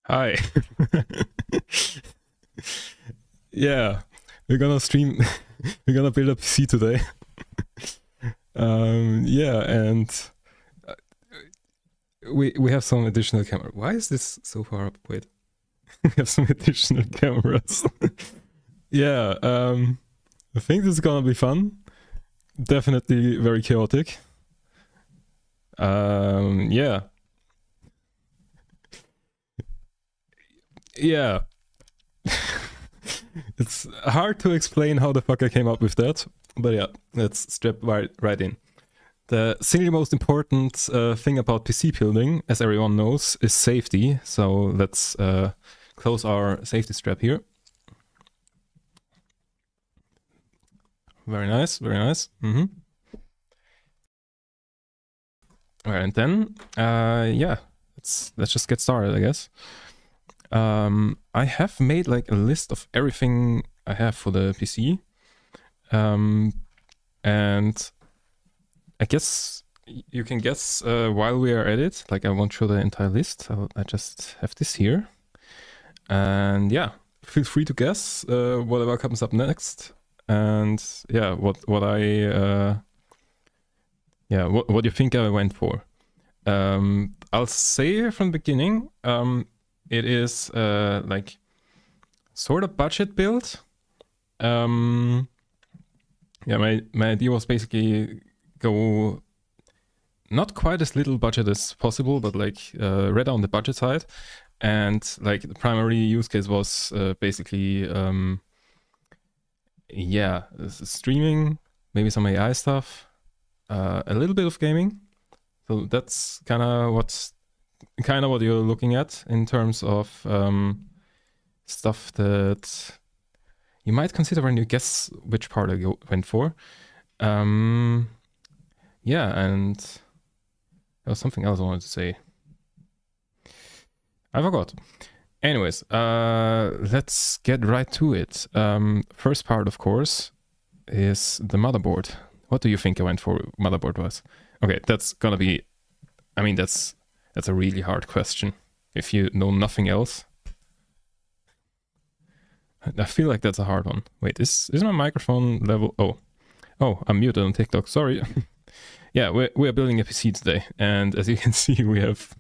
Hi. Yeah, we're gonna stream. We're gonna build a PC today. Yeah, and uh, we have some additional camera. Why is this so far up? Wait, we have some additional cameras. Yeah, I think this is gonna be fun. Definitely very chaotic. Yeah, yeah. It's hard to explain how the fuck I came up with that, but yeah, let's strap right in. The single most important thing about PC building, as everyone knows, is safety. So let's close our safety strap here. Very nice, very nice. All right, and then yeah, let's just get started, I guess. I have made like a list of everything I have for the PC, and I guess you can guess while we are at it. Like I won't show the entire list. I just have this here. And yeah, feel free to guess whatever comes up next. And yeah, what you think I went for. I'll say from the beginning, it is like sort of budget build. Yeah, my idea was basically go not quite as little budget as possible, but like right on the budget side. And like the primary use case was basically yeah, streaming, maybe some AI stuff, a little bit of gaming. So that's kind of what you're looking at in terms of stuff that you might consider when you guess which part I went for. Yeah, and there was something else I wanted to say. I forgot. Anyways, let's get right to it. First part, of course, is the motherboard. What do you think I went for motherboard was? Okay, that's gonna be, I mean, that's a really hard question. If you know nothing else. I feel like that's a hard one. Wait, is my microphone level? Oh, I'm muted on TikTok. Sorry. Yeah, we're building a PC today, and as you can see, we have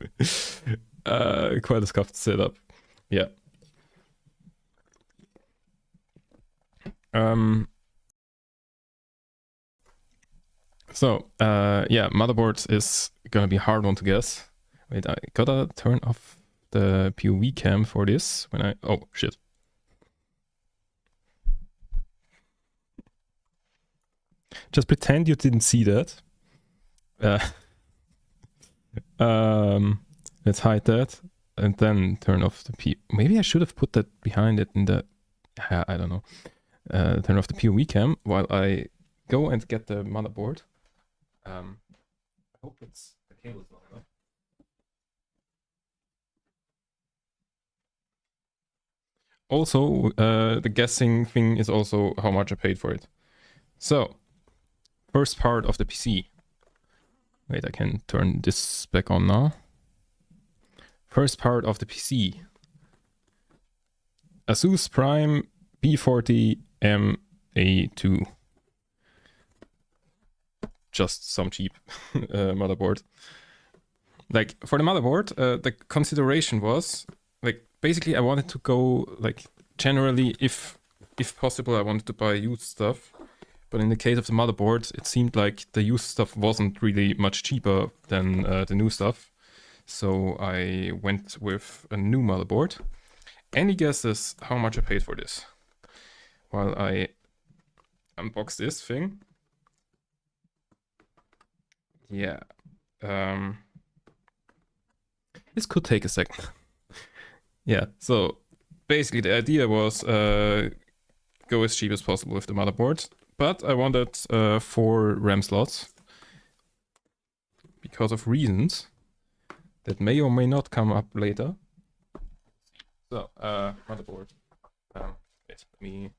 quite a scuffed setup. Yeah. So, yeah, motherboard is gonna be a hard one to guess. Wait, I gotta turn off the POV cam for this when I... Oh, shit. Just pretend you didn't see that. Let's hide that and then turn off the P... Maybe I should have put that behind it in the... I don't know. Turn off the POV cam while I go and get the motherboard. I hope the cable is long enough. Also, the guessing thing is also how much I paid for it. So, first part of the PC. Wait, I can turn this back on now. First part of the PC. Asus Prime B40MA2. Just some cheap motherboard. Like, for the motherboard, the consideration was, like, basically I wanted to go, like, generally, if possible, I wanted to buy used stuff. But in the case of the motherboard, it seemed like the used stuff wasn't really much cheaper than the new stuff. So I went with a new motherboard. Any guesses how much I paid for this? While I unbox this thing. Yeah. This could take a second. Yeah, so basically the idea was go as cheap as possible with the motherboard. But I wanted 4 RAM slots because of reasons that may or may not come up later. So, motherboard. Wait, let me...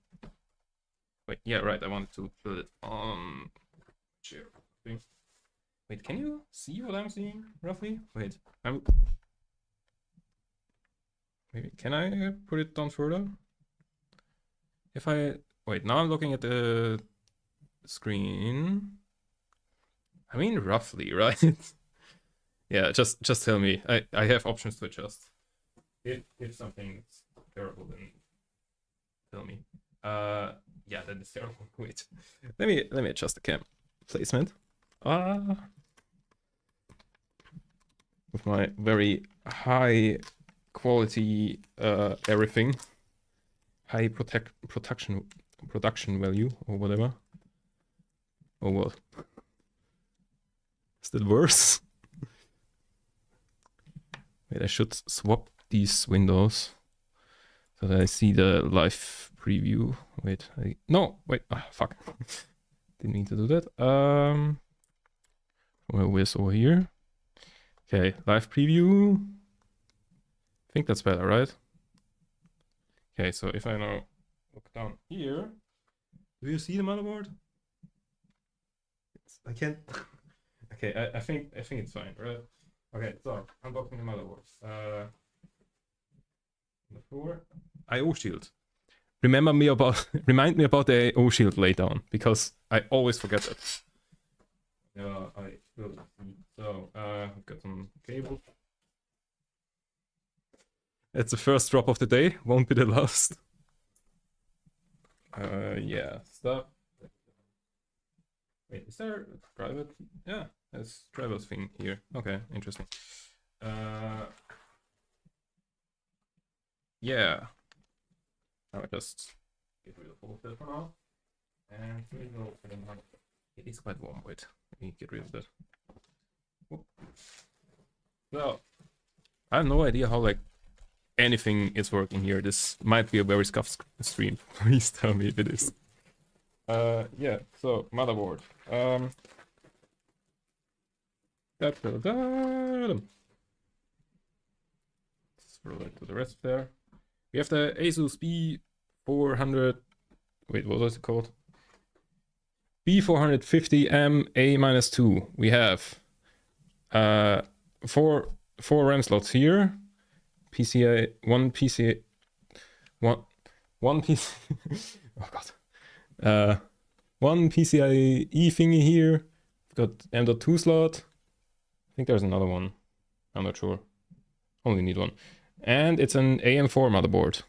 Wait, yeah, right, I wanted to build it on chair. Wait, can you see what I'm seeing, roughly? Wait, maybe can I put it down further? If I wait, now I'm looking at the screen. I mean, roughly, right? Yeah, just tell me. I have options to adjust. If something's terrible, then tell me. Yeah, that is terrible. Wait, let me adjust the cam placement. With my very high quality everything, high production value or whatever. Oh well. Is that worse? Wait, I should swap these windows so that I see the live preview. Wait, no, wait, fuck. Didn't mean to do that. Where is over here? Okay, live preview. I think that's better, right? Okay, so if I now look down here, do you see the motherboard? I can't. Okay, I think it's fine, right? Okay, so unboxing the motherboard. The floor. I/O shield. Remind me about the I/O shield laydown, because I always forget that. Yeah, I will see. So got some cable. It's the first drop of the day, won't be the last. Yeah, stuff. Wait, is there a private? Yeah, there's private thing here. Okay, interesting. Yeah. I'll just get rid of all of that for now. And we go for the mic. It is quite warm. Wait, let me get rid of that. Whoop. So, I have no idea how like anything is working here. This might be a very scuffed stream. Please tell me if it is. Yeah, so motherboard. Let's throw that to the rest there. We have the Asus B400. Wait, what was it called? B450M A-2. We have four RAM slots here. One PCIe. Oh god. One PCIe thingy here. We've got M.2 slot. I think there's another one. I'm not sure. Only need one. And it's an AM4 motherboard.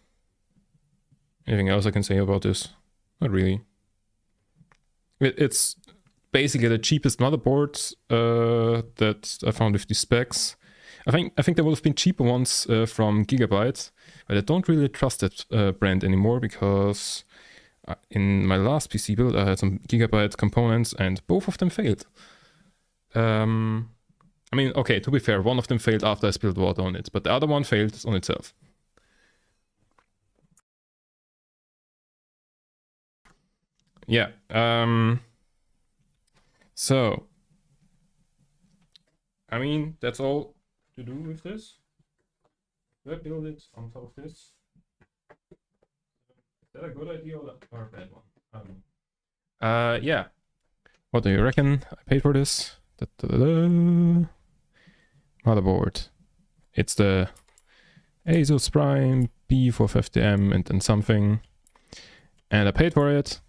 Anything else I can say about this? Not really. It's basically the cheapest motherboard that I found with these specs. I think there would have been cheaper ones from Gigabyte, but I don't really trust that brand anymore, because in my last PC build I had some Gigabyte components and both of them failed. I mean, okay, to be fair, one of them failed after I spilled water on it, but the other one failed on itself. Yeah. So, I mean, that's all to do with this. Do I build it on top of this? Is that a good idea or a bad one? Yeah. What do you reckon I paid for this? Motherboard. It's the Asus Prime B450M and then something. And I paid for it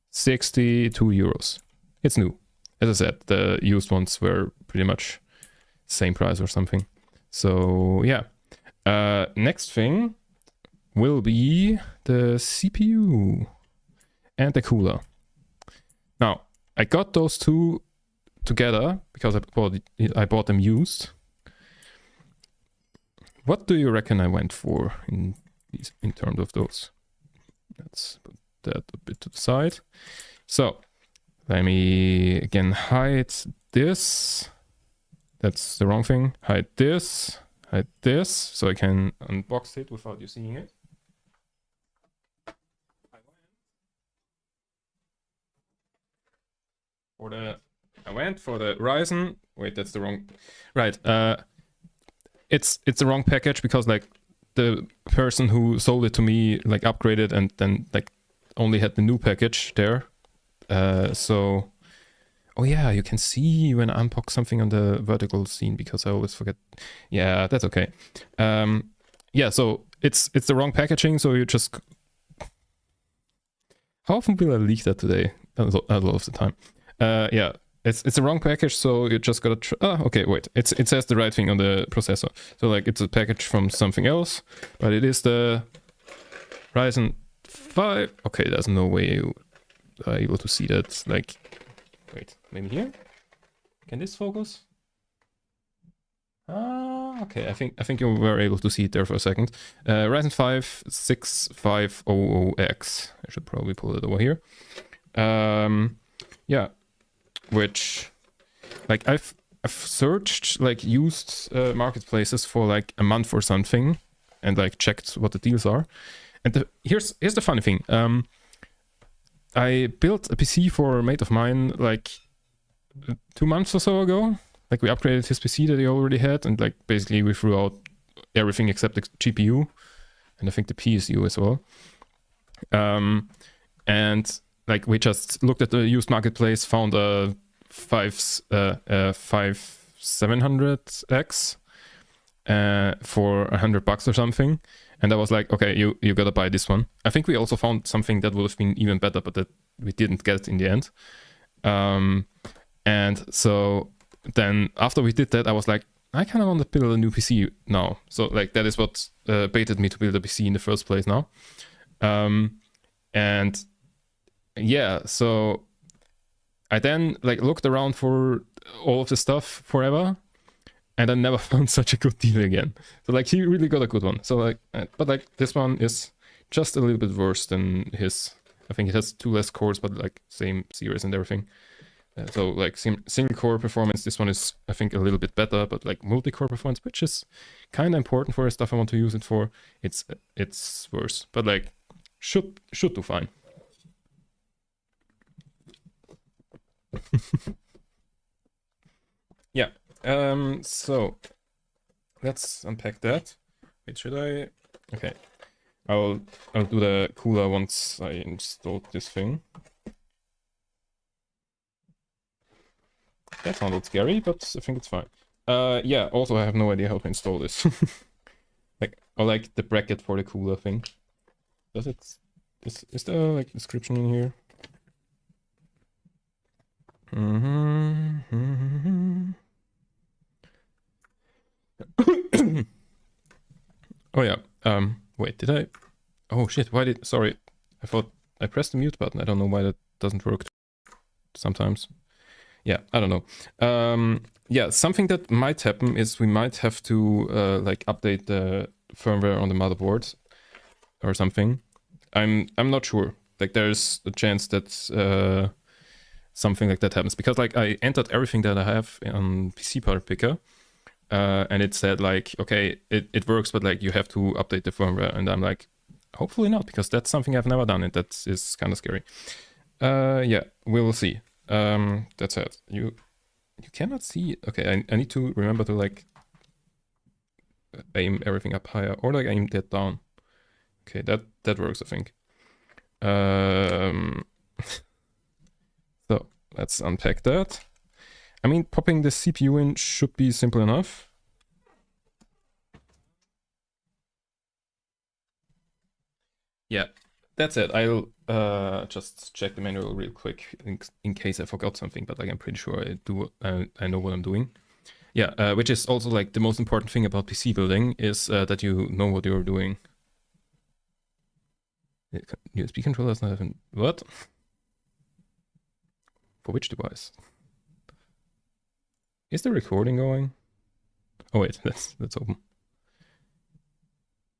62 euros. It's new. As I said, the used ones were pretty much same price or something. So yeah. Next thing will be the CPU and the cooler. Now, I got those two together because I bought them used. What do you reckon I went for in terms of those? Let's put that a bit to the side. So let me again hide this. That's the wrong thing. Hide this, so I can unbox it without you seeing it. I went for the Ryzen. Wait, that's the wrong. Right. It's the wrong package because like the person who sold it to me like upgraded and then like only had the new package there. So, oh yeah, you can see when I unbox something on the vertical scene because I always forget. Yeah, that's okay. yeah, so it's the wrong packaging, so you just... How often will I leak that today? A lot of the time. Yeah, it's the wrong package, so you just gotta... okay, wait. It says the right thing on the processor. So like it's a package from something else, but it is the Ryzen 5. Okay, there's no way you are able to see that. Like, wait, maybe here? Can this focus? Okay, I think you were able to see it there for a second. Ryzen 5 6500X. I should probably pull it over here. Yeah, which, like, I've searched like used marketplaces for like a month or something, and like checked what the deals are. And here's the funny thing. I built a PC for a mate of mine like 2 months or so ago. Like we upgraded his PC that he already had, and like basically we threw out everything except the GPU, and I think the PSU as well. And like we just looked at the used marketplace, found a 5700X for $100 or something, and I was like, okay, you gotta buy this one. I think we also found something that would have been even better, but that we didn't get in the end. And so then after we did that, I was like, I kind of want to build a new PC now. So like that is what baited me to build a PC in the first place now. And yeah, so I then like looked around for all of the stuff forever, and I never found such a good deal again. So like he really got a good one. So like, but like this one is just a little bit worse than his. I think it has 2 less cores, but like same series and everything. So like single core performance, this one is I think a little bit better, but like multi-core performance, which is kind of important for the stuff I want to use it for, it's worse. But like should do fine. Yeah. So let's unpack that. Wait, should I? Okay. I'll do the cooler once I installed this thing. That sounded scary, but I think it's fine. Yeah, also I have no idea how to install this. Like, or like the bracket for the cooler thing. Does it... Is there like description in here? Oh yeah. Wait, did I... Oh shit, why did... Sorry. I thought I pressed the mute button. I don't know why that doesn't work sometimes. Yeah, I don't know. Yeah, something that might happen is we might have to like update the firmware on the motherboard or something. I'm not sure. Like there's a chance that something like that happens, because like I entered everything that I have on PC Part Picker, and it said like, okay, it works, but like you have to update the firmware, and I'm like, hopefully not, because that's something I've never done, and that is kind of scary. Yeah, we will see. That's it. You cannot see. Okay, I need to remember to like aim everything up higher, or like aim that down. Okay, that works, I think. So let's unpack that. I mean, popping the CPU in should be simple enough. Yeah, that's it. I'll just check the manual real quick in case I forgot something, but like I'm pretty sure I do. I know what I'm doing. Yeah, which is also like the most important thing about PC building is that you know what you're doing. USB controller does not have an... What? For which device? Is the recording going? Oh wait, that's open.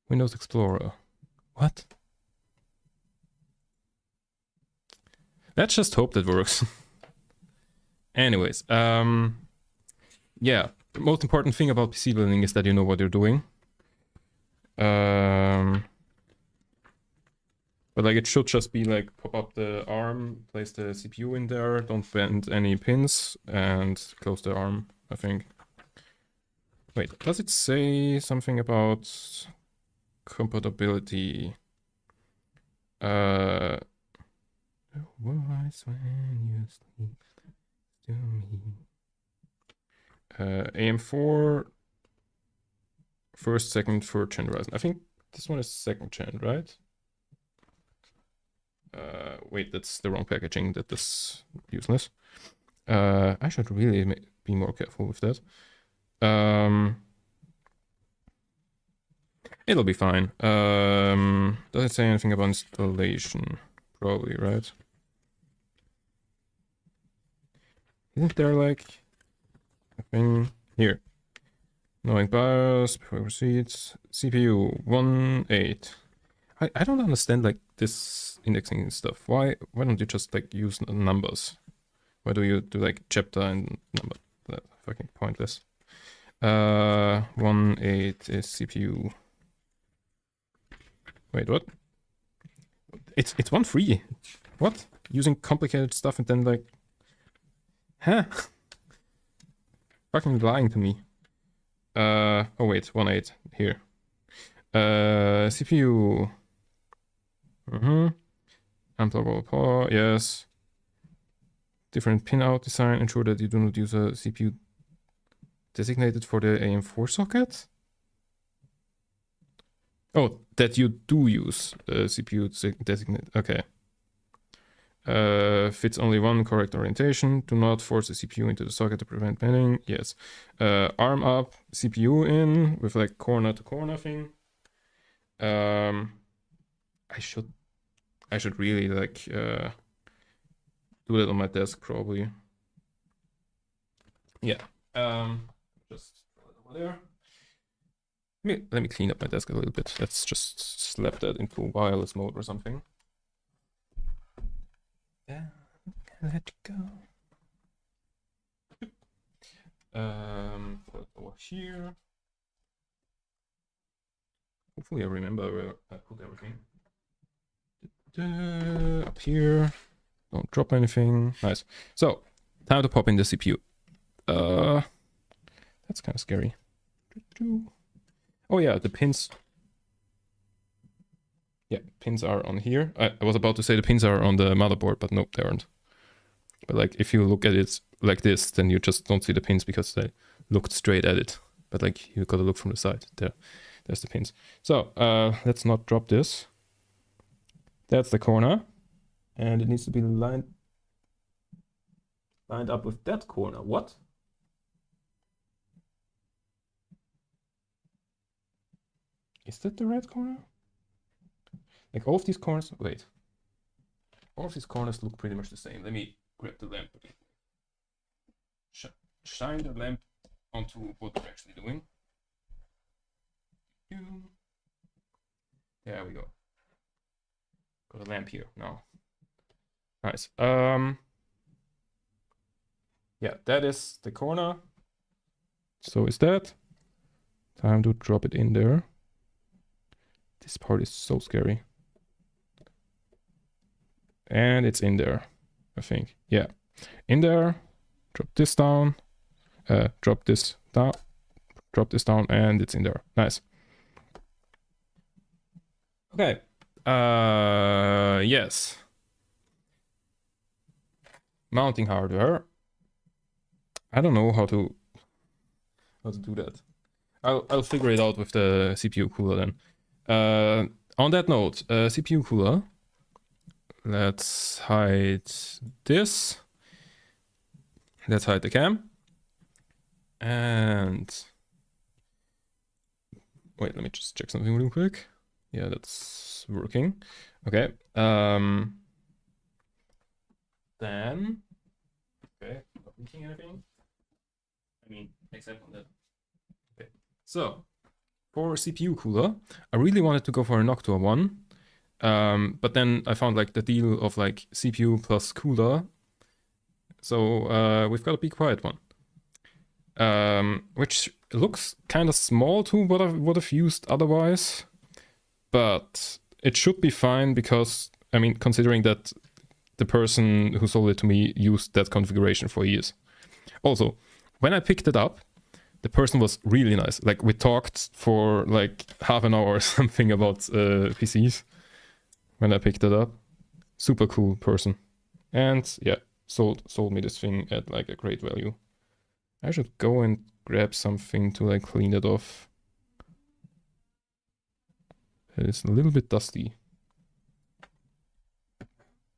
Windows Explorer. What? Let's just hope that works. Anyways, yeah, the most important thing about PC building is that you know what you're doing. But like it should just be like pop up the ARM, place the CPU in there, don't bend any pins, and close the ARM, I think. Wait, does it say something about compatibility? Wise when you sleep to me. AM4 first, second, third gen Ryzen. I think this one is second gen, right? Wait, that's the wrong packaging. That is useless. I should really be more careful with that. It'll be fine. Does it say anything about installation? Probably, right? Isn't there like a thing here? Knowing BIOS before proceeds. CPU 1.8. I don't understand like this indexing and stuff. Why don't you just like use numbers? Why do you do like chapter and number? That's fucking pointless. 1.8 is CPU. Wait, what? It's 1.3. What? Using complicated stuff and then like, huh? Fucking lying to me. Oh wait, 1.8 here. CPU. Unpluggable power, yes. Different pin out design. Ensure that you do not use a CPU designated for the AM4 socket. Oh, that you do use the CPU designated. Okay. Fits only one correct orientation. Do not force the CPU into the socket to prevent bending. Yes. Arm up, CPU in with like corner to corner thing. I should really like do that on my desk probably. Yeah. Just throw it over there. Let me clean up my desk a little bit. Let's just slap that into wireless mode or something. Yeah, let it go. Put it over here. Hopefully I remember where I put everything. Up here. Don't drop anything. Nice. So, time to pop in the CPU. That's kind of scary. Oh yeah, the pins. Yeah, pins are on here. I was about to say the pins are on the motherboard, but nope, they aren't. But like, if you look at it like this, then you just don't see the pins because they looked straight at it. But like, you gotta look from the side. There's the pins. So, let's not drop this. That's the corner. And it needs to be lined up with that corner. What? Is that the red corner? Like all of these corners, wait. All of these corners look pretty much the same. Let me grab the lamp. Shine the lamp onto what we're actually doing. There we go. Got a lamp here now. Nice. Yeah, that is the corner. So is that. Time to drop it in there. This part is so scary. And it's in there, I think. Yeah, in there. Drop this down. Drop this down. Drop this down, and it's in there. Nice. Okay. Yes. Mounting hardware. I don't know how to do that. I'll figure it out with the CPU cooler then. On that note, CPU cooler. Let's hide this. Let's hide the cam. And wait, let me just check something real quick. Yeah, that's working. Okay. Then okay, not leaking anything. I mean, except on that. Okay. So for CPU cooler, I really wanted to go for a Noctua one. But then I found like the deal of like CPU plus cooler. So we've got a Be Quiet one. Which looks kind of small to what I would have used otherwise. But it should be fine because, I mean, considering that the person who sold it to me used that configuration for years. Also, when I picked it up, the person was really nice. Like, we talked for like half an hour or something about PCs when I picked it up. Super cool person. And yeah, sold me this thing at like a great value. I should go and grab something to like clean it off. It's a little bit dusty.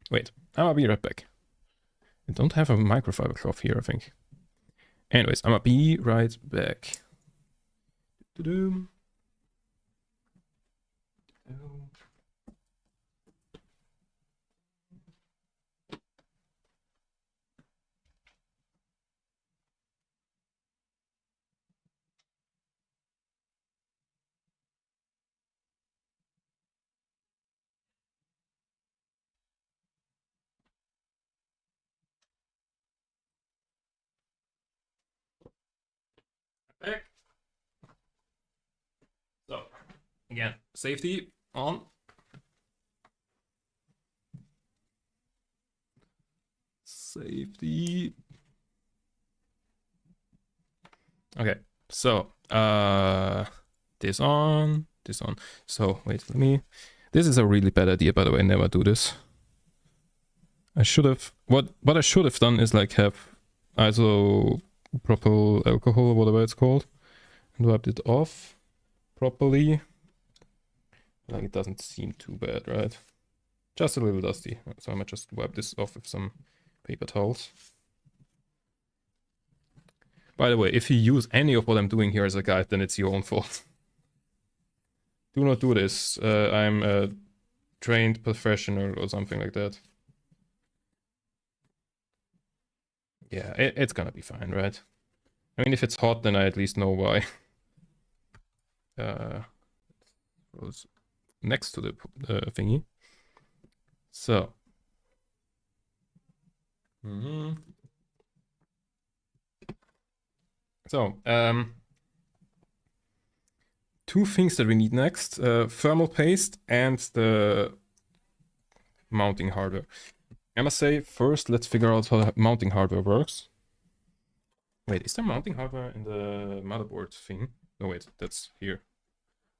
Wait, I'll be right back. I don't have a microfiber cloth here, I think. Anyways, I'm gonna be right back. Do-do. Back. So, again, safety on. Safety. Okay, so this on. So wait, let me. This is a really bad idea, by the way. Never do this. I should have. What I should have done is like have isopropyl alcohol or whatever it's called, and wiped it off properly. Like it doesn't seem too bad, right? Just a little dusty. So I might just wipe this off with some paper towels. By the way, if you use any of what I'm doing here as a guide, then it's your own fault. Do not do this. I'm a trained professional or something like that. Yeah, it's gonna be fine, right? I mean, if it's hot, then I at least know why. Was next to the thingy. So. So, two things that we need next, thermal paste and the mounting hardware. I must say, first, let's figure out how the mounting hardware works. Wait, is there mounting hardware in the motherboard thing? No, wait, that's here.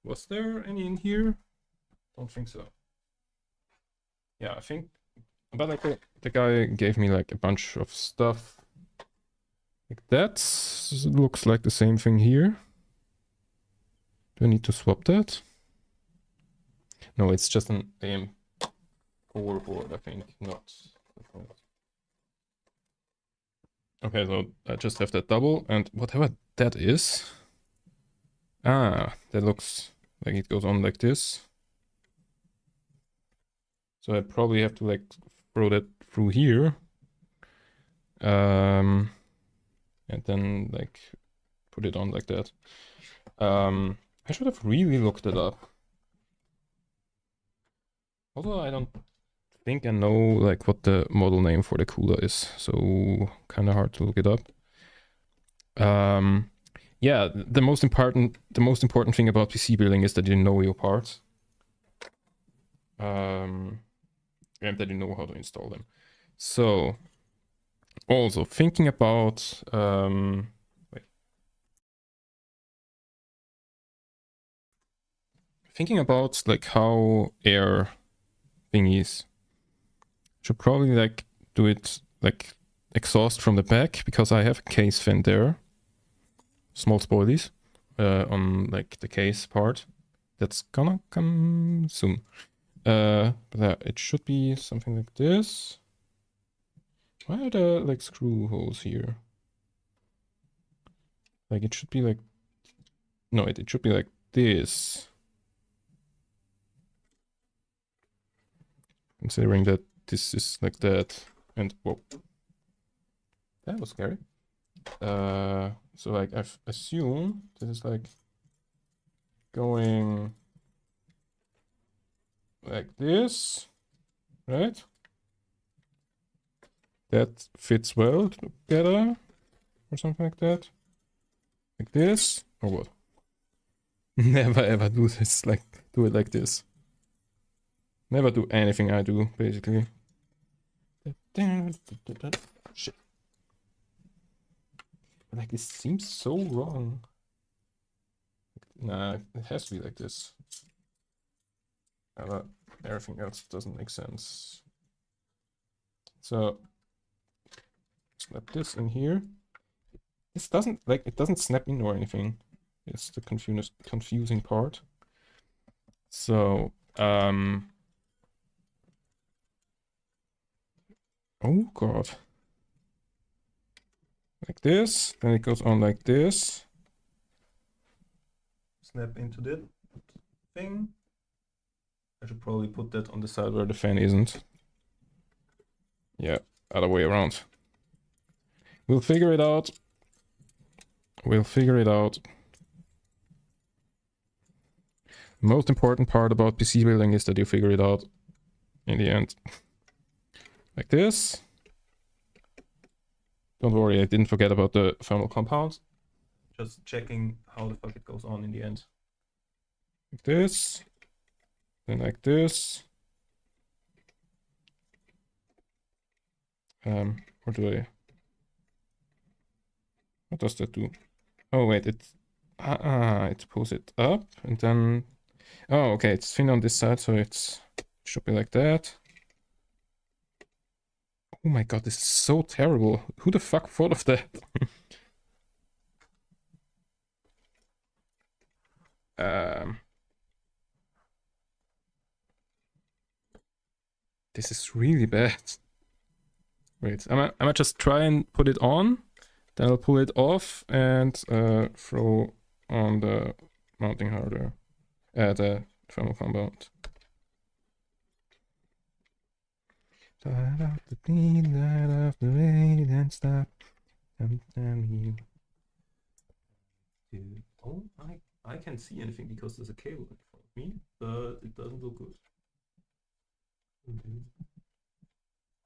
Was there any in here? Don't think so. Yeah, I think, but like the guy gave me like a bunch of stuff. Like that looks like the same thing here. Do I need to swap that? No, it's just an AM4 board, I think, not. Okay, so I just have that double, and whatever that is. Ah, that looks like it goes on like this. So I probably have to like throw that through here. And then like put it on like that. I should have really looked it up. Although I don't think I know like what the model name for the cooler is, so kind of hard to look it up. Yeah, the most important thing about PC building is that you know your parts. And that you know how to install them. So also thinking about thinking about like how air thingies should probably like do it like exhaust from the back, because I have a case fan there, small spoilies on like the case part that's gonna come soon. But it should be something like this. Why are there like screw holes here? Like it should be like, no, it should be like this. Considering that this is like that, and whoa, that was scary. So like I've assumed this is like going like this, right? That fits well together, or something like that. Like this, or what? Never ever do this, like, do it like this. Never do anything I do, basically. Shit. Like, this seems so wrong. Nah, it has to be like this. But everything else doesn't make sense. So, snap this in here. This doesn't, like, it doesn't snap in or anything. It's the confusing part. So, oh god. Like this, then it goes on like this. Snap into that thing. I should probably put that on the side where the fan isn't. Yeah, other way around. We'll figure it out. We'll figure it out. The most important part about PC building is that you figure it out in the end. Like this. Don't worry, I didn't forget about the thermal compound. Just checking how the fuck it goes on in the end. Like this. Then like this. Or do I... What does that do? Oh wait, it pulls it up and then... Oh, okay, it's thin on this side, so it should be like that. Oh my god, this is so terrible. Who the fuck thought of that? This is really bad. Wait, I might just try and put it on, then I'll pull it off and throw on the mounting hardware, the thermal compound. Light up the beat, light up the rain, and stop. Oh, I can't see anything because there's a cable in front of me, but it doesn't look good.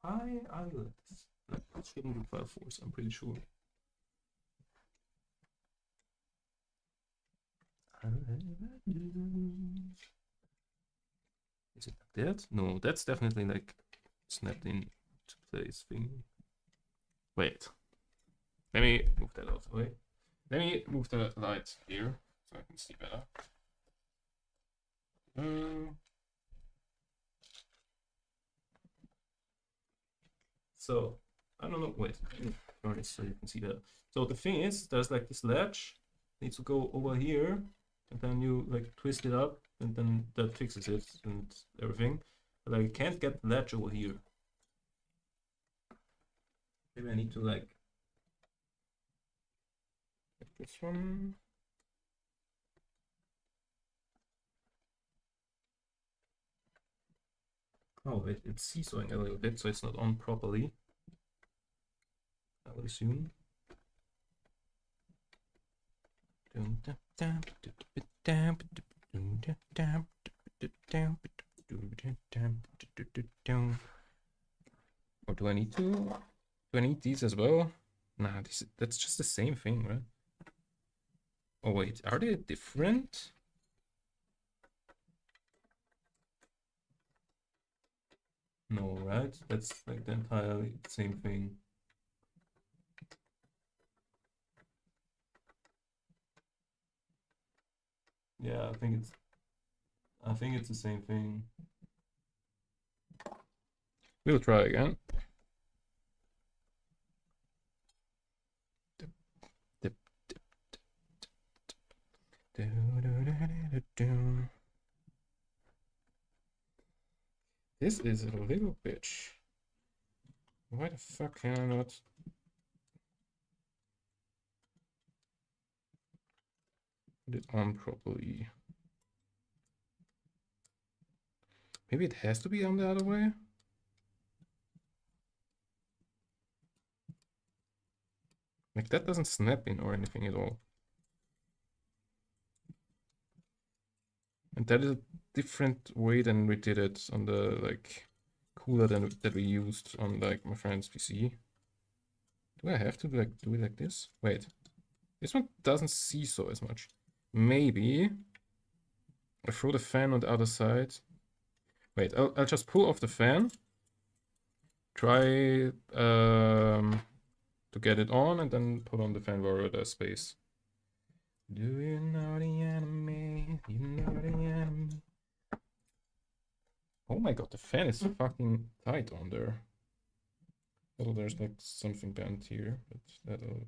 I like this. It shouldn't be file force, I'm pretty sure. Is it like that? No, that's definitely like snapped in to place thing. Wait. Let me move that out of the way. Let me move the light here so I can see better. So, I don't know, wait, turn this so you can see that. So the thing is, there's like this latch, needs to go over here, and then you like twist it up, and then that fixes it and everything. But I can't get the latch over here. Maybe I need to like get this one. Oh, it's seesawing a little bit, so it's not on properly. I would assume. Or do I need to? Do I need these as well? Nah, that's just the same thing, right? Oh wait, are they different? No, right? That's like the entirely same thing. Yeah, I think it's the same thing. We'll try again. This is a little bitch. Why the fuck can I not? Put it on properly. Maybe it has to be on the other way? Like that doesn't snap in or anything at all. And that is a different way than we did it on the like cooler that we used on like my friend's PC. Do I have to like do it like this? Wait, this one doesn't seesaw as much. Maybe I throw the fan on the other side. Wait, I'll just pull off the fan. Try to get it on and then put on the fan where there's space. Do you know the enemy? You know the enemy. Oh my god, the fan is fucking tight on there. Although there's like something bent here, but that'll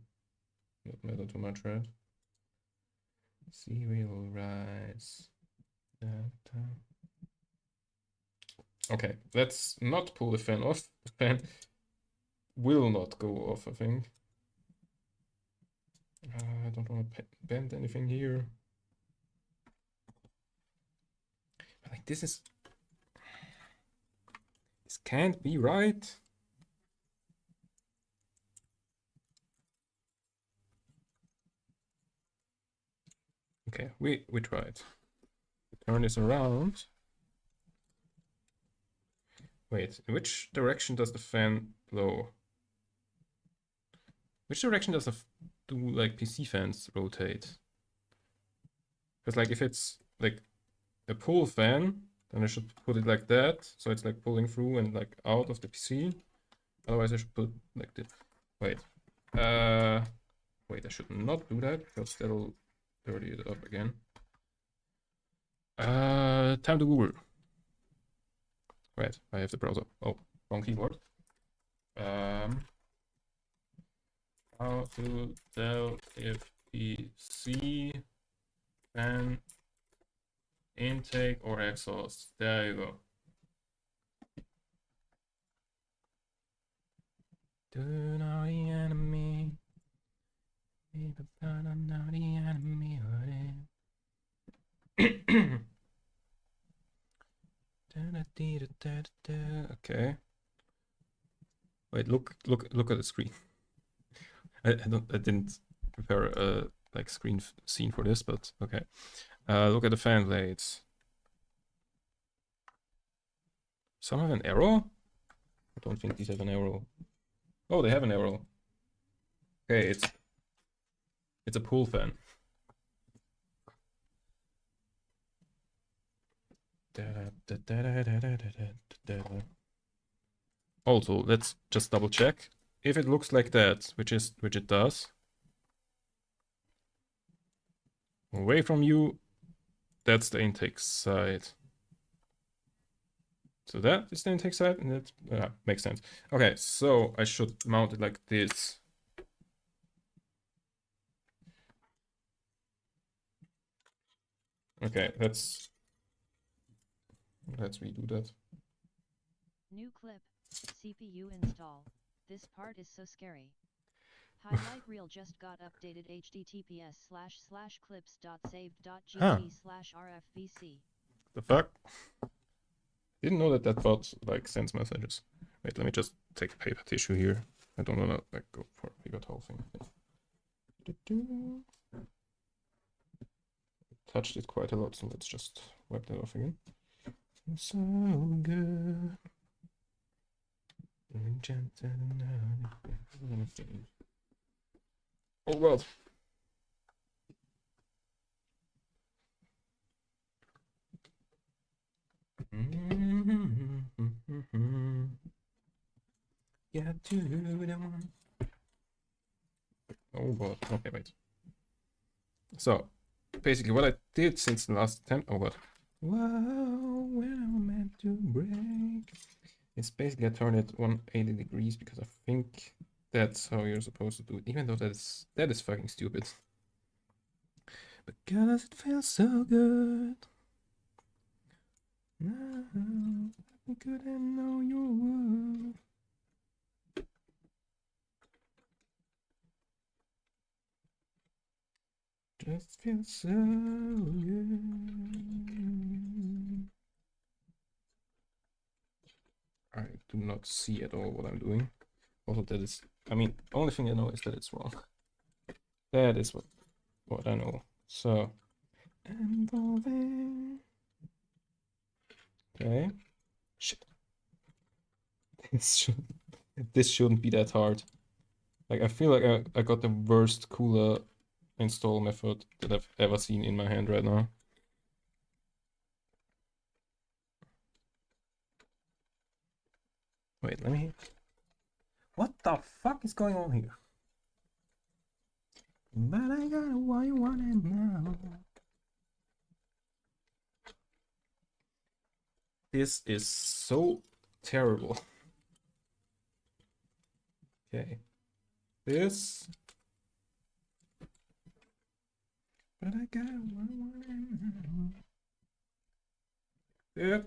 not matter too much, right? Sea will rise. Okay, let's not pull the fan off. The fan will not go off, I think. I don't want to bend anything here. Like, this can't be right. Okay, we tried. Turn this around. Wait, in which direction does the fan blow? Which direction does do like PC fans rotate? Because like if it's like a pull fan, then I should put it like that, so it's like pulling through and like out of the PC. Otherwise I should put like this. Wait. Wait, I should not do that because that'll dirty it up again. Time to Google. Wait, I have the browser. Oh, wrong keyboard. How to tell if PC fan intake or exhaust. There you go. Do not the enemy. People thought I'm not the enemy. Okay. Wait, look at the screen. I didn't prepare a like screen scene for this, but okay. Look at the fan blades. Some have an arrow? I don't think these have an arrow. Oh, they have an arrow. Okay, it's a pull fan. Also, let's just double check. If it looks like that, which it does, away from you, that's the intake side. So that is the intake side, and that makes sense. Okay, so I should mount it like this. Okay, let's redo that. New clip. CPU install. This part is so scary. Highlight reel just got updated https://clips.saved.gt/rfvc. The fuck? Didn't know that bot like sends messages. Wait, let me just take a paper tissue here. I don't wanna like go for a bigger whole thing. Touched it quite a lot, so let's just wipe that off again. So good. Oh god. Yeah, to the one. Oh god. Okay, wait. So, basically, what I did since the last attempt. Oh god. Wow, when I'm meant to break. It's basically I turn it 180 degrees because I think that's how you're supposed to do it, even though that is fucking stupid. Because it feels so good. No, I couldn't know you would. Just feels so good. I do not see at all what I'm doing. Also, that is, I mean, only thing I know is that it's wrong. That is what I know. So, involving. Okay. Shit. This shouldn't be that hard. Like, I feel like I got the worst cooler install method that I've ever seen in my hand right now. Wait, let me... What the fuck is going on here? But I got what you wanted now. This is so terrible. Okay. This. But I got what I wanted now. It.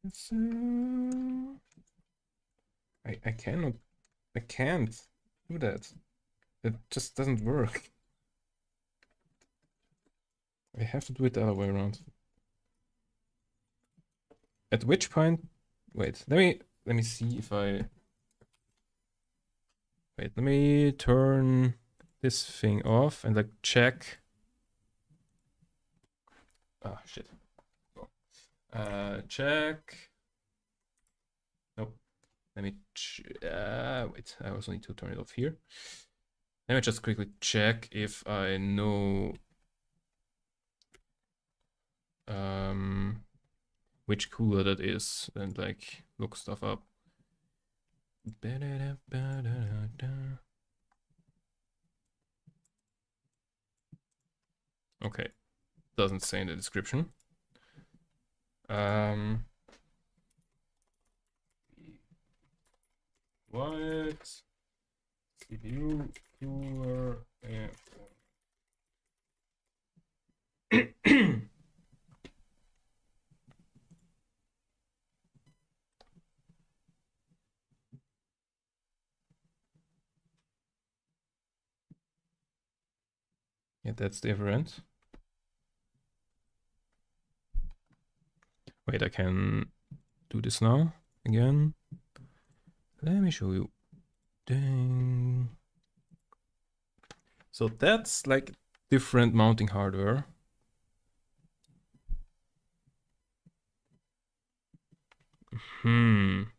It's, I cannot. I can't do that. It just doesn't work. I have to do it the other way around. At which point, wait, let me see if I, wait, let me turn this thing off and like check. Ah, shit. Check. Nope. Let me, wait, I also need to turn it off here. Let me just quickly check if I know which cooler that is and like look stuff up. Okay, doesn't say in the description. What? CPU cooler and yeah, that's different. Wait, I can do this now again. Let me show you. Dang. So that's like different mounting hardware. Where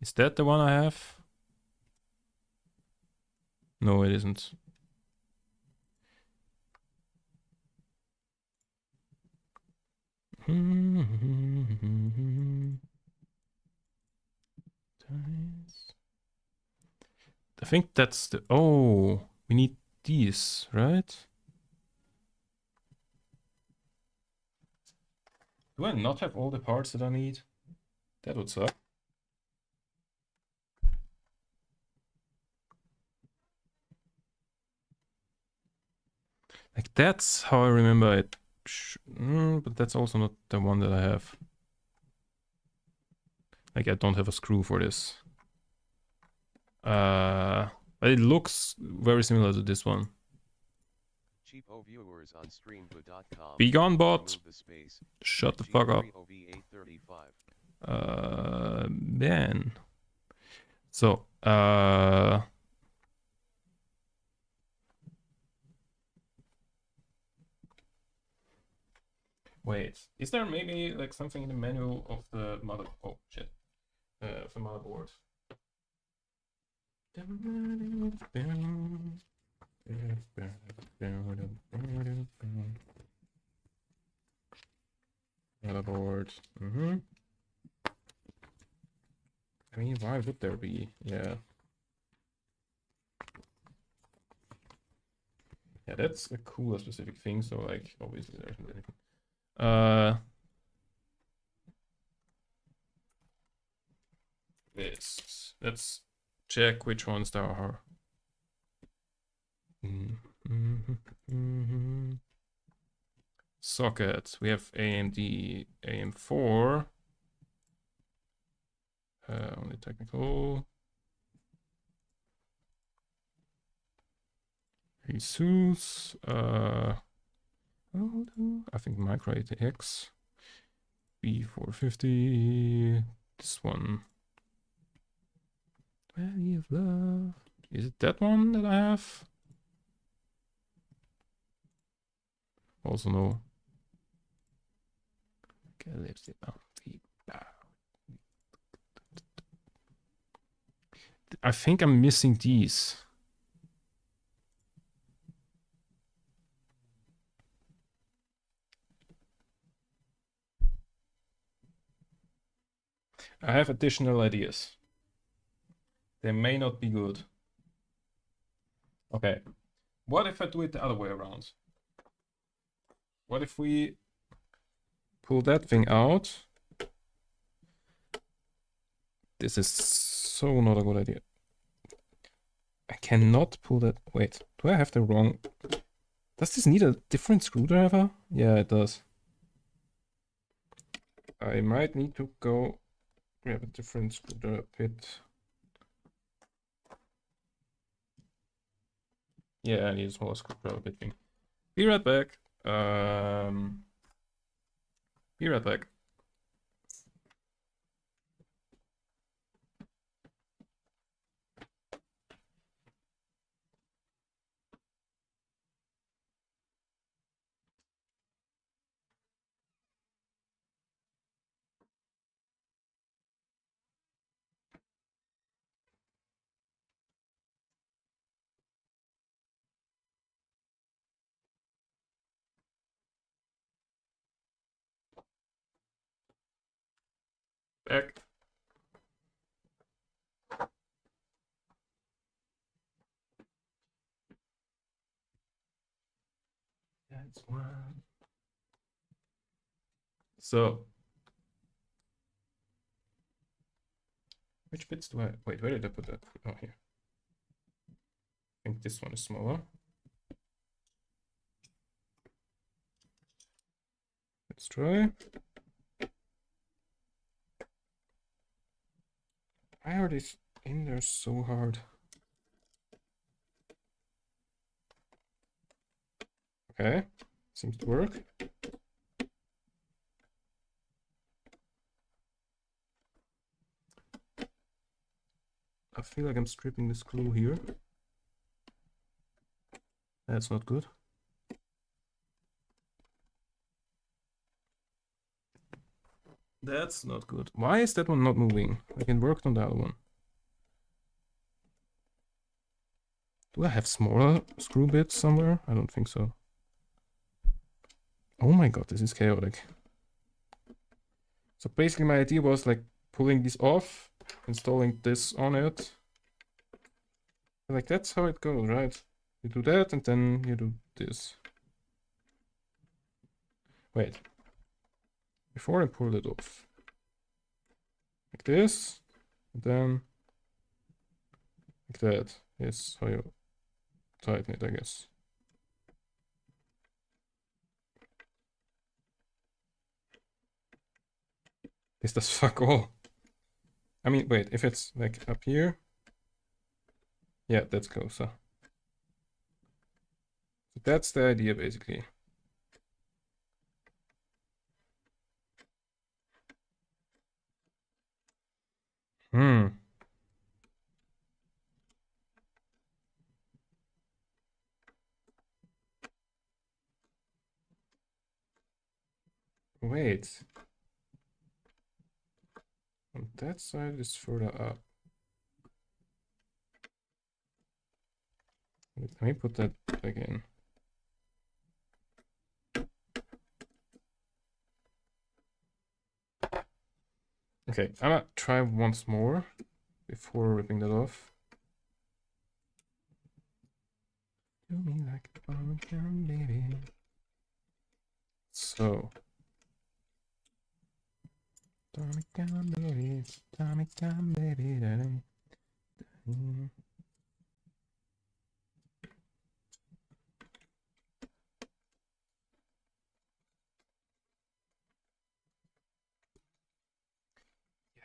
is that the one I have? No, it isn't. I think that's the, oh, we need these, right? Do I not have all the parts that I need? That would suck. Like that's how I remember it. But that's also not the one that I have. Like I don't have a screw for this. But it looks very similar to this one. Be gone, bot. Shut the fuck up. Man. So, wait, is there maybe like something in the menu of the mother? Oh shit, of the motherboard. Motherboard. I mean, why would there be? Yeah. Yeah, that's a cool specific thing. So like, obviously there's anything. Let's check which ones there are. Sockets. We have AMD AM4. Only technical. Asus. I think Micro ATX. B450. This one. Valley of Love. Is it that one that I have? Also no. I think I'm missing these. I have additional ideas. They may not be good. Okay. What if I do it the other way around? What if we pull that thing out? This is so not a good idea. I cannot pull that. Wait, do I have the wrong? Does this need a different screwdriver? Yeah, it does. I might need to go grab a different screwdriver bit. Yeah, I need a smaller screwdriver bit thing. Be right back. Be right back. Back. That's one. So, which bits do I... Wait, where did I put that? Oh, here. I think this one is smaller. Let's try. Why are these in there so hard? Okay, seems to work. I feel like I'm stripping the screw here. That's not good. That's not good. Why is that one not moving? I can work on the other one. Do I have smaller screw bits somewhere? I don't think so. Oh my god, this is chaotic. So basically my idea was like pulling this off, installing this on it. Like that's how it goes, right? You do that and then you do this. Wait. Before I pull it off. Like this. And then like that is how you tighten it, I guess. This does fuck all. I mean, wait, if it's like up here. Yeah, that's closer. So that's the idea, basically. Hmm. Wait. On that side is further up. Wait, let me put that back in. Okay, I'm gonna try once more before ripping that off. Do me like a pumpkin, baby. So. Tommy Gun, baby. Tommy Gun, baby.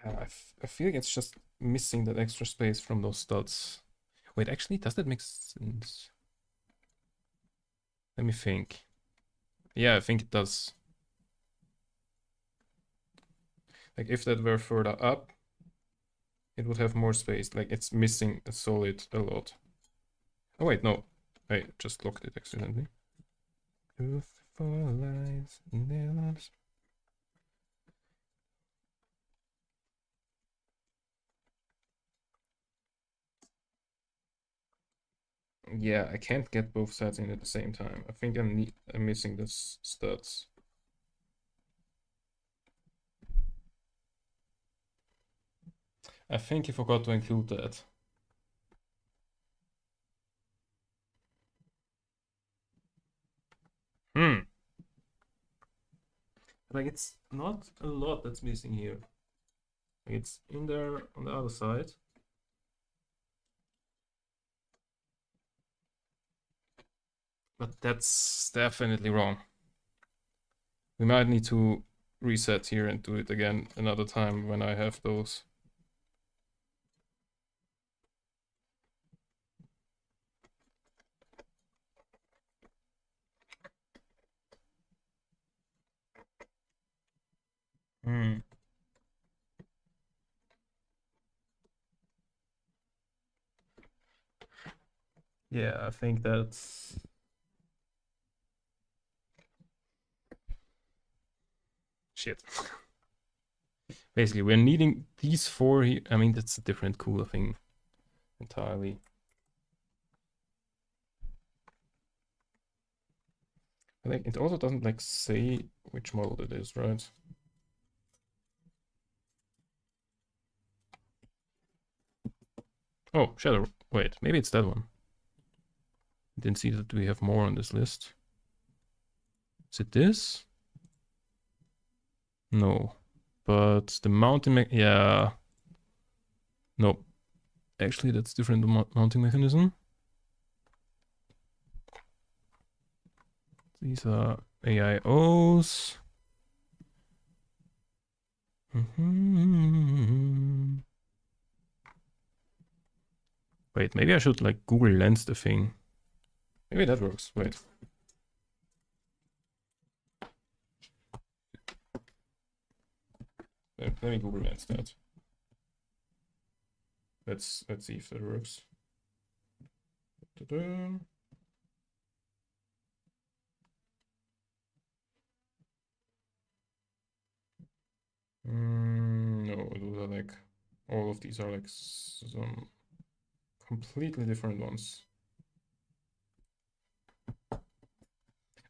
Yeah, I feel like it's just missing that extra space from those studs. Wait, actually, does that make sense? Let me think. Yeah, I think it does. Like, if that were further up, it would have more space. Like, it's missing a solid a lot. Oh, wait, no. I just locked it accidentally. Truthful lies in their lives. Yeah, I can't get both sides in at the same time. I think I'm missing this studs. I think you forgot to include that. Like it's not a lot that's missing here. It's in there on the other side. But that's definitely wrong. We might need to reset here and do it again another time when I have those. Yeah, I think that's... Shit. Basically, we're needing these 4 here. I mean, that's a different cooler thing entirely. I think it also doesn't like say which model it is, right? Oh, Shadow. Wait, maybe it's that one. I didn't see that we have more on this list. Is it this? No. But the mounting yeah. No. Actually, that's different mounting mechanism. These are AIOs. Wait, maybe I should like Google Lens the thing. Maybe that works. Wait. Let me Google Lens that. Let's see if that works. Ta-da. No, those are like all of these are like some completely different ones.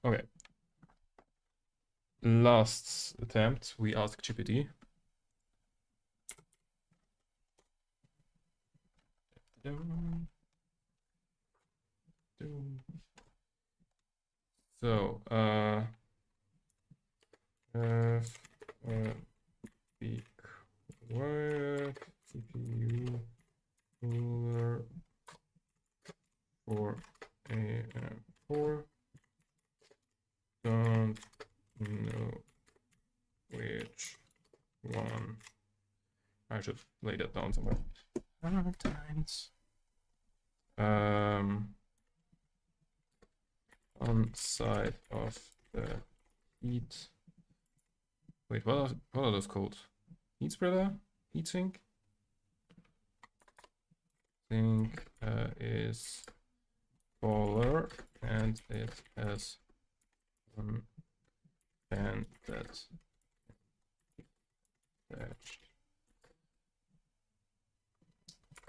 Okay. Last attempt, we ask GPT. So, be quiet, CPU cooler for AM4. Don't know which one. I should lay that down somewhere. Hard times. On side of the heat. Wait, what are those called? Heat spreader? Heat sink? Sink is taller and it has one fan that attached.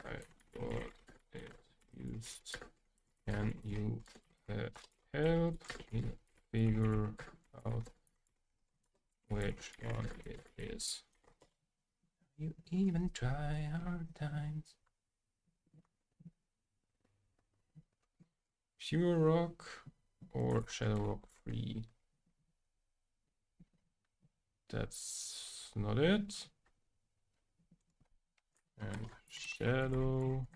I thought it used. Can you help me figure out which one it is? You even try hard times. Pure rock or shadow rock free? That's not it. And shadow.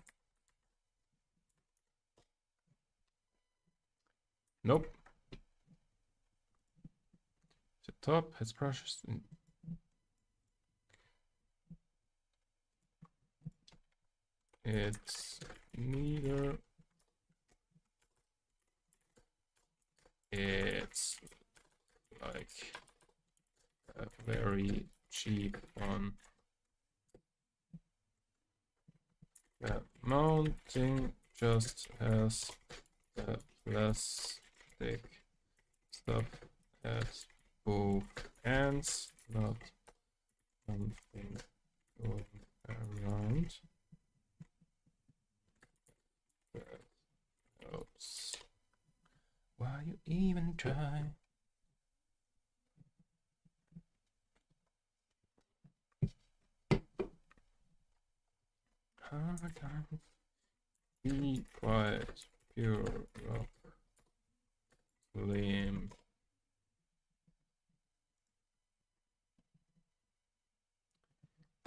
Nope. The top has brushes. It's neither. It's like a very cheap one. The mounting just has the plastic stuff at both ends, not something going around. That helps. Why you even try? Hard times. Be quiet. Pure rock. Flame.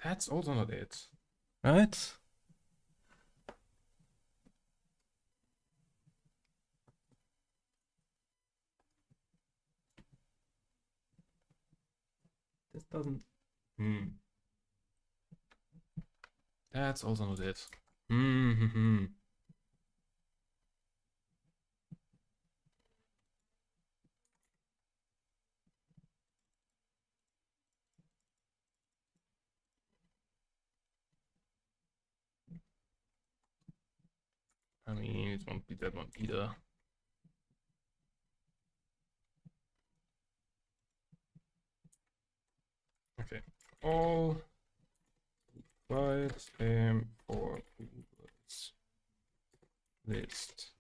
That's also not it, right? doesn't... That's also not it. Hmm. I mean, it won't be that one either. Okay. All right, for list.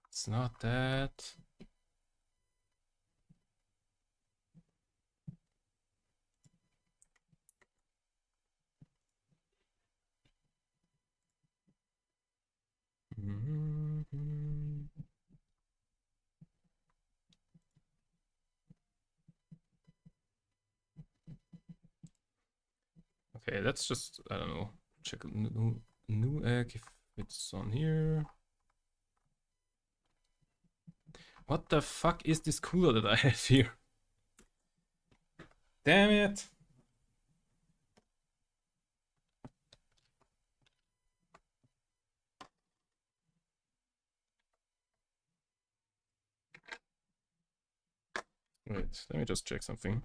It's not that. Okay, let's just, I don't know, check a new egg if it's on here. What the fuck is this cooler that I have here? Damn it! Wait, let me just check something.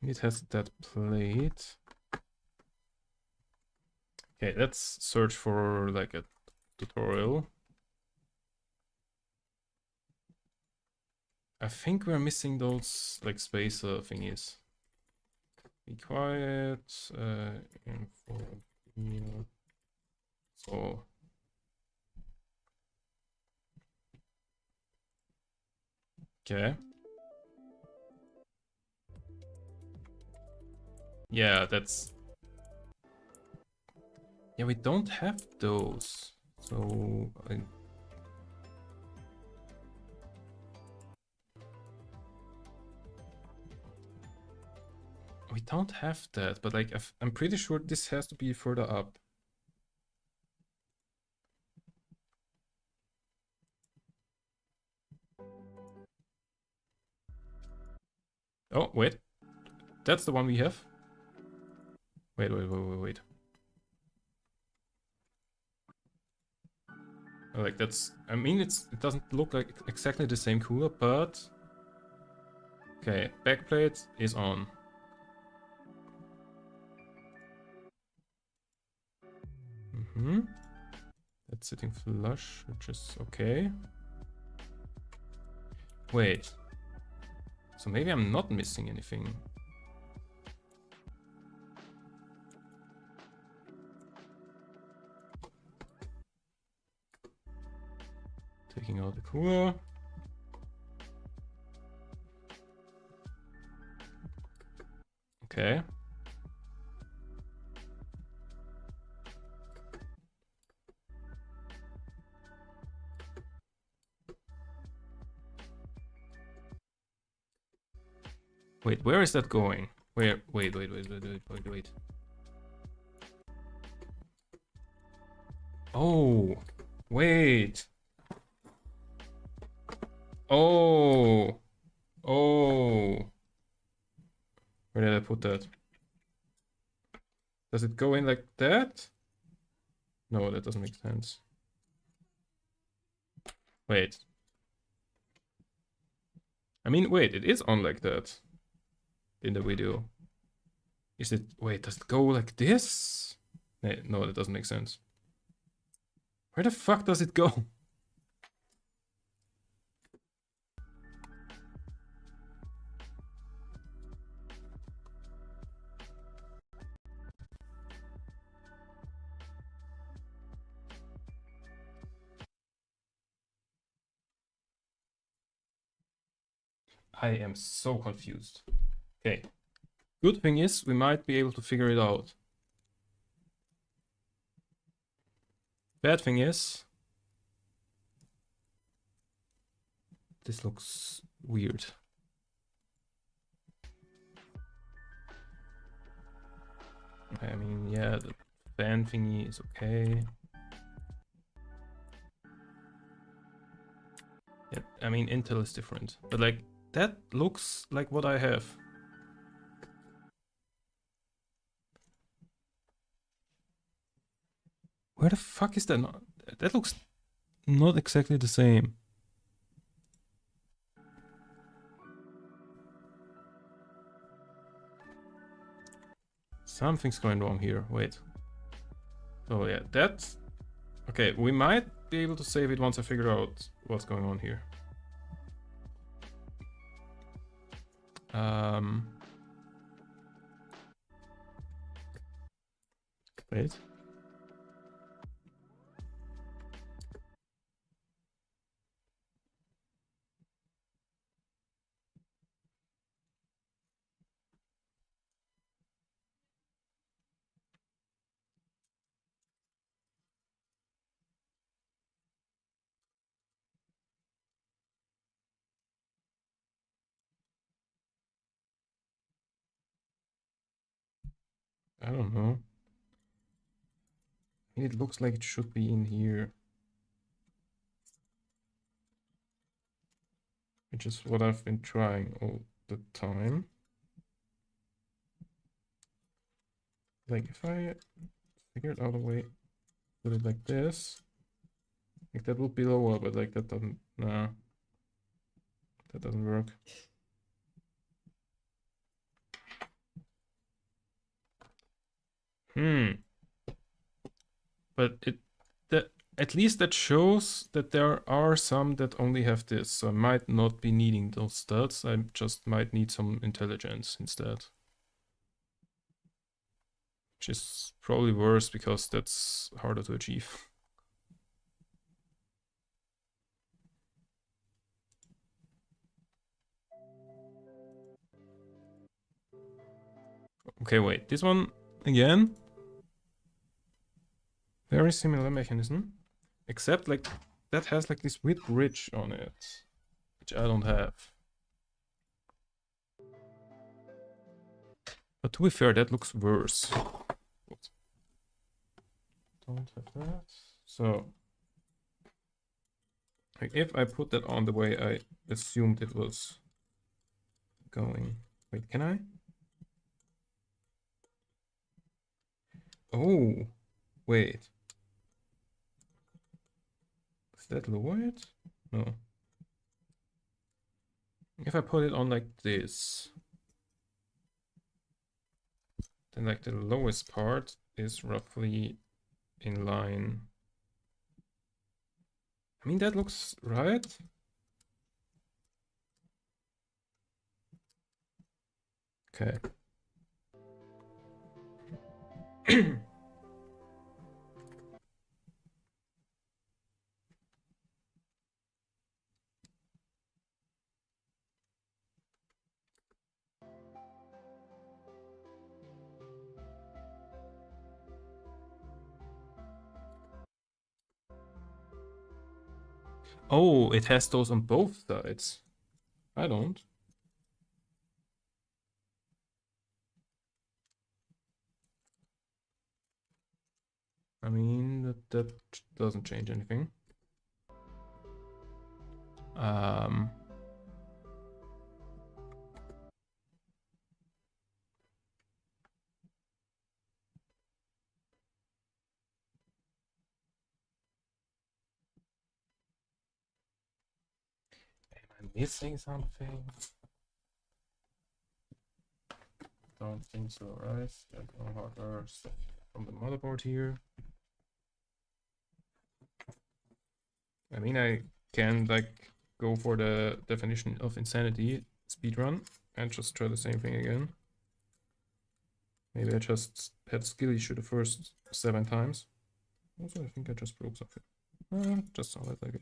It has that plate. Okay, let's search for like a tutorial. I think we're missing those like spacer thingies. Be quiet. Info here. So. Okay. Yeah, that's... Yeah, we don't have those. So... We don't have that, but like I'm pretty sure this has to be further up. Oh, wait. That's the one we have. Wait. Like that's... I mean, it doesn't look like exactly the same cooler, but... Okay, backplate is on. That's sitting flush, which is okay. Wait. So maybe I'm not missing anything. Taking out the cooler. Okay. Wait, where is that going? Where? Wait. Oh, wait. Oh. Where did I put that? Does it go in like that? No, that doesn't make sense. Wait. I mean, wait, it is on like that in the video. Is it... Wait, does it go like this? No, that doesn't make sense. Where the fuck does it go? I am so confused. Okay. Good thing is, we might be able to figure it out. Bad thing is... This looks weird. I mean, yeah, the fan thingy is okay. Yeah, I mean, Intel is different, but like that looks like what I have. Where the fuck is that? That looks not exactly the same. Something's going wrong here. Wait. Oh yeah, that's... Okay, we might be able to save it once I figure out what's going on here. Wait. I don't know. It looks like it should be in here. Which is what I've been trying all the time. Like if I figured out a way to put it like this, like that would be lower, but like that doesn't, nah, that doesn't work. But at least that shows that there are some that only have this. So I might not be needing those studs. I just might need some intelligence instead. Which is probably worse because that's harder to achieve. Okay, wait. This one again. Very similar mechanism. Except like that has like this weird bridge on it. Which I don't have. But to be fair, that looks worse. Oops. Don't have that. So like if I put that on the way I assumed it was going. Wait, can I? Oh, wait. Does that lower it? No. If I put it on like this, then like the lowest part is roughly in line. I mean, that looks right. Okay. Oh, it has those on both sides. I don't. I mean, that doesn't change anything. Am I missing something? Don't think so, right? There's no hardware stuff from the motherboard here. I mean, I can like go for the definition of insanity speedrun and just try the same thing again. Maybe I just had skill issue the first 7 times. Also, I think I just broke something. Just sounded like it.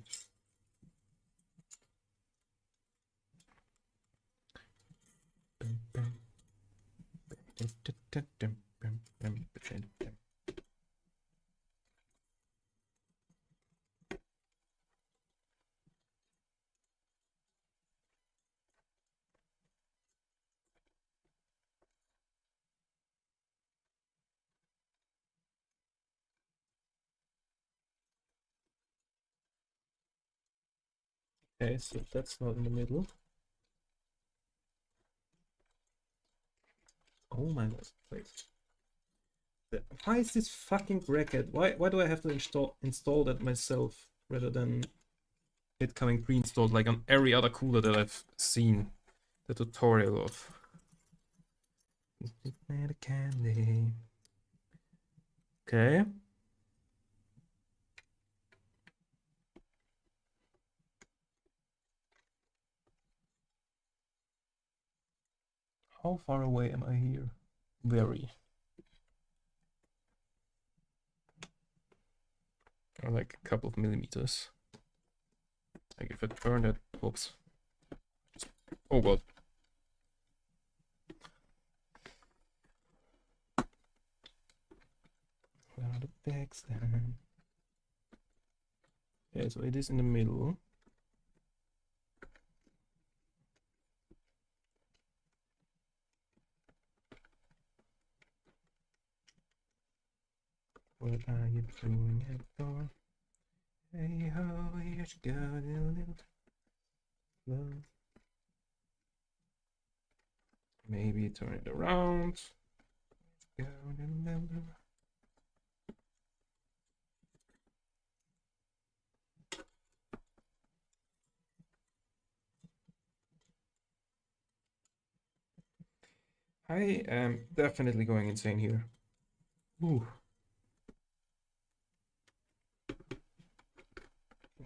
Okay, so that's not in the middle. Oh my god, wait. Why is this fucking bracket? Why do I have to install that myself rather than it coming pre-installed like on every other cooler that I've seen the tutorial of? Candy. Okay. How far away am I here? Very. Or like a couple of millimeters. Like if I turn that, whoops. Oh god. Where are the bags then? Okay, so it is in the middle. What are you doing at the door? Hey ho, you should go a little slow. Maybe turn it around. Go a little. I am definitely going insane here. Ooh.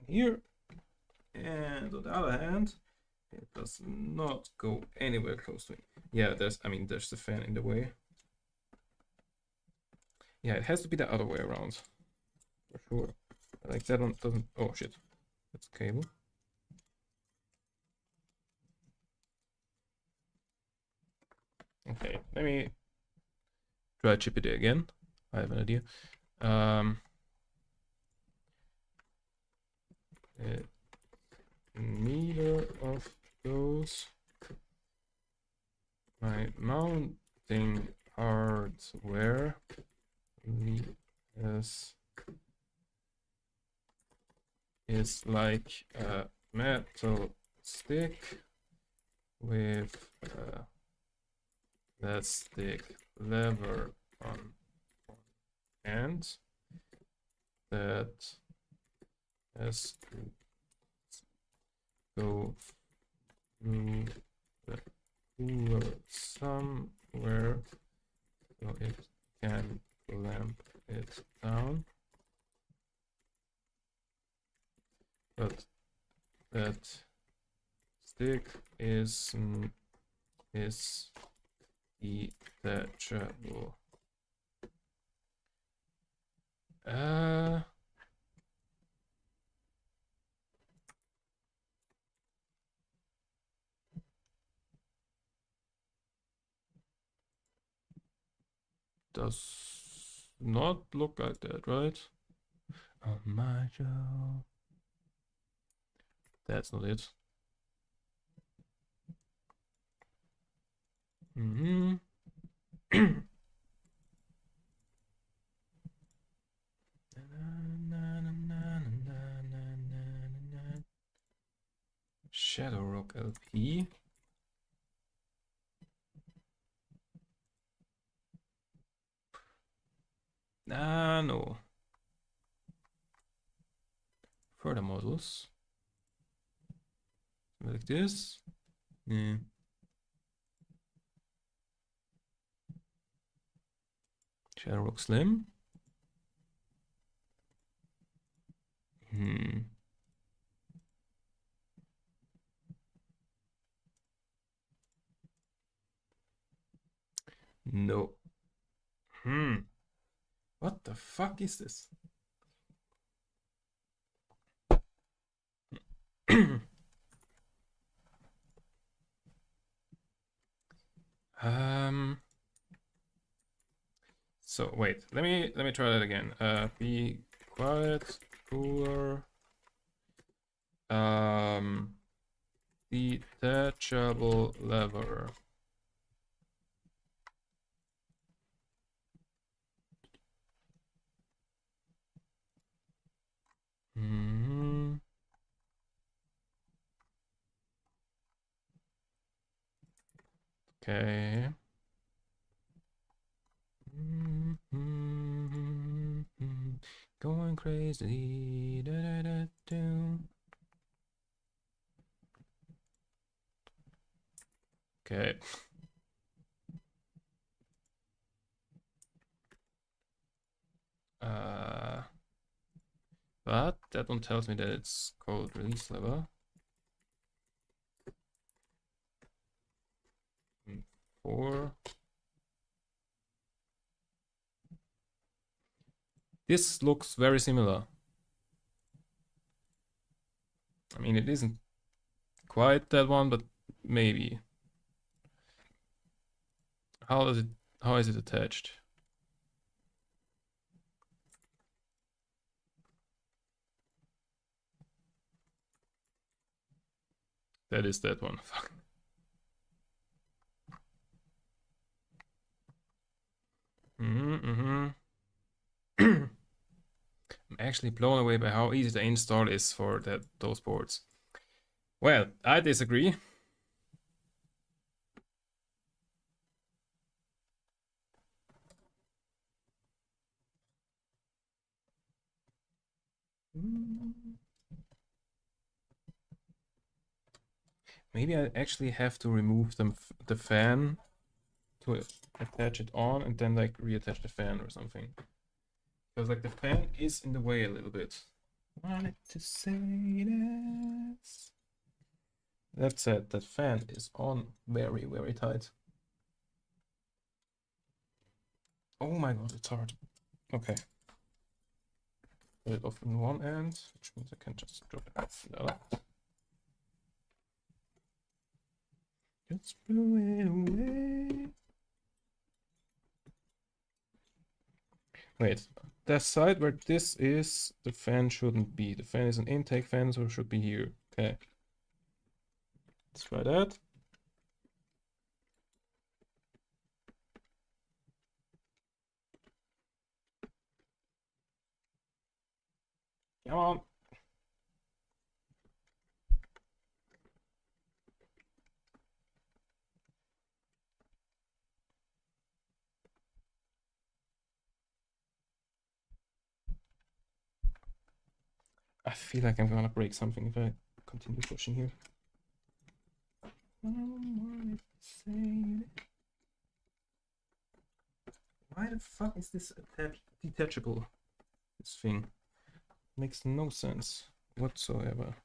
Here. And on the other hand, it does not go anywhere close to me. Yeah, there's the fan in the way. Yeah, it has to be the other way around. For sure. Like that one doesn't, oh shit. That's a cable. Okay, let me try chip it again. I have an idea. Neither of those. My mounting hardware is like a metal stick with a plastic lever on end that has to go through the cooler somewhere so it can clamp it down. But that stick is detachable. Does not look like that, right? On my job. That's not it. Shadow Rock LP. No. Further models. Like this. Yeah. Shadow Rock Slim. No. What the fuck is this? So wait, let me try that again. Be quiet, cooler. Detachable lever. Okay. Going crazy. Da, da, da, do. Okay. But that one tells me that it's called release level. 4. This looks very similar. I mean, it isn't quite that one, but maybe. How is it attached? That is that one. Fuck. I'm actually blown away by how easy the install is for those boards. Well, I disagree. Maybe I actually have to remove the fan to attach it on and then like reattach the fan or something. Because like the fan is in the way a little bit. Wanted to say this. That said, that fan is on very, very tight. Oh my god, it's hard. Okay. Put it off in one end, which means I can just drop it off the other. Just blow it away. Wait, that side where this is, the fan shouldn't be. The fan is an intake fan, so it should be here. Okay. Let's try that. Come on. I feel like I'm gonna break something if I continue pushing here. Why the fuck is this detachable? This thing makes no sense whatsoever.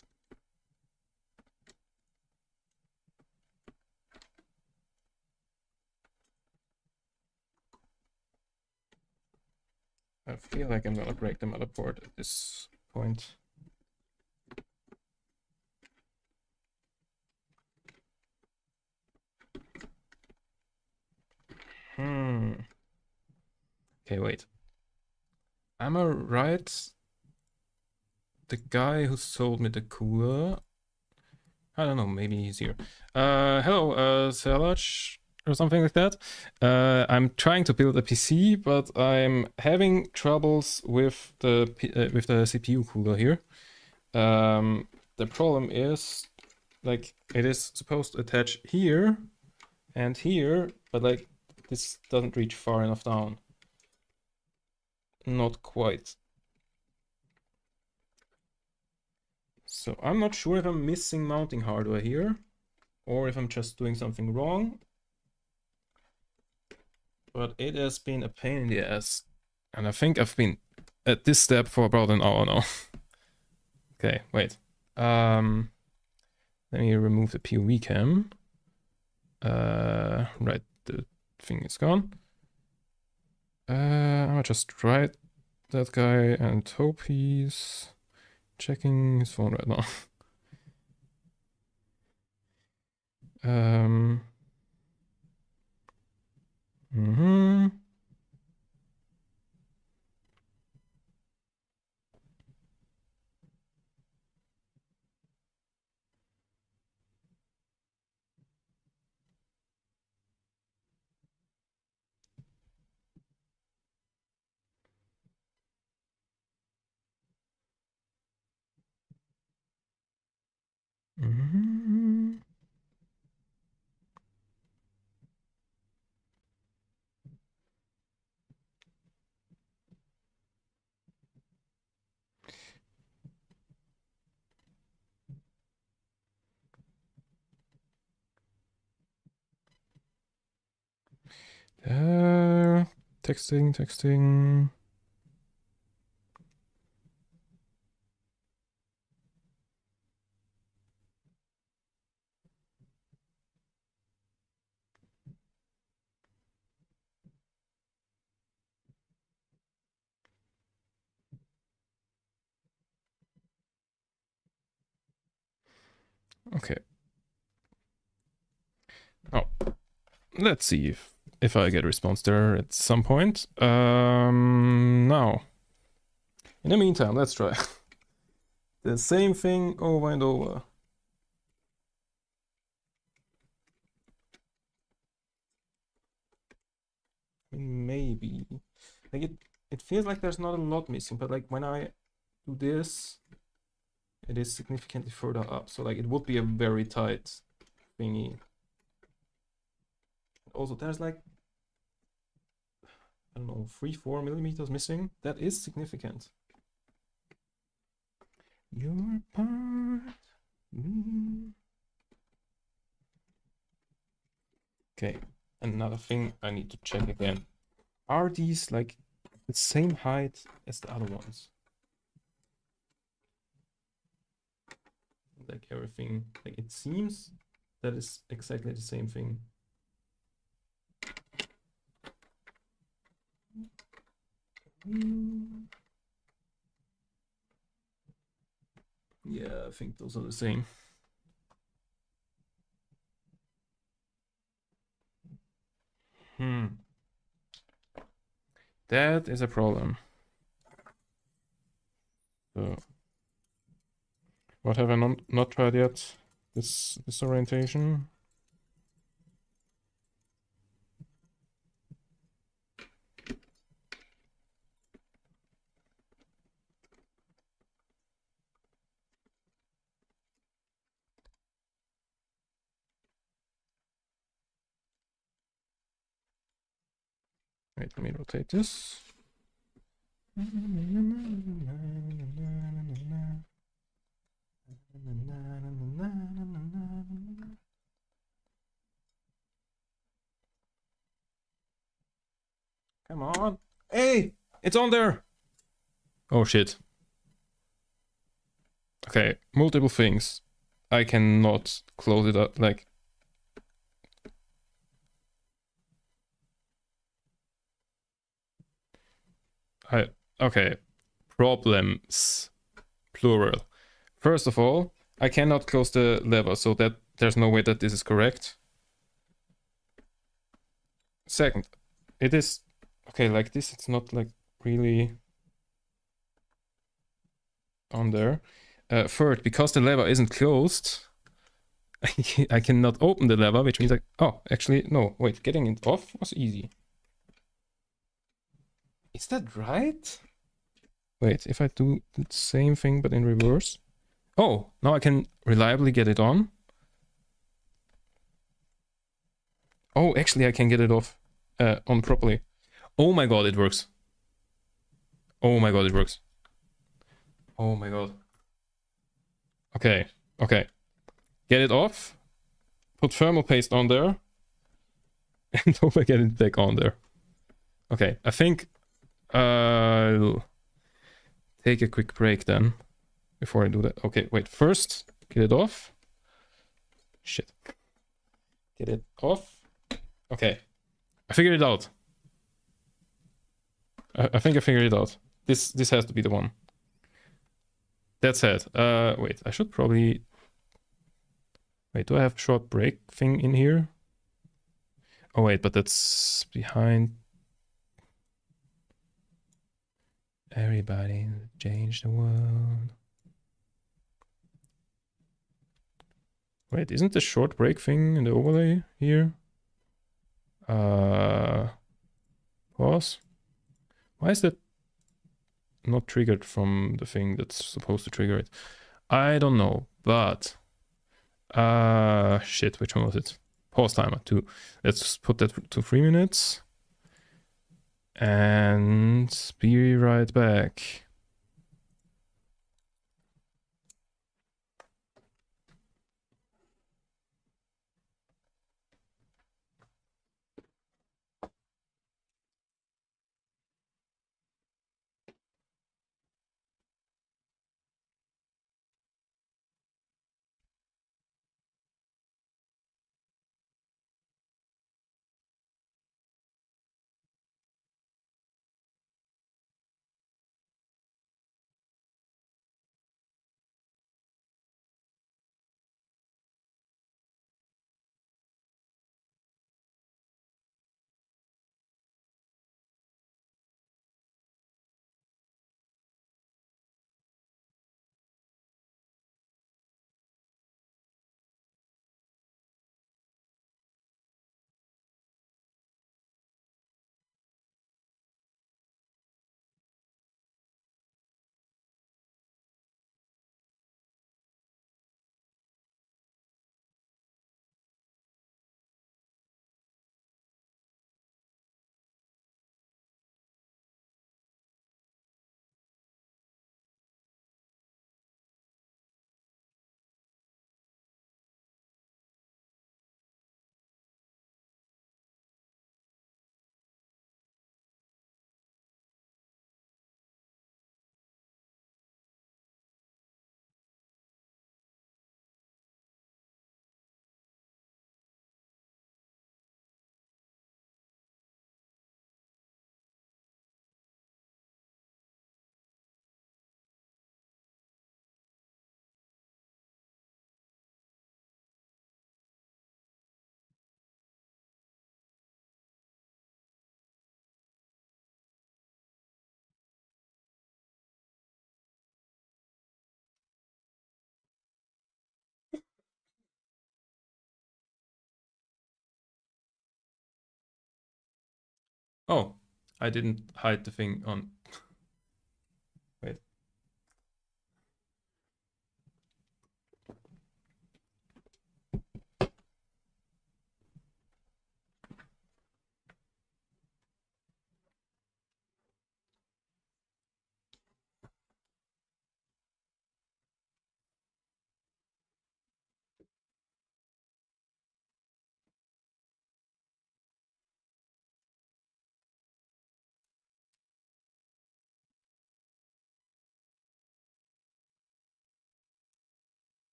I feel like I'm gonna break the motherboard at this point. Okay, wait. Am I right? The guy who sold me the cooler. I don't know, maybe he's here. Hello, Salaj, or something like that. I'm trying to build a PC, but I'm having troubles with the CPU cooler here. The problem is, like, it is supposed to attach here and here, but like this doesn't reach far enough down. Not quite. So I'm not sure if I'm missing mounting hardware here or if I'm just doing something wrong. But it has been a pain in the ass. And I think I've been at this step for about an hour now. Okay, wait. Let me remove the POV cam. Right, the thing is gone. I'm gonna just write that guy and hope he's checking his phone right now. Mm-hmm. Mm-hmm. Texting. Okay. Oh, let's see if I get a response there at some point. Now, in the meantime, let's try the same thing over and over. Maybe, like it feels like there's not a lot missing, but like when I do this, it is significantly further up. So like it would be a very tight thingy. Also, there's like, I don't know, 3-4 millimeters missing. That is significant. Your part. Okay, another thing I need to check again. Are these like the same height as the other ones? Like everything, like it seems that is exactly the same thing. Yeah, I think those are the same. That is a problem. So, what have I not tried yet? This orientation. Wait, let me rotate this. Come on. Hey, it's on there. Oh shit. Okay, multiple things. I cannot close it up, like... Okay. Problems. Plural. First of all, I cannot close the lever, so that there's no way that this is correct. Second, it is... Okay, like this, it's not like really on there. Third, because the lever isn't closed, I cannot open the lever, which means like... Oh, actually, no, wait, getting it off was easy. Is that right? Wait, if I do the same thing but in reverse. Oh, now I can reliably get it on. Oh, actually I can get it off on properly. Oh my god, it works. Oh my god, it works. Oh my god. Okay, okay. Get it off. Put thermal paste on there. And hope I get it back on there. Okay, I think I'll take a quick break then. Before I do that. Okay, wait. First, get it off. Shit. Get it off. Okay. I figured it out. I think I figured it out. This has to be the one. That said, wait, I should probably... Wait, do I have short break thing in here? Oh wait, but that's behind... Everybody change the world. Wait, isn't the short break thing in the overlay here? Pause. Why is that not triggered from the thing that's supposed to trigger it? I don't know, but shit, which one was it? Pause timer 2. Let's put that to 3 minutes. And be right back. Oh, I didn't hide the thing on. Wait.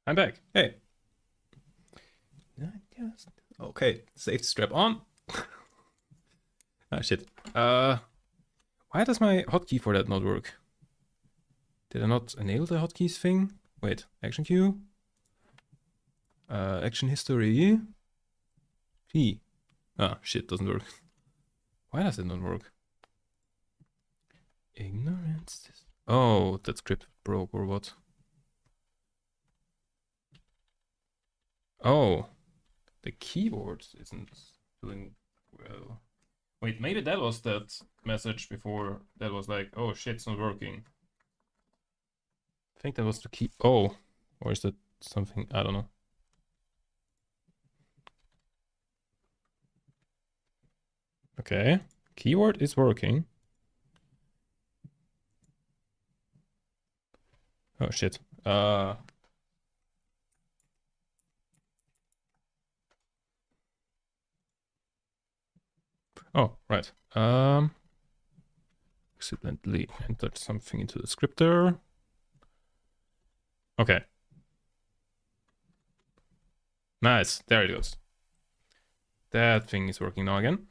I'm back. Hey. Okay, safety strap on. Ah, shit. Why does my hotkey for that not work? Did I not enable the hotkeys thing? Wait, action queue. Action history. P. Ah, shit, doesn't work. Why does it not work? Ignorance. Oh, that script broke or what? Oh, the keyboard isn't doing well. Wait, maybe that was that message before that was like, oh shit, it's not working. I think that was the key. Oh, or is that something? I don't know. Okay, keyboard is working. Oh shit. Oh, right. Accidentally entered something into the scripter. Okay. Nice. There it goes. That thing is working now again.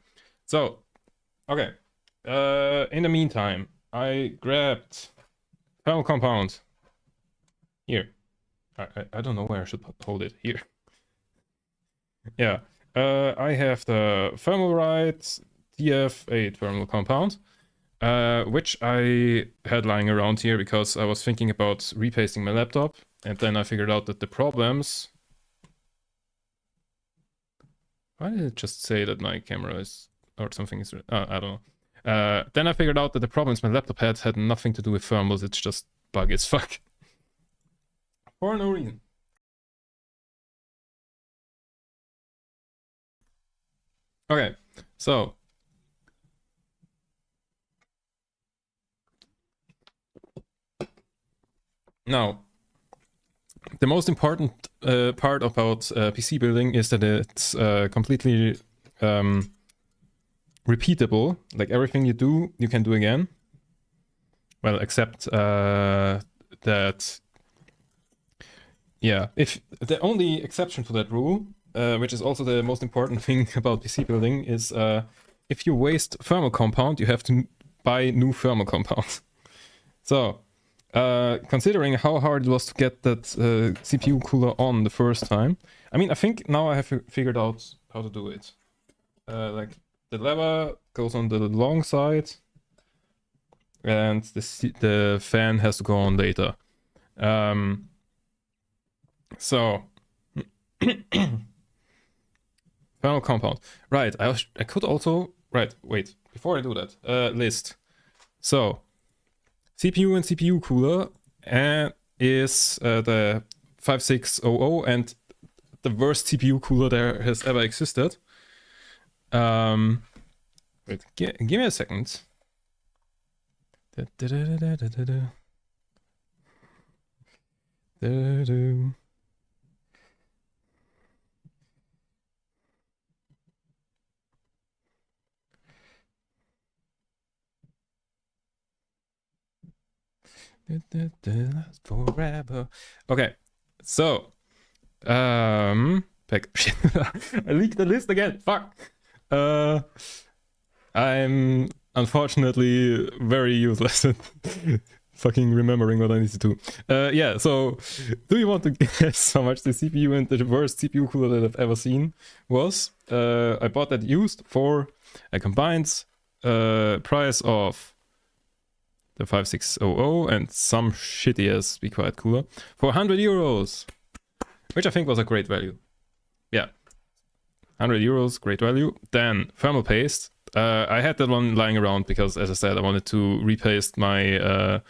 So, okay. In the meantime, I grabbed thermal compound. Here. I don't know where I should hold it. Here. Yeah. I have the thermalite TF8 thermal compound, which I had lying around here because I was thinking about repasting my laptop, and then I figured out that the problems. Why did it just say that my camera is or something is? I don't know. Then I figured out that the problems my laptop had nothing to do with thermals. It's just bug as fuck for no reason. Okay, so now the most important part about PC building is that it's completely repeatable. Like everything you do, you can do again. Well, except that, yeah, if the only exception to that rule, which is also the most important thing about PC building, is if you waste thermal compound, you have to buy new thermal compound. So, considering how hard it was to get that CPU cooler on the first time, I mean, I think now I have figured out how to do it. Like the lever goes on the long side, and the fan has to go on later. So thermal compound. Right, I could also right. Wait, before I do that, list. So CPU and CPU cooler is the 5600 and the worst CPU cooler there has ever existed. Wait, give me a second. Forever. Okay, so back. I leaked the list again. Fuck. I'm unfortunately very useless at fucking remembering what I need to do. Yeah, so do you want to guess how much the CPU and the worst CPU cooler that I've ever seen was? I bought that used for a combined price of the 5600 and some shitty ass Be Quiet cooler for 100 euros, which I think was a great value. Yeah, 100 euros, great value. Then thermal paste. I had that one lying around because, as I said, I wanted to repaste my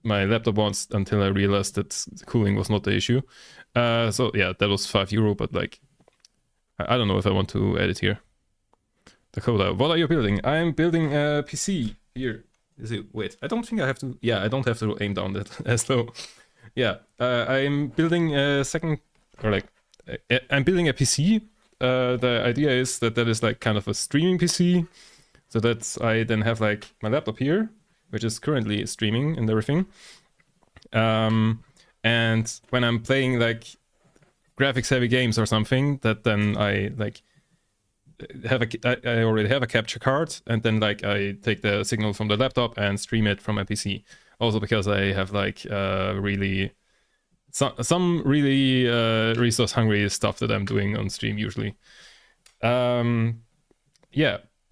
my laptop once until I realized that cooling was not the issue. So yeah, that was €5, but like, I don't know if I want to edit here. Dakota, what are you building? I'm building a PC here. Is it? Wait, I don't think I have to. Yeah, I don't have to aim down that as low. Yeah, I'm building a second, or like, I'm building a PC. The idea is that is like kind of a streaming PC, so that I then have like my laptop here, which is currently streaming and everything. And when I'm playing like graphics heavy games or something, that then I like I already have a capture card, and then like I take the signal from the laptop and stream it from my PC. Also because I have like really some really resource hungry stuff that I'm doing on stream usually. Yeah,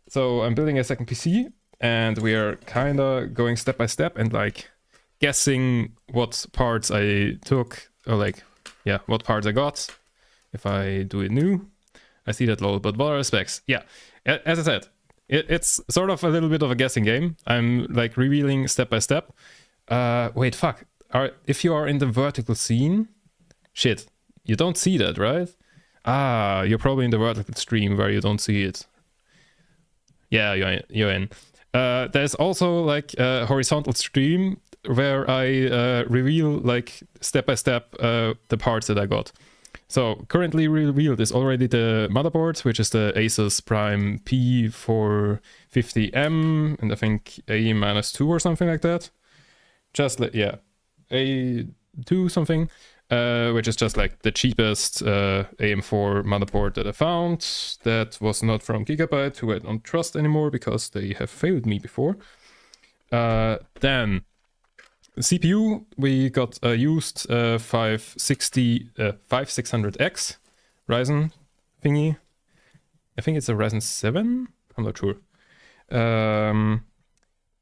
so I'm building a second PC, and we are kind of going step by step and like guessing what parts I took, or like, yeah, what parts I got if I do it new. I see that low, but what are the specs? Yeah, as I said, it's sort of a little bit of a guessing game. I'm like revealing step by step. Wait, fuck. If you are in the vertical scene, shit, you don't see that, right? Ah, you're probably in the vertical stream where you don't see it. Yeah, you're in. There's also like a horizontal stream where I reveal like step by step the parts that I got. So currently revealed is already the motherboard, which is the Asus Prime P450M, and I think A-2 or something like that. Just like, yeah, A2 something, which is just like the cheapest AM4 motherboard that I found. That was not from Gigabyte, who I don't trust anymore because they have failed me before. Then CPU, we got a used 5600X Ryzen thingy. I think it's a Ryzen 7? I'm not sure.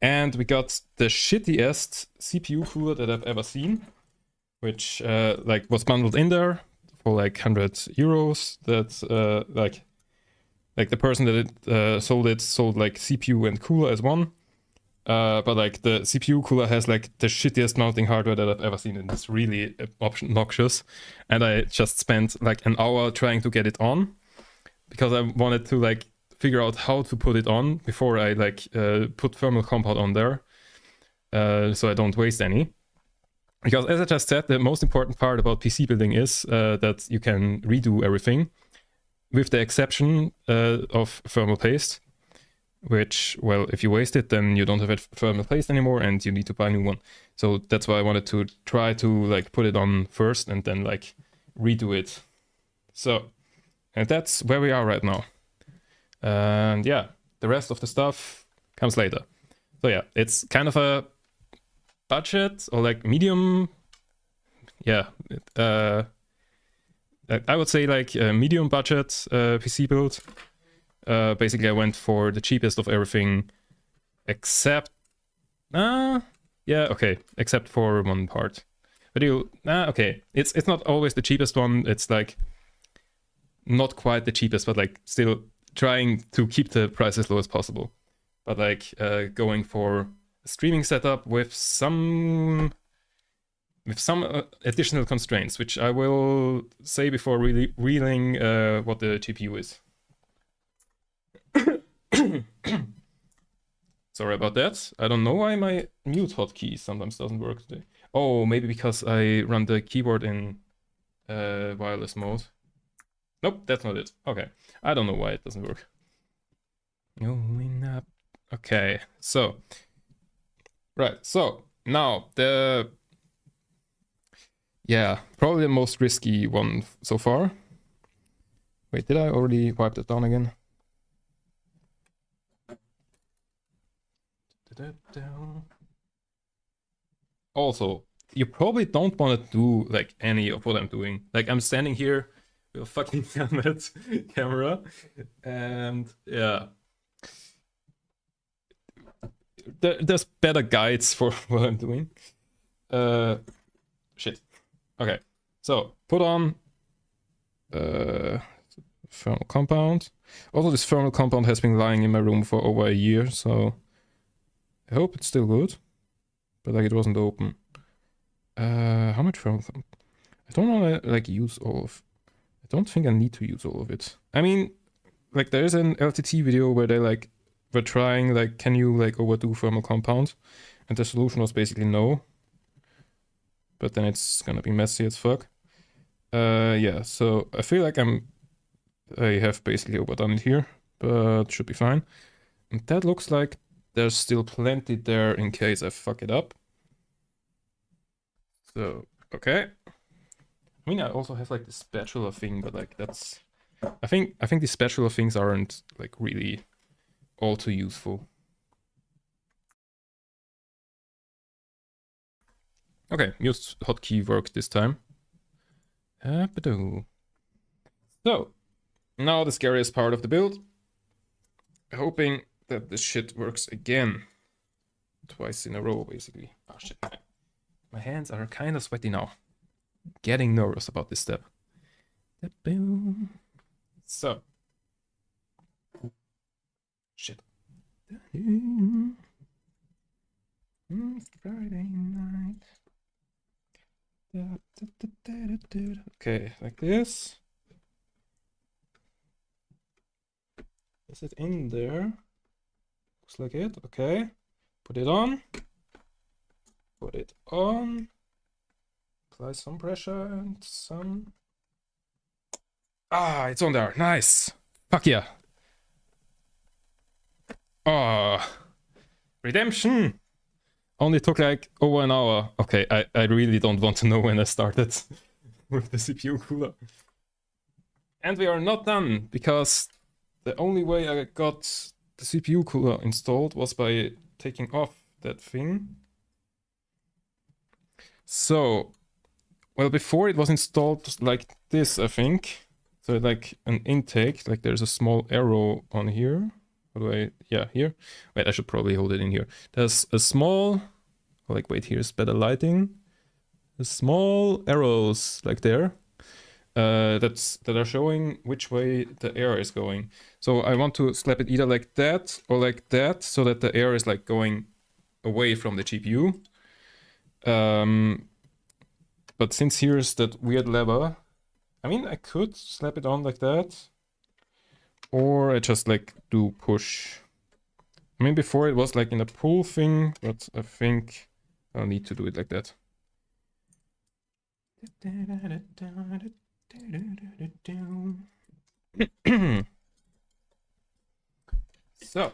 And we got the shittiest CPU cooler that I've ever seen, which like was bundled in there for like 100 euros. That like the person that sold like CPU and cooler as one. But like the CPU cooler has like the shittiest mounting hardware that I've ever seen, and it's really obnoxious. And I just spent like an hour trying to get it on because I wanted to like figure out how to put it on before I like put thermal compound on there, so I don't waste any. Because as I just said, the most important part about PC building is that you can redo everything, with the exception of thermal paste. Which, well, if you waste it, then you don't have it thermal paste anymore and you need to buy a new one. So that's why I wanted to try to like put it on first and then like redo it. So, and that's where we are right now. And yeah, the rest of the stuff comes later. So yeah, it's kind of a budget or like medium. Yeah, I would say like a medium budget PC build. Basically, I went for the cheapest of everything, except, except for one part. But okay, it's not always the cheapest one. It's like not quite the cheapest, but like still trying to keep the price as low as possible. But like going for a streaming setup with some additional constraints, which I will say before really revealing what the GPU is. Sorry about that. I don't know why my mute hotkey sometimes doesn't work today. Oh, maybe because I run the keyboard in wireless mode. Nope, that's not it. Okay, I don't know why it doesn't work. Okay, so right, so now probably the most risky one so far. Wait, did I already wipe that down again? Also, you probably don't want to do like any of what I'm doing. Like I'm standing here with a fucking helmet camera, and yeah, there's better guides for what I'm doing. Shit. Okay, so put on thermal compound. Also, this thermal compound has been lying in my room for over a year, so I hope it's still good. But like it wasn't open. How much thermal compound? I don't want to like use all of. I don't think I need to use all of it. I mean, like there is an LTT video where they like were trying like, can you like overdo thermal compound? And the solution was basically no. But then it's gonna be messy as fuck. Yeah, so I feel like I have basically overdone it here, but should be fine. And that looks like there's still plenty there in case I fuck it up. So, okay. I mean, I also have like the spatula thing, but like that's... I think the spatula things aren't like really all too useful. Okay, use hotkey work this time. So, now the scariest part of the build. Hoping that this shit works again. Twice in a row, basically. Oh shit. My hands are kind of sweaty now. Getting nervous about this step. So. Shit. Friday night. Okay, like this. Is it in there? Looks like it. Okay. Put it on. Put it on. Apply some pressure and some. Ah, it's on there. Nice. Fuck yeah. Oh. Redemption. Only took like over an hour. Okay, I really don't want to know when I started with the CPU cooler. And we are not done, because the only way I got the CPU cooler installed was by taking off that thing. So, well, before it was installed like this, I think. So like an intake, like there's a small arrow on here. How do I, yeah, here. Wait, I should probably hold it in here. There's a small, like wait, here's better lighting. The small arrows like there. That are showing which way the air is going. So I want to slap it either like that or like that, so that the air is like going away from the GPU. But since here's that weird lever, I mean, I could slap it on like that, or I just like do push. I mean, before it was like in a pull thing, but I think I'll need to do it like that. So.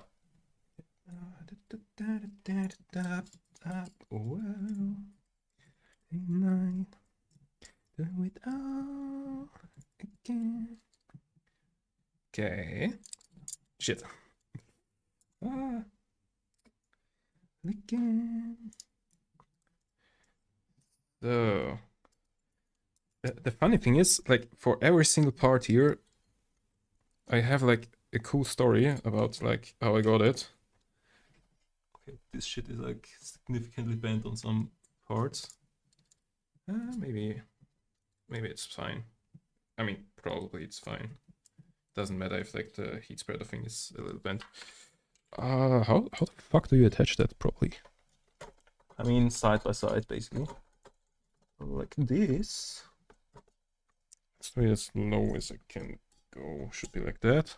Okay. Shit. Again. So. The funny thing is, like, for every single part here, I have, like, a cool story about, like, how I got it. Okay, this shit is, like, significantly bent on some parts. Maybe it's fine. I mean, probably it's fine. Doesn't matter if, like, the heat spreader thing is a little bent. How the fuck do you attach that properly? I mean, side by side, basically. Like this. Stay as low as I can go. Should be like that.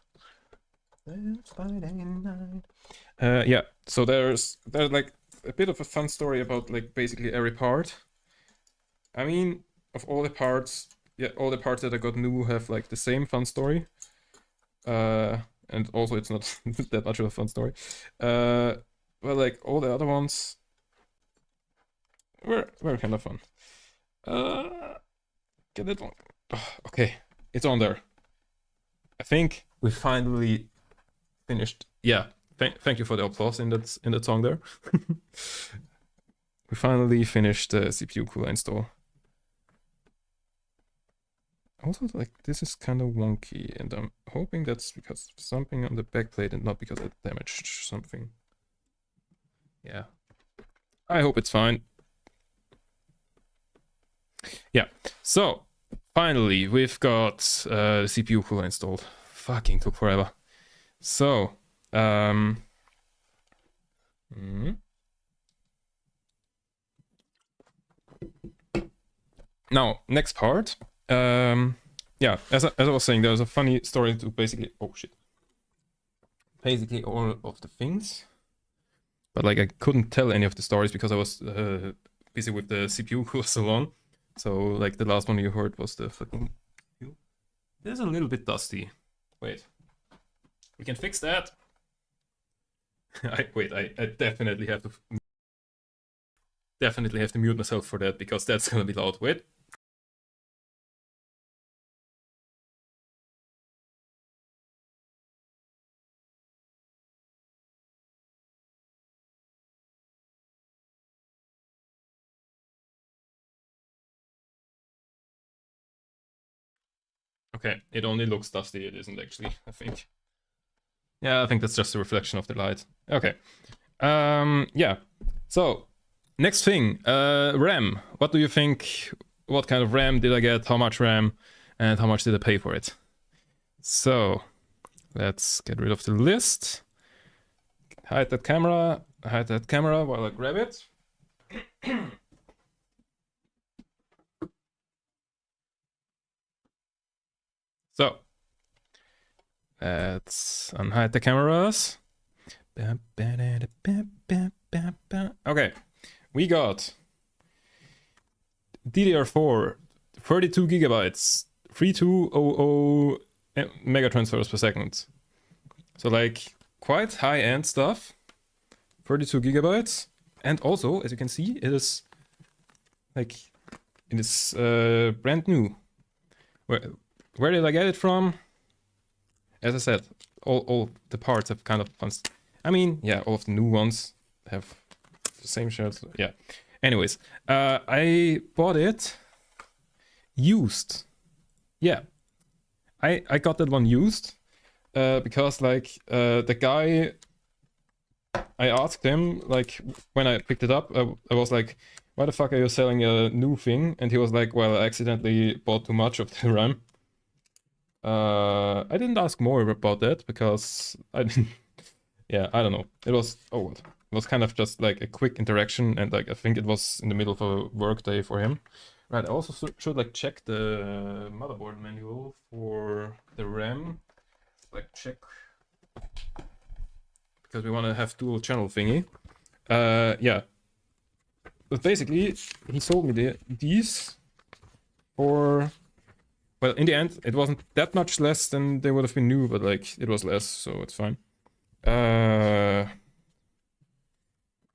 Yeah, so there's like a bit of a fun story about like basically every part. I mean, of all the parts, yeah, all the parts that I got new have like the same fun story. And also it's not that much of a fun story. Well, like all the other ones were kind of fun. Get it on. Okay, it's on there. I think we finally finished. Yeah, thank you for the applause in that song there. we finally finished the CPU cooler install. Also, like, this is kind of wonky, and I'm hoping that's because of something on the backplate and not because it damaged something. Yeah. I hope it's fine. Yeah, so finally we've got the CPU cooler installed. Fucking took forever. So, now, next part. Yeah, as I was saying, there's a funny story to basically... Oh, shit. Basically all of the things. But, like, I couldn't tell any of the stories because I was busy with the CPU cooler so long. So, like, the last one you heard was the fucking... It is a little bit dusty. Wait. We can fix that. I definitely have to... Definitely have to mute myself for that because that's gonna be loud. Wait. Okay, it only looks dusty, it isn't actually, I think. Yeah, I think that's just a reflection of the light. Okay. Yeah. So, next thing, RAM. What do you think? What kind of RAM did I get? How much RAM? And how much did I pay for it? So, let's get rid of the list. Hide that camera while I grab it. So, let's unhide the cameras. Okay, we got DDR4, 32 gigabytes, 3200 mega transfers per second. So, like, quite high-end stuff. 32 gigabytes. And also, as you can see, it is, like, it is brand new. Where did I get it from? As I said, all the parts have kind of fun. I mean, yeah, all of the new ones have the same shirts. Yeah. Anyways, I bought it used. Yeah. I got that one used because, like, the guy, I asked him, like, when I picked it up, I was like, why the fuck are you selling a new thing? And he was like, well, I accidentally bought too much of the RAM. I didn't ask more about that because I didn't... Yeah, I don't know. It was... Oh, it was kind of just like a quick interaction, and like I think it was in the middle of a work day for him. Right, I also should like check the motherboard manual for the RAM. Like check... Because we want to have dual channel thingy. Yeah. But basically, he sold me these for... Well, in the end, it wasn't that much less than they would have been new, but like it was less, so it's fine.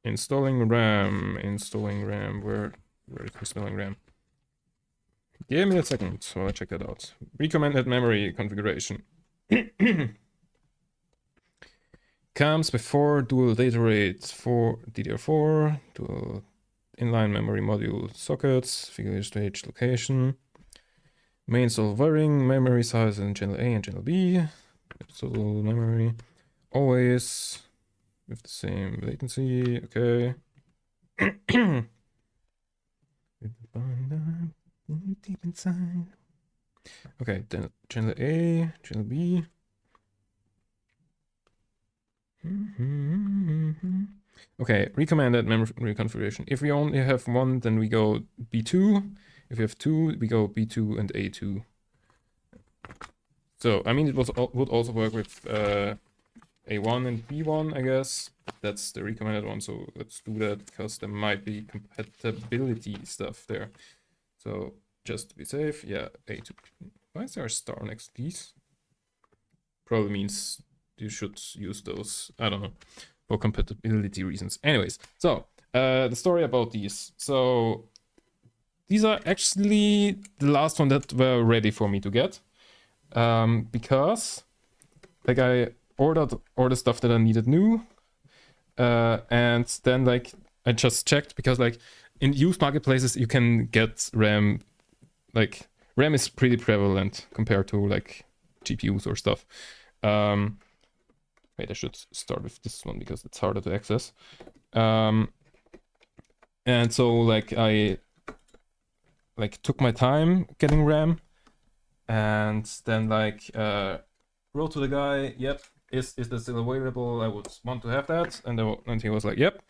Installing RAM. Where is installing RAM? Give me a second while I check that out. Recommended memory configuration. Comes before dual data rate for DDR4, dual inline memory module sockets, figure stage location. May install varying memory size in channel A and channel B. Total memory. Always with the same latency. Okay. Deep inside. Okay, then channel A, channel B. Okay, recommended memory configuration. If we only have one, then we go B2. If we have two, we go B2 and A2. So, I mean, it would also work with A1 and B1, I guess. That's the recommended one, so let's do that, because there might be compatibility stuff there. So, just to be safe, yeah, A2. Why is there a star next to these? Probably means you should use those, I don't know, for compatibility reasons. Anyways, so, the story about these. So, these are actually the last one that were ready for me to get. Because, like, I ordered all the stuff that I needed new. And then, like, I just checked because like in used marketplaces you can get RAM. Like RAM is pretty prevalent compared to like GPUs or stuff. Wait, I should start with this one because it's harder to access. And so like I like took my time getting RAM, and then like wrote to the guy, yep, is this still available? I would want to have that. And he was like, yep,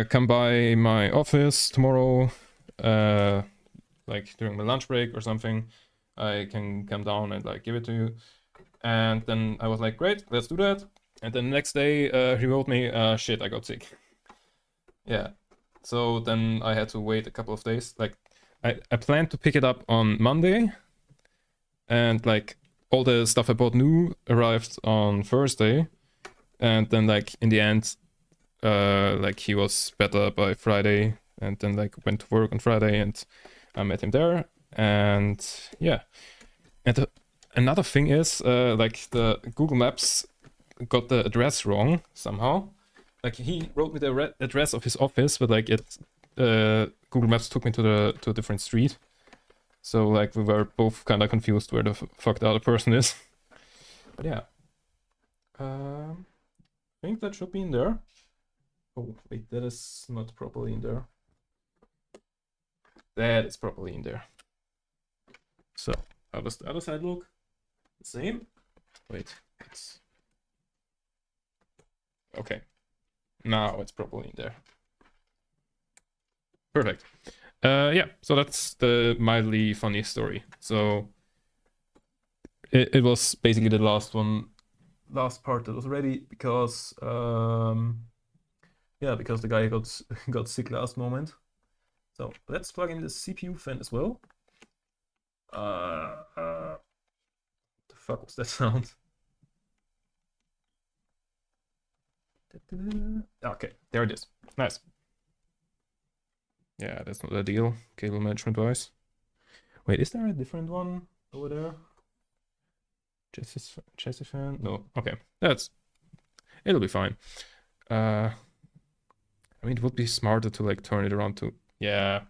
come by my office tomorrow, like during my lunch break or something. I can come down and like give it to you. And then I was like, great, let's do that. And then the next day he wrote me, shit, I got sick. Yeah. So then I had to wait a couple of days. Like I planned to pick it up on Monday, and like all the stuff I bought new arrived on Thursday, and then like in the end like he was better by Friday, and then like went to work on Friday and I met him there. And yeah, and another thing is like the Google Maps got the address wrong somehow. Like he wrote me the address of his office, but like Google Maps took me to a different street. So like we were both kind of confused where the fuck the other person is. But yeah, I think that should be in there. Oh wait, that is not properly in there. That is properly in there. So how does the other side look? The same? Wait, it's okay. Now it's properly in there. Perfect. Yeah, so that's the mildly funny story. So it was basically the last part that was ready because yeah, because the guy got sick last moment. So let's plug in the CPU fan as well. What the fuck was that sound? Okay, there it is. Nice. Yeah, that's not ideal, cable management wise. Wait, is there a different one over there? Chassis fan? No. Okay, it'll be fine. I mean, it would be smarter to like turn it around to, yeah.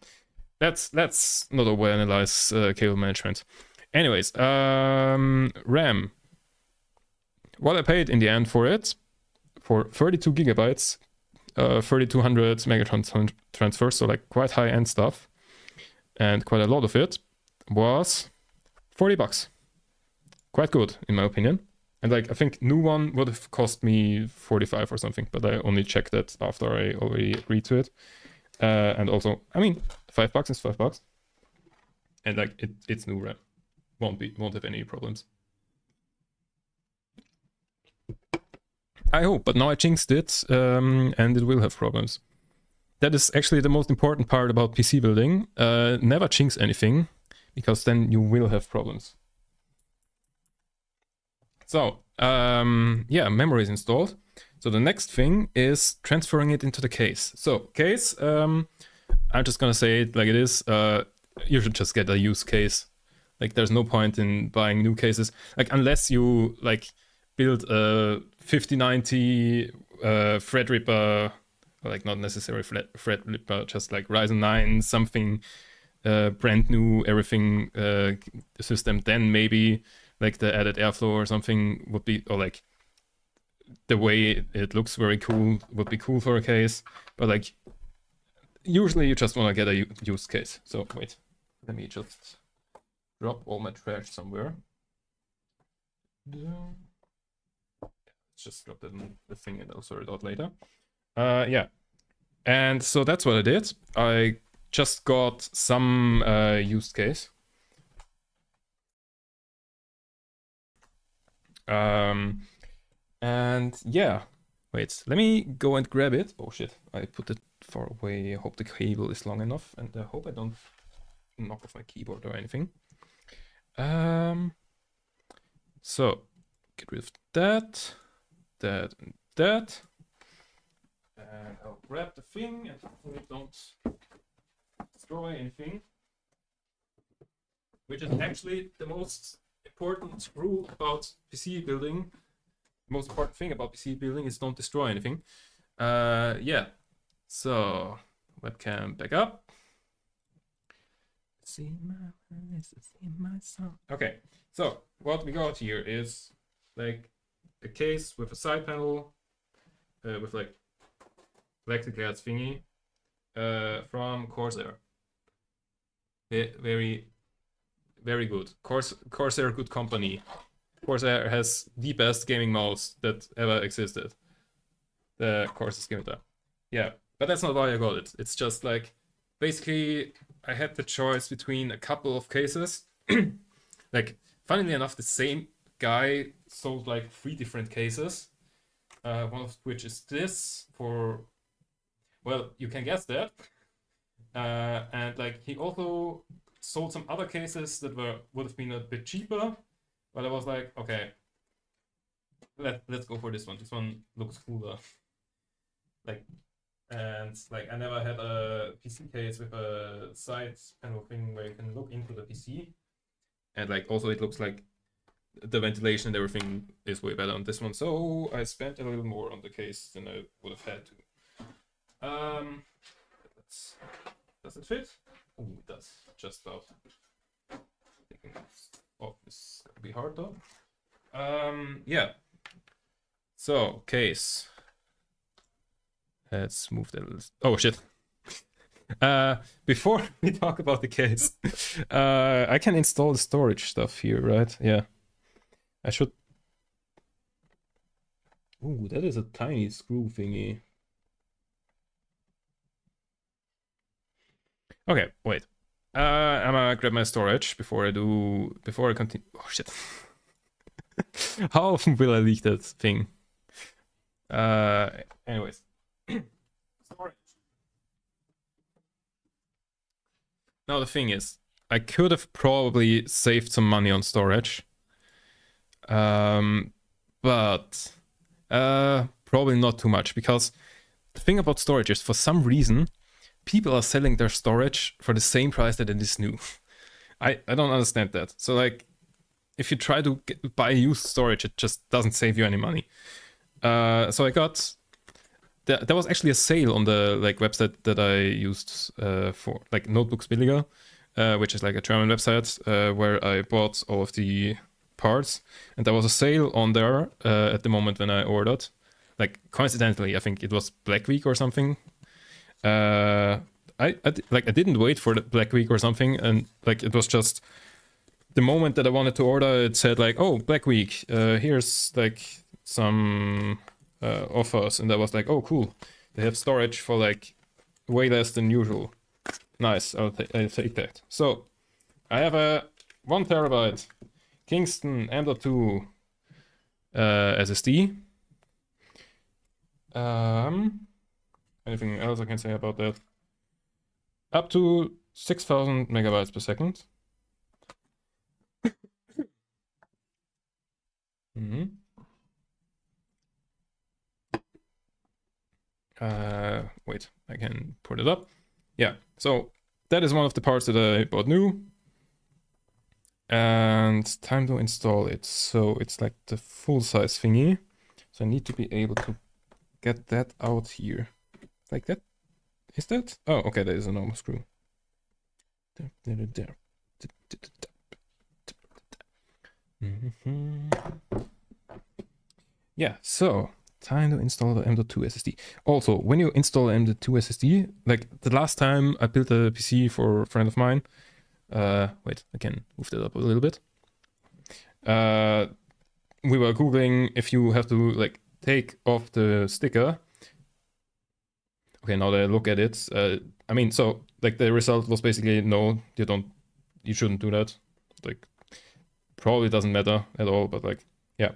Let's not overanalyze cable management. Anyways, RAM. What I paid in the end for it, for 32 gigabytes, 3200 megaton transfer, so like quite high end stuff, and quite a lot of it, was $40. Quite good in my opinion. And like I think new one would have cost me 45 or something, but I only checked that after I already agreed to it. And also, I mean, $5 is $5, and like it's new RAM, won't have any problems. I hope, but now I jinxed it, and it will have problems. That is actually the most important part about PC building. Never jinx anything, because then you will have problems. So, yeah, memory is installed. So the next thing is transferring it into the case. So case, I'm just gonna say it like it is. You should just get a used case. Like there's no point in buying new cases. Like unless you like build a 5090 Threadripper, or like not necessarily Threadripper, just like Ryzen 9 something brand new everything system, then maybe like the added airflow or something would be, or like the way it looks very cool would be cool for a case. But like usually you just want to get a used case. So wait, let me just drop all my trash somewhere. Just drop the thing and I'll sort it out later. Yeah, and so that's what I did. I just got some used case. And yeah, wait, let me go and grab it. Oh shit, I put it far away. I hope the cable is long enough, and I hope I don't knock off my keyboard or anything. So get rid of that, and that, and I'll grab the thing and hopefully don't destroy anything, which is actually the most important rule about PC building. The most important thing about PC building is don't destroy anything. Yeah, So webcam back up. See my eyes, see my sound. Okay, so what we got here is like a case with a side panel with like plexiglass thingy from Corsair. Very, very good. Corsair, good company. Corsair has the best gaming mouse that ever existed. The Corsair Skimitar. Yeah, but that's not why I got it. It's just like, basically, I had the choice between a couple of cases. Like, funnily enough, the same guy sold like 3 different cases. One of which is this for, well, you can guess that. And like he also sold some other cases that would have been a bit cheaper, but I was like, okay, let's go for this one. This one looks cooler. Like, and like I never had a PC case with a side panel thing where you can look into the PC, and like also it looks like the ventilation and everything is way better on this one. So I spent a little more on the case than I would have had to. Does it fit? Oh, it does. Just about. Oh, this is gonna be hard though. Yeah. So case. Let's move that. Oh shit. Before we talk about the case, I can install the storage stuff here, right? Yeah. I should. Ooh, that is a tiny screw thingy. Okay, wait. I'm gonna grab my storage before I continue. Oh shit. How often will I leak that thing? Anyways. Storage. Now the thing is, I could have probably saved some money on storage. But probably not too much, because the thing about storage is, for some reason, people are selling their storage for the same price that it is new. I don't understand that. So like, if you try to buy used storage, it just doesn't save you any money. So I got, there was actually a sale on the like website that I used for like Notebooks Billiger, which is like a German website where I bought all of the parts, and there was a sale on there at the moment when I ordered. Like coincidentally, I think it was Black Week or something. I didn't wait for the Black Week or something, and like it was just the moment that I wanted to order. It said like, oh, Black Week, here's like some offers, and I was like, oh cool, they have storage for like way less than usual. Nice, I'll take that. So I have a 1 terabyte Kingston M.2 SSD. Anything else I can say about that? Up to 6,000 megabytes per second. Wait, I can put it up. Yeah, so that is one of the parts that I bought new. And time to install it. So it's like the full size thingy. So I need to be able to get that out here. Like that? Is that? Oh, okay, that is a normal screw. Yeah, so time to install the M.2 SSD. Also, when you install M.2 SSD, like the last time I built a PC for a friend of mine, wait, I can move that up a little bit. We were Googling if you have to like take off the sticker. Okay, now that I look at it, I mean, so like the result was basically no, you shouldn't do that. Like, probably doesn't matter at all, but like, yeah.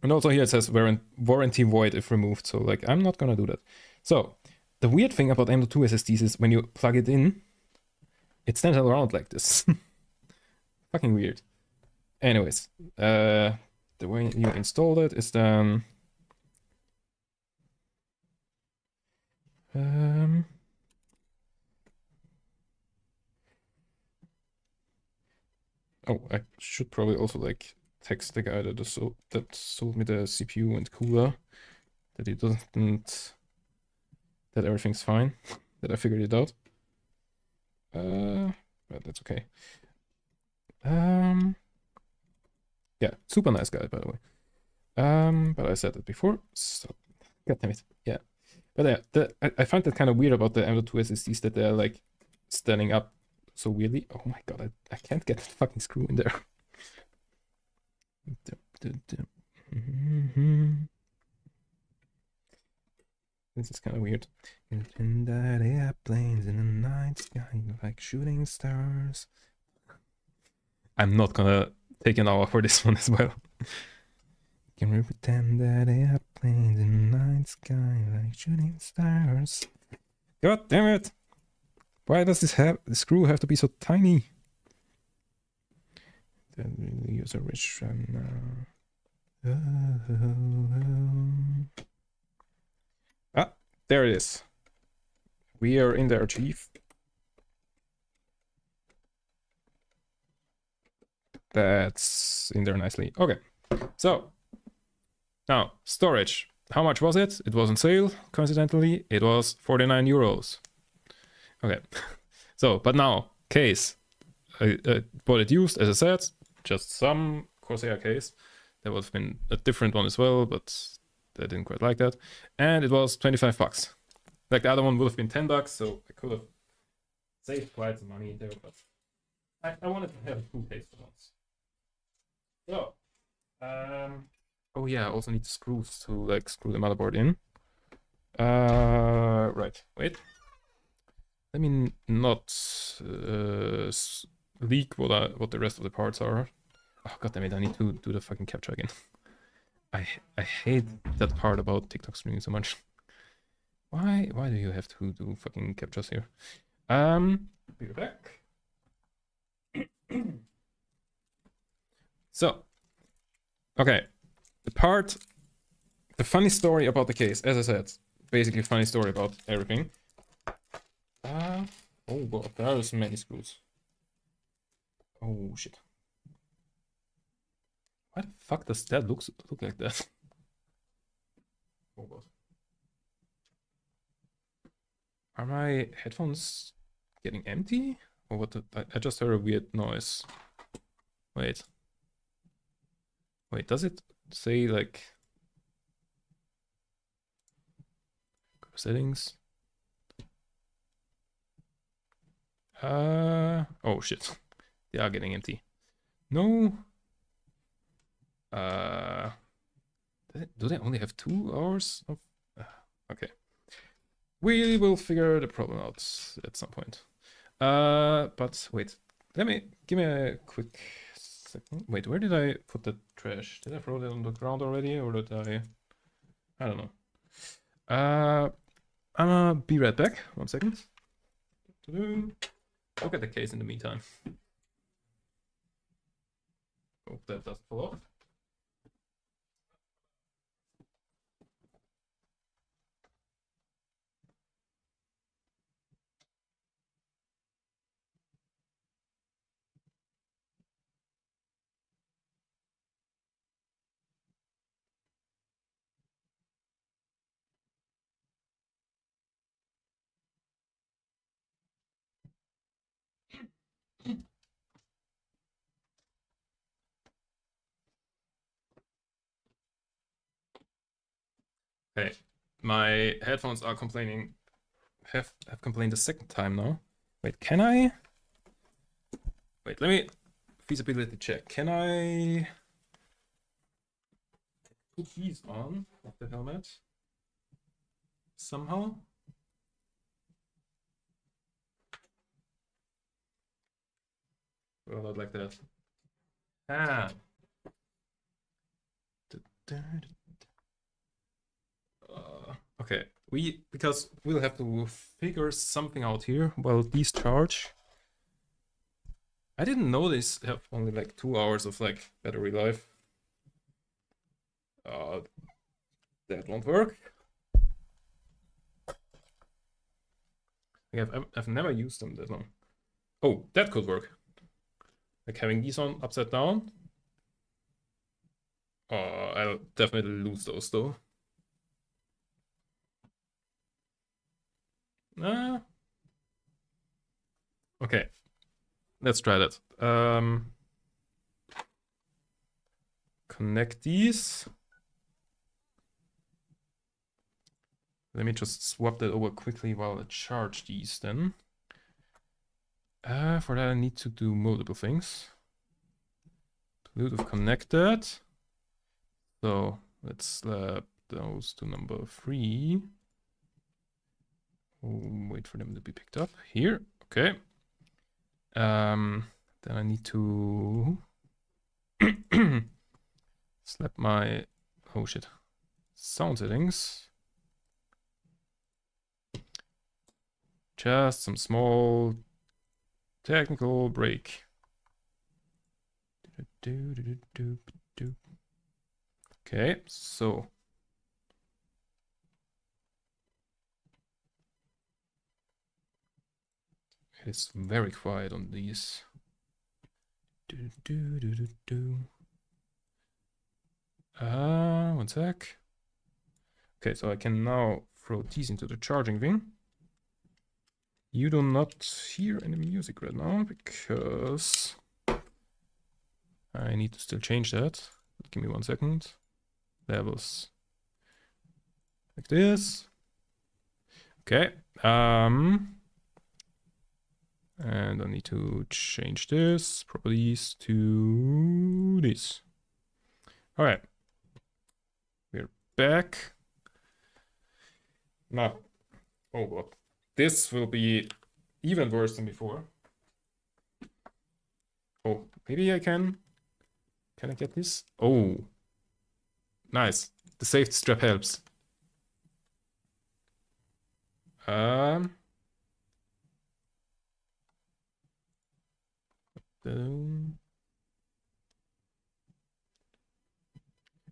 And also here it says warranty void if removed. So like, I'm not gonna do that. So the weird thing about M.2 SSDs is when you plug it in, it stands around like this. Fucking weird. Anyways, the way you install it is then oh, I should probably also like text the guy that sold me the CPU and cooler that that everything's fine, that I figured it out. But that's okay. Yeah, super nice guy, by the way. But I said it before, so god damn it. Yeah. But yeah, I find that kind of weird about the M.2 SSDs that they're like standing up so weirdly. Oh my god, I can't get that fucking screw in there. This is kind of weird. In that airplanes in the night sky like shooting stars. I'm not gonna take an hour for this one as well. Can we pretend that airplanes in the night sky like shooting stars? God damn it! Why does this screw have to be so tiny? Then we use a rich and ah, there it is. We are in there, Chief. That's in there nicely. Okay, so now storage. How much was it? It was on sale, coincidentally. It was 49 euros. Okay, so, but now, case. I bought it used, as I said, just some Corsair case. There would have been a different one as well, but I didn't quite like that. And it was 25 bucks. Like the other one would have been 10 bucks, so I could have saved quite some money there, but I wanted to have a full case for once. So, oh yeah, I also need screws to like screw the motherboard in. Right, wait. Let me not leak what the rest of the parts are. Oh god damn it! I need to do the fucking capture again. I hate that part about TikTok streaming so much. Why do you have to do fucking captures here? Be right back. So, okay, the funny story about the case, as I said, basically funny story about everything. Oh god, there are so many screws. Oh shit. Why the fuck does that look like that? Oh god. Are my headphones getting empty? Or what? I just heard a weird noise. Wait, does it say like settings? Oh shit. They are getting empty. No. Do they only have 2 hours of... okay. We will figure the problem out at some point. But wait. Give me a quick second. Wait, where did I put the trash? Did I throw it on the ground already, or did I don't know. I'm gonna be right back. 1 second. Look at the case in the meantime. Hope that doesn't fall off. Okay, my headphones are complaining. Have complained a second time now. Wait, can I? Wait, let me feasibility check. Can I put these on the helmet somehow? Well, not like that. Ah. Okay, because we'll have to figure something out here while these charge. I didn't know these have only like 2 hours of like battery life. That won't work. I've never used them that long. Oh, that could work. Like having these on upside down. I'll definitely lose those though. Okay, let's try that. Connect these. Let me just swap that over quickly while I charge these then. For that I need to do multiple things. Bluetooth connected. So let's slap those to number 3. Wait for them to be picked up. Here, okay. Then I need to slap my, oh shit, sound settings. Just some small technical break. Okay, so it's very quiet on these. One sec. Okay, so I can now throw these into the charging thing. You do not hear any music right now because I need to still change that. Give me 1 second. Levels like this. Okay. And I need to change this properties to this. All right. We're back. Now, oh god, this will be even worse than before. Oh, maybe I can. Can I get this? Oh, nice. The safety strap helps.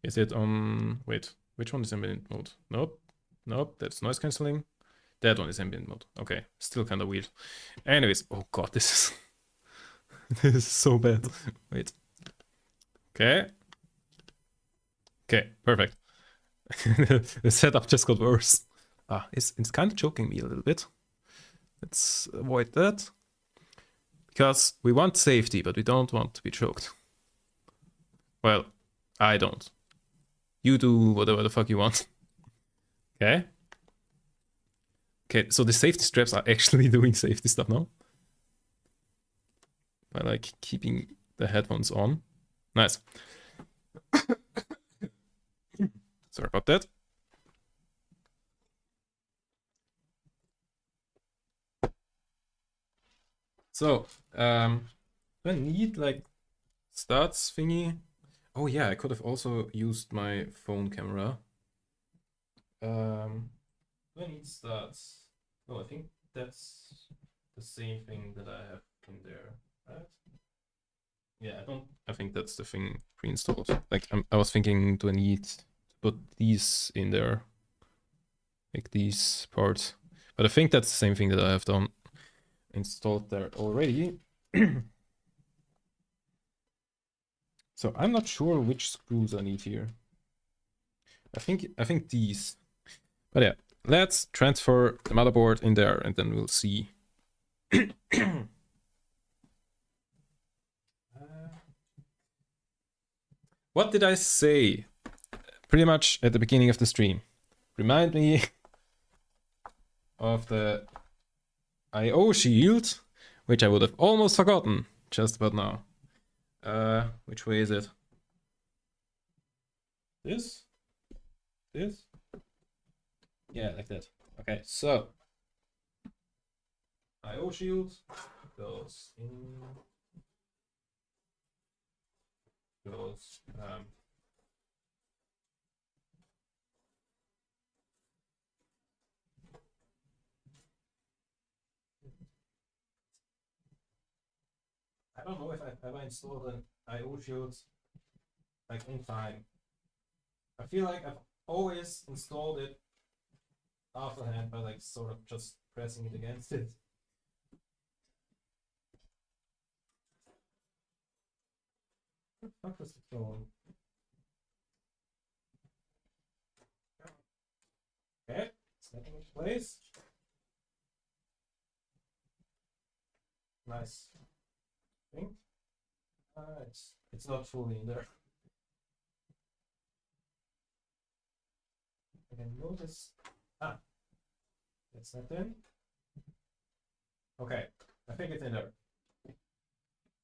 Is it on? Wait, which one is ambient mode? Nope, nope. That's noise cancelling. That one is ambient mode. Okay, still kind of weird. Anyways, oh god, this is this is so bad. Wait. Okay. Okay, perfect. The setup just got worse. It's kind of choking me a little bit. Let's avoid that. Because we want safety, but we don't want to be choked. Well, I don't. You do whatever the fuck you want. Okay. Okay, so the safety straps are actually doing safety stuff now. By like keeping the headphones on. Nice. Sorry about that. So, do I need like stats thingy? Oh yeah, I could have also used my phone camera. Do I need stats? No, I think that's the same thing that I have in there, right? Yeah, I think that's the thing pre-installed. Like I was thinking, do I need to put these in there? Like these parts. But I think that's the same thing that I have done installed there already. So I'm not sure which screws I need here. I think these. But yeah, let's transfer the motherboard in there and then we'll see. What did I say pretty much at the beginning of the stream? Remind me of the I/O shield, which I would have almost forgotten just about now. Which way is it? This? This? Yeah, like that. Okay, so I/O shield goes in. Goes. I don't know if I've ever installed an I/O shield like in time. I feel like I've always installed it afterhand by like sort of just pressing it against it. What the fuck was the phone? Okay, setting in place. nice thing. It's not fully in there. I can notice. It's not in. Okay, I think it's in there.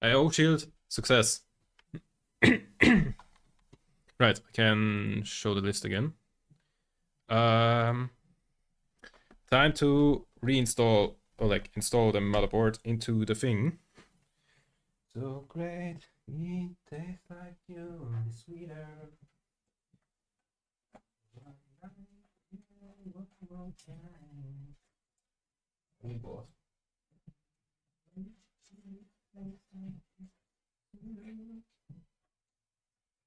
IO shield success. Right, I can show the list again. Time to reinstall or like install the motherboard into the thing. So great, it tastes like you, sweeter. We bought.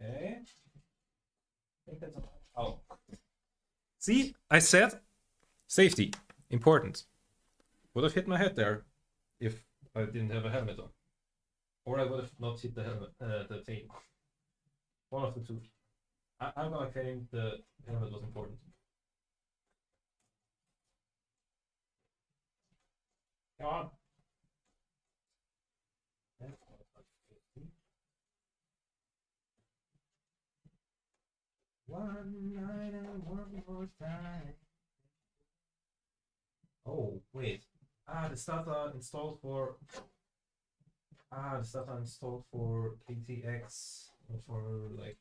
Okay. I think that's all. Oh. See, I said safety, important. Would have hit my head there if I didn't have a helmet on. Or I would have not hit the helmet, the thing. One of the two. I'm gonna claim the helmet was important. Come on. One night and one more time. Oh, wait. The starter installed for. The starter installed for KTX or for like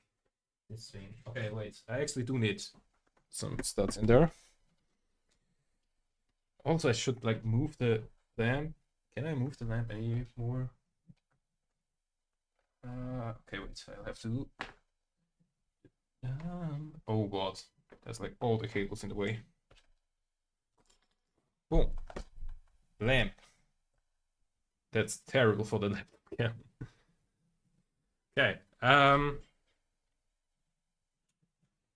this thing. Okay, wait. I actually do need some studs in there. Also, I should like move the lamp. Can I move the lamp any more? Okay, wait. I'll have to. Oh god, there's like all the cables in the way. Boom. Lamp. That's terrible for the lamp. Yeah. Okay.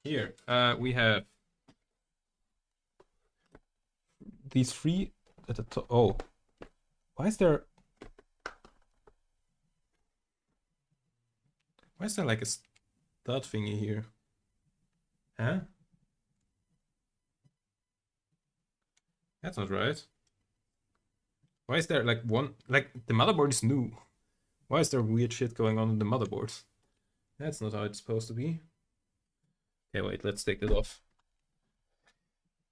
Here we have these three at the top. Oh, why is there like a stud thingy here? Huh? That's not right. Why is there like one, like the motherboard is new. Why is there weird shit going on in the motherboard? That's not how it's supposed to be. Okay, wait, let's take that off.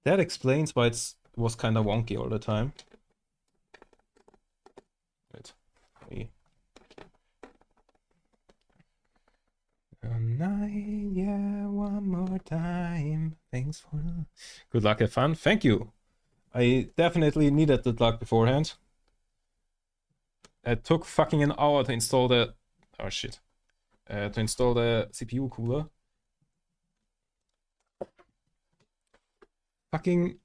That explains why it was kind of wonky all the time. Wait. Hey. Nine, yeah, one more time. Thanks for good luck, have fun. Thank you. I definitely needed the luck beforehand. It took fucking an hour to install the oh shit. To install the CPU cooler. Fucking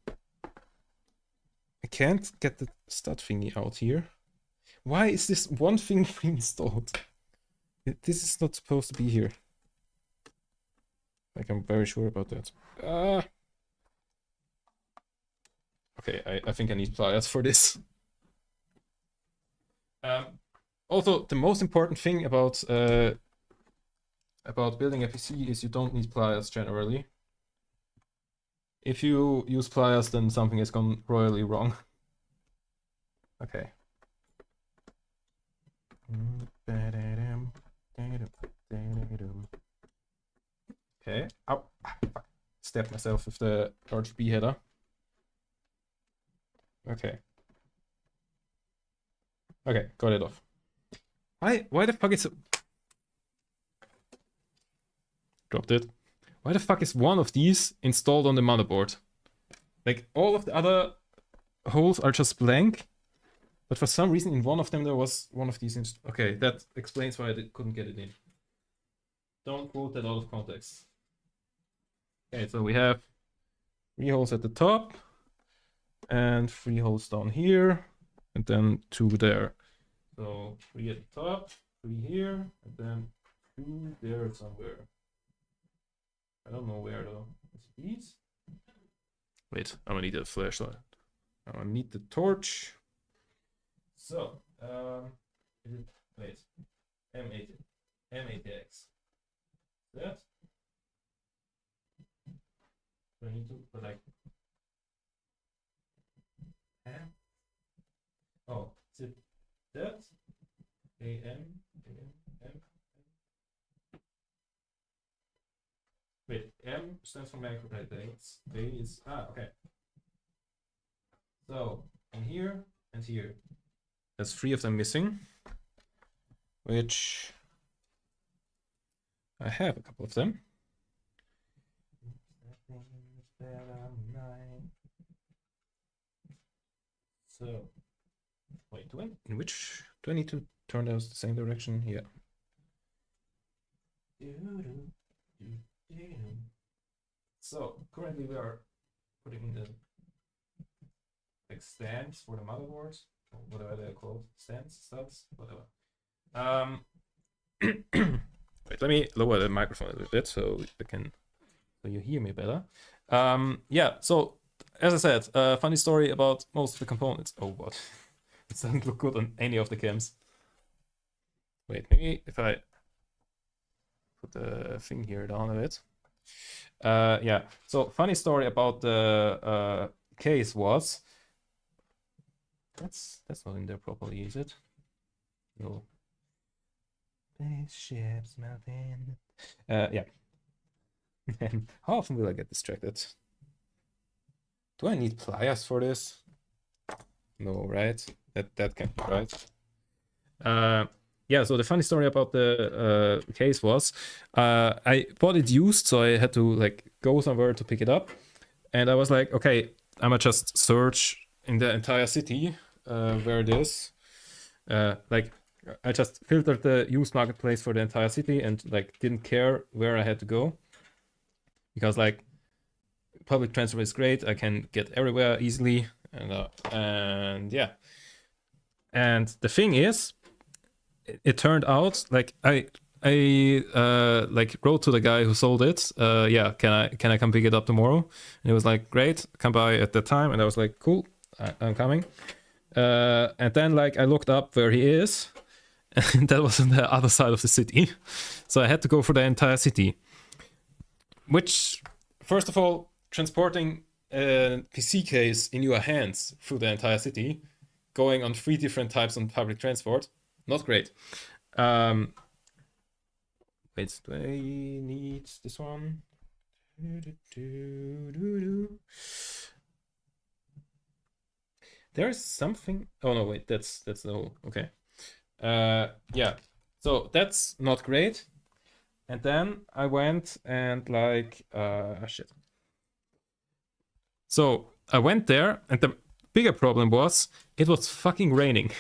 I can't get the stud thingy out here. Why is this one thing pre-installed? This is not supposed to be here. Like, I'm very sure about that. Okay, I think I need pliers for this. Also, the most important thing about building a PC is you don't need pliers generally. If you use pliers, then something has gone royally wrong. Okay. Okay. Ow. Stabbed myself with the RGB header. Okay. Okay, got it off. Why the fuck is it? Dropped it. Why the fuck is one of these installed on the motherboard? Like, all of the other holes are just blank, but for some reason in one of them there was one of these. Okay, that explains why I couldn't get it in. Don't quote that out of context. Okay, so we have 3 holes at the top and 3 holes down here, and then 2 there. So 3 at the top, 3 here, and then 2 there somewhere. I don't know where though. It's these. Wait, I'm gonna need a flashlight. I'm gonna need the torch. So, wait, M80X. That. Do I need to put like? Oh, is it that. AM. Wait, M stands for microplates. A is okay. So and here and here. There's 3 of them missing, which I have a couple of them. So wait, in which do I need to turn those the same direction? Yeah. So currently we are putting in the like stands for the motherboard, or whatever they're called, stands, studs, whatever. Wait, let me lower the microphone a little bit so you hear me better. Yeah, so as I said, funny story about most of the components. Oh, what? It doesn't look good on any of the cams. Wait, maybe if I put the thing here down a bit. Yeah, so funny story about the case was that's not in there properly, is it? No. Spaceships melting. Yeah. How often will I get distracted? Do I need pliers for this? No, right? That can't be right. Yeah, so the funny story about the case was I bought it used, so I had to like go somewhere to pick it up. And I was like, okay, I'm gonna just search in the entire city where it is. Like I just filtered the used marketplace for the entire city and like didn't care where I had to go. Because like public transport is great, I can get everywhere easily, and yeah. And the thing is, it turned out like I like wrote to the guy who sold it. Yeah, can I come pick it up tomorrow? And he was like, great, come by at that time. And I was like, cool, I'm coming. And then like I looked up where he is, and that was on the other side of the city. So I had to go for the entire city. Which, first of all, transporting a PC case in your hands through the entire city, going on 3 different types of public transport, not great. Wait, do I need this one? There's something. Oh no, wait, that's no. Okay. Yeah. So that's not great. And then I went and like shit. So I went there, and the bigger problem was it was fucking raining.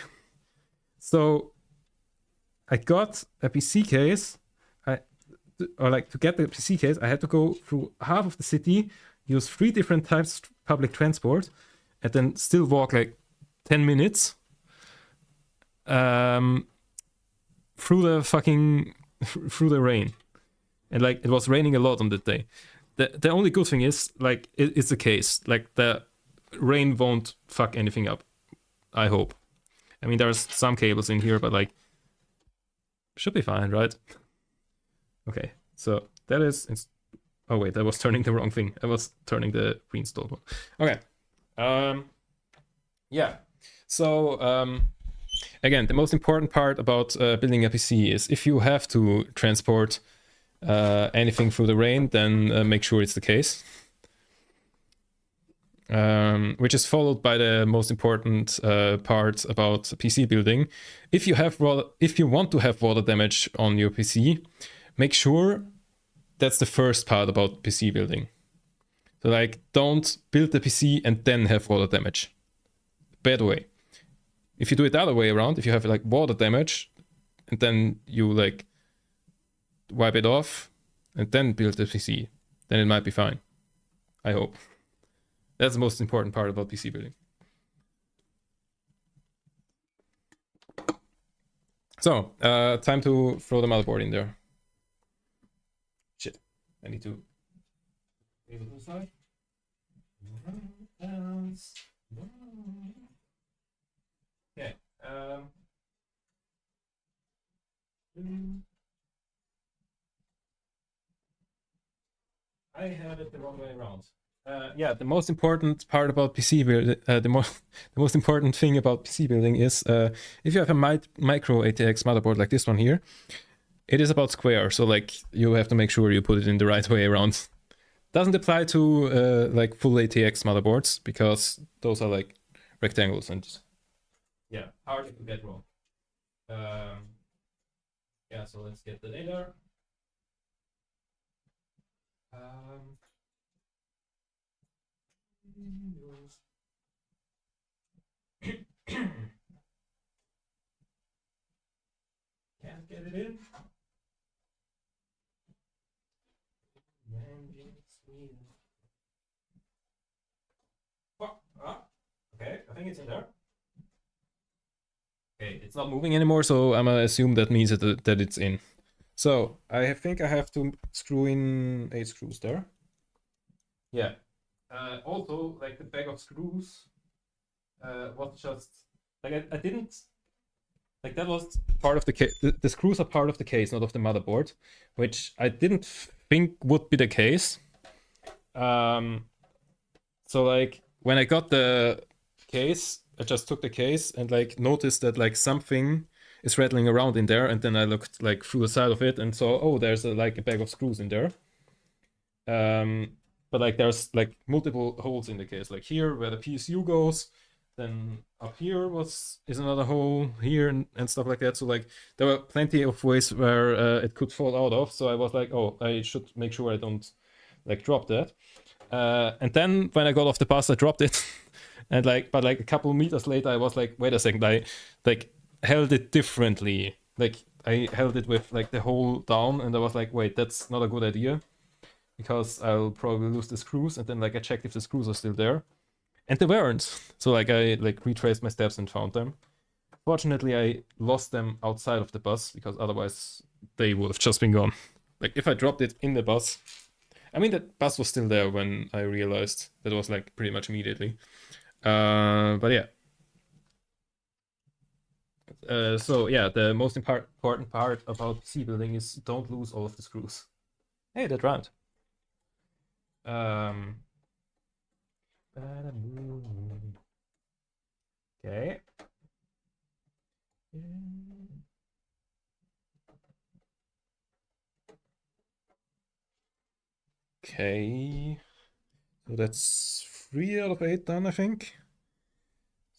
So I got a PC case. To get the PC case, I had to go through half of the city, use 3 different types of public transport, and then still walk like 10 minutes through the rain. And like it was raining a lot on that day. The only good thing is like it's the case. Like the rain won't fuck anything up. I hope. I mean, there's some cables in here, but like should be fine, right? Okay, so that is. Oh wait, I was turning the wrong thing. I was turning the reinstalled one. Okay. Yeah. So again, the most important part about building a PC is if you have to transport anything through the rain, then make sure it's the case. Which is followed by the most important part about PC building. If you want to have water damage on your PC, make sure that's the first part about PC building. So like, don't build the PC and then have water damage. Bad way. If you do it the other way around, if you have like water damage and then you like wipe it off and then build the PC, then it might be fine. I hope. That's the most important part about PC building. So, time to throw the motherboard in there. Shit, I need to leave it aside. Okay. I have it the wrong way around. Yeah, the most important part about PC build, the most important thing about PC building is if you have a micro ATX motherboard like this one here, it is about square. So like you have to make sure you put it in the right way around. Doesn't apply to like full ATX motherboards because those are like rectangles and yeah, hard to get wrong. Yeah, so let's get the data. Um, Can't get it in. Oh, okay, I think it's in there. Okay, it's not moving anymore, so I'm gonna assume that means that it's in. So I think I have to screw in 8 screws there. Yeah. Also, like the bag of screws was just like I didn't like that was part of the case. The screws are part of the case, not of the motherboard, which I didn't think would be the case. So like when I got the case, I just took the case and like noticed that like something is rattling around in there, and then I looked like through the side of it and saw, oh, there's like a bag of screws in there. But like there's like multiple holes in the case, like here where the PSU goes, then up here is another hole here and stuff like that. So like there were plenty of ways where it could fall out of. So I was like, oh, I should make sure I don't like drop that. And then when I got off the bus, I dropped it. And like, but like a couple meters later, I was like, wait a second, I like held it differently. Like I held it with like the hole down, and I was like, wait, that's not a good idea because I'll probably lose the screws. And then like I checked if the screws are still there, and they weren't. So like I like retraced my steps and found them. Fortunately, I lost them outside of the bus because otherwise they would have just been gone. Like if I dropped it in the bus, I mean, that bus was still there when I realized. That was like pretty much immediately. But yeah. So yeah, the most important part about PC building is don't lose all of the screws. Hey, that rhymed. Okay. Okay. So that's 3 out of 8 done, I think.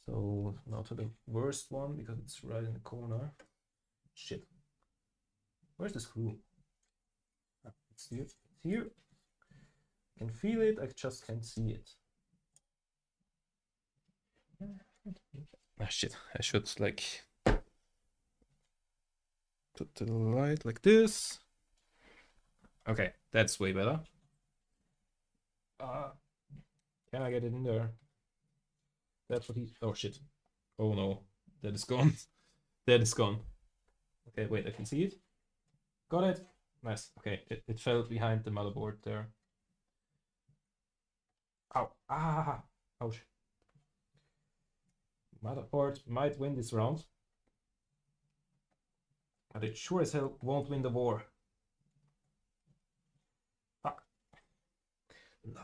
So now to the worst one because it's right in the corner. Shit. Where's the screw? It's here. It's here. I can feel it, I just can't see it. Ah, shit. I should like put the light like this. Okay, that's way better. Can I get it in there? That's what he. Oh shit. Oh no. That is gone. That is gone. Okay, wait, I can see it. Got it. Nice. Okay, it fell behind the motherboard there. Ow. Ah. Ouch. Motherboard might win this round. But it sure as hell won't win the war. Fuck. No.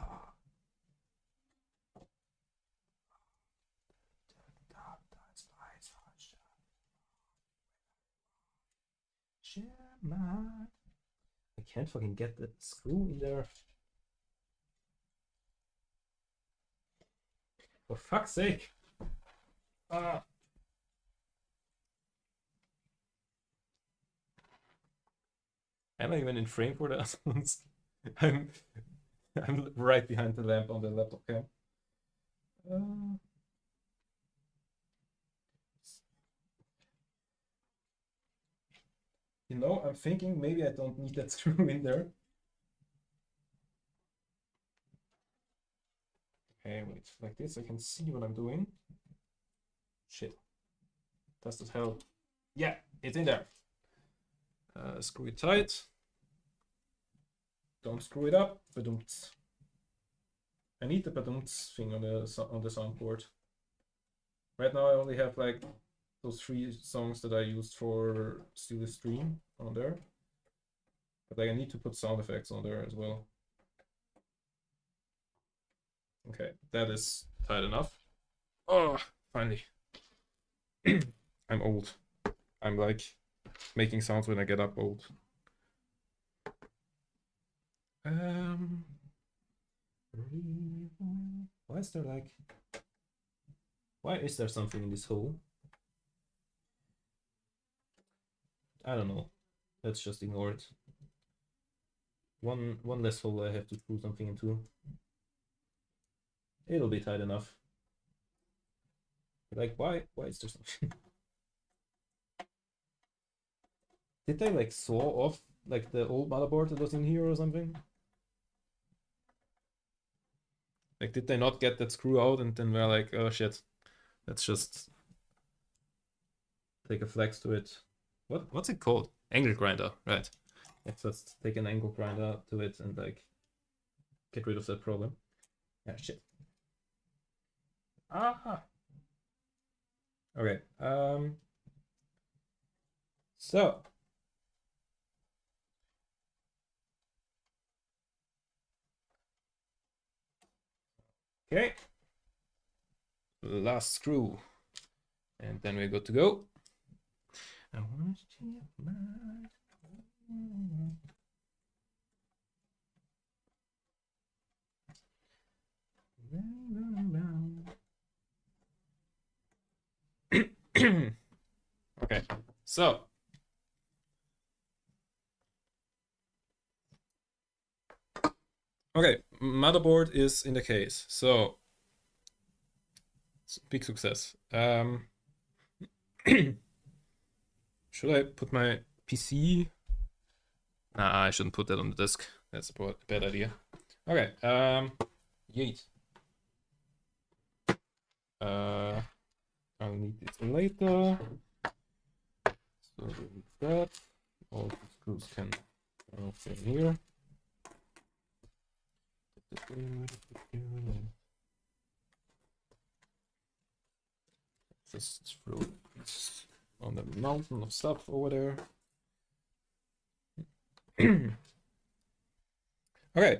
I can't fucking get that screw in there. For fuck's sake. Ah. Am I even in frame for that? I'm I'm right behind the lamp on the laptop cam. Uh, you know, I'm thinking maybe I don't need that screw in there. Okay, wait, like this I can see what I'm doing. Shit. Does that help? Yeah, it's in there. Screw it tight. Don't screw it up. Badumts. I need the badumts thing on the soundboard. Right now I only have like those 3 songs that I used for Steal the Stream on there. But like I need to put sound effects on there as well. Okay, that is tight enough. Oh, finally. I'm old. I'm like making sounds when I get up old. Um, why is there like... Why is there something in this hole? I don't know. Let's just ignore it. One less hole I have to screw something into. It'll be tight enough. Like, why is there something? Did they like saw off like the old motherboard that was in here or something? Like, did they not get that screw out and then we're like, oh shit, let's just take a flex to it. What's it called? Angle grinder, right? Let's just take an angle grinder to it and like get rid of that problem. Yeah, shit. Ah. Okay. So. Okay. Last screw. And then we're good to go. I want to change my okay, so okay, motherboard is in the case, so big success. Should I put my PC? Nah, I shouldn't put that on the disk. That's a bad idea. Okay, yeet. I'll need this later. So that all the screws can go in here. Just throw it on the mountain of stuff over there. Okay.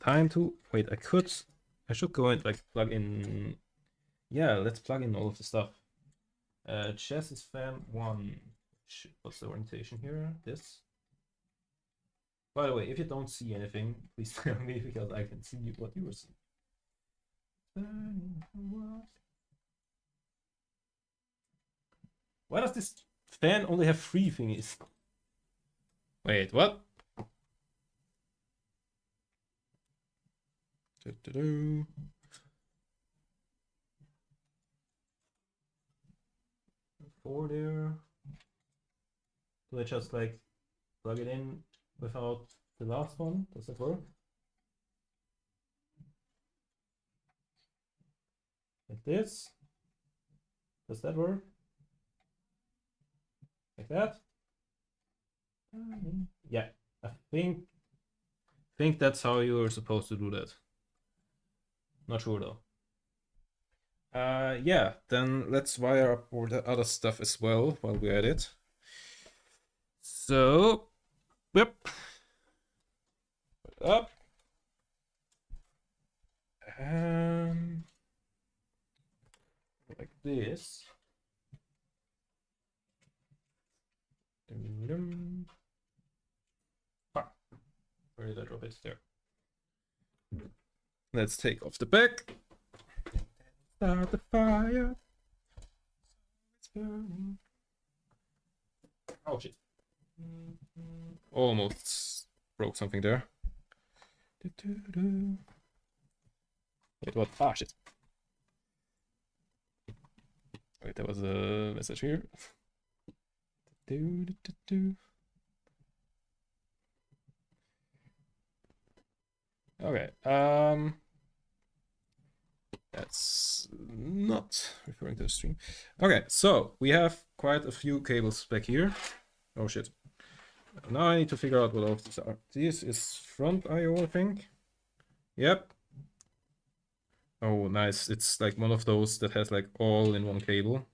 Time to wait. I should go and like plug in. Yeah, let's plug in all of the stuff. Chassis fan 1. What's the orientation here? This. By the way, if you don't see anything, please tell me because I can see what you are seeing. Why does this fan only have 3 thingies? Wait, what? Do-do-do. 4 there. Do I just like plug it in without the last one? Does that work? Like this? Does that work? Like that? Yeah, I think that's how you're supposed to do that. Not sure though. Yeah, then let's wire up all the other stuff as well while we're at it. So, yep. Put it up. Like this. Ah, where did I drop it? There. Let's take off the back. Start the fire. It's burning. Oh shit. Almost broke something there. Wait, what? Ah, shit. Wait, there was a message here. Okay, that's not referring to the stream. Okay, so we have quite a few cables back here. Oh shit. Now I need to figure out what all of these are. This is front I/O, I think. Yep. Oh, nice. It's like one of those that has like all in one cable.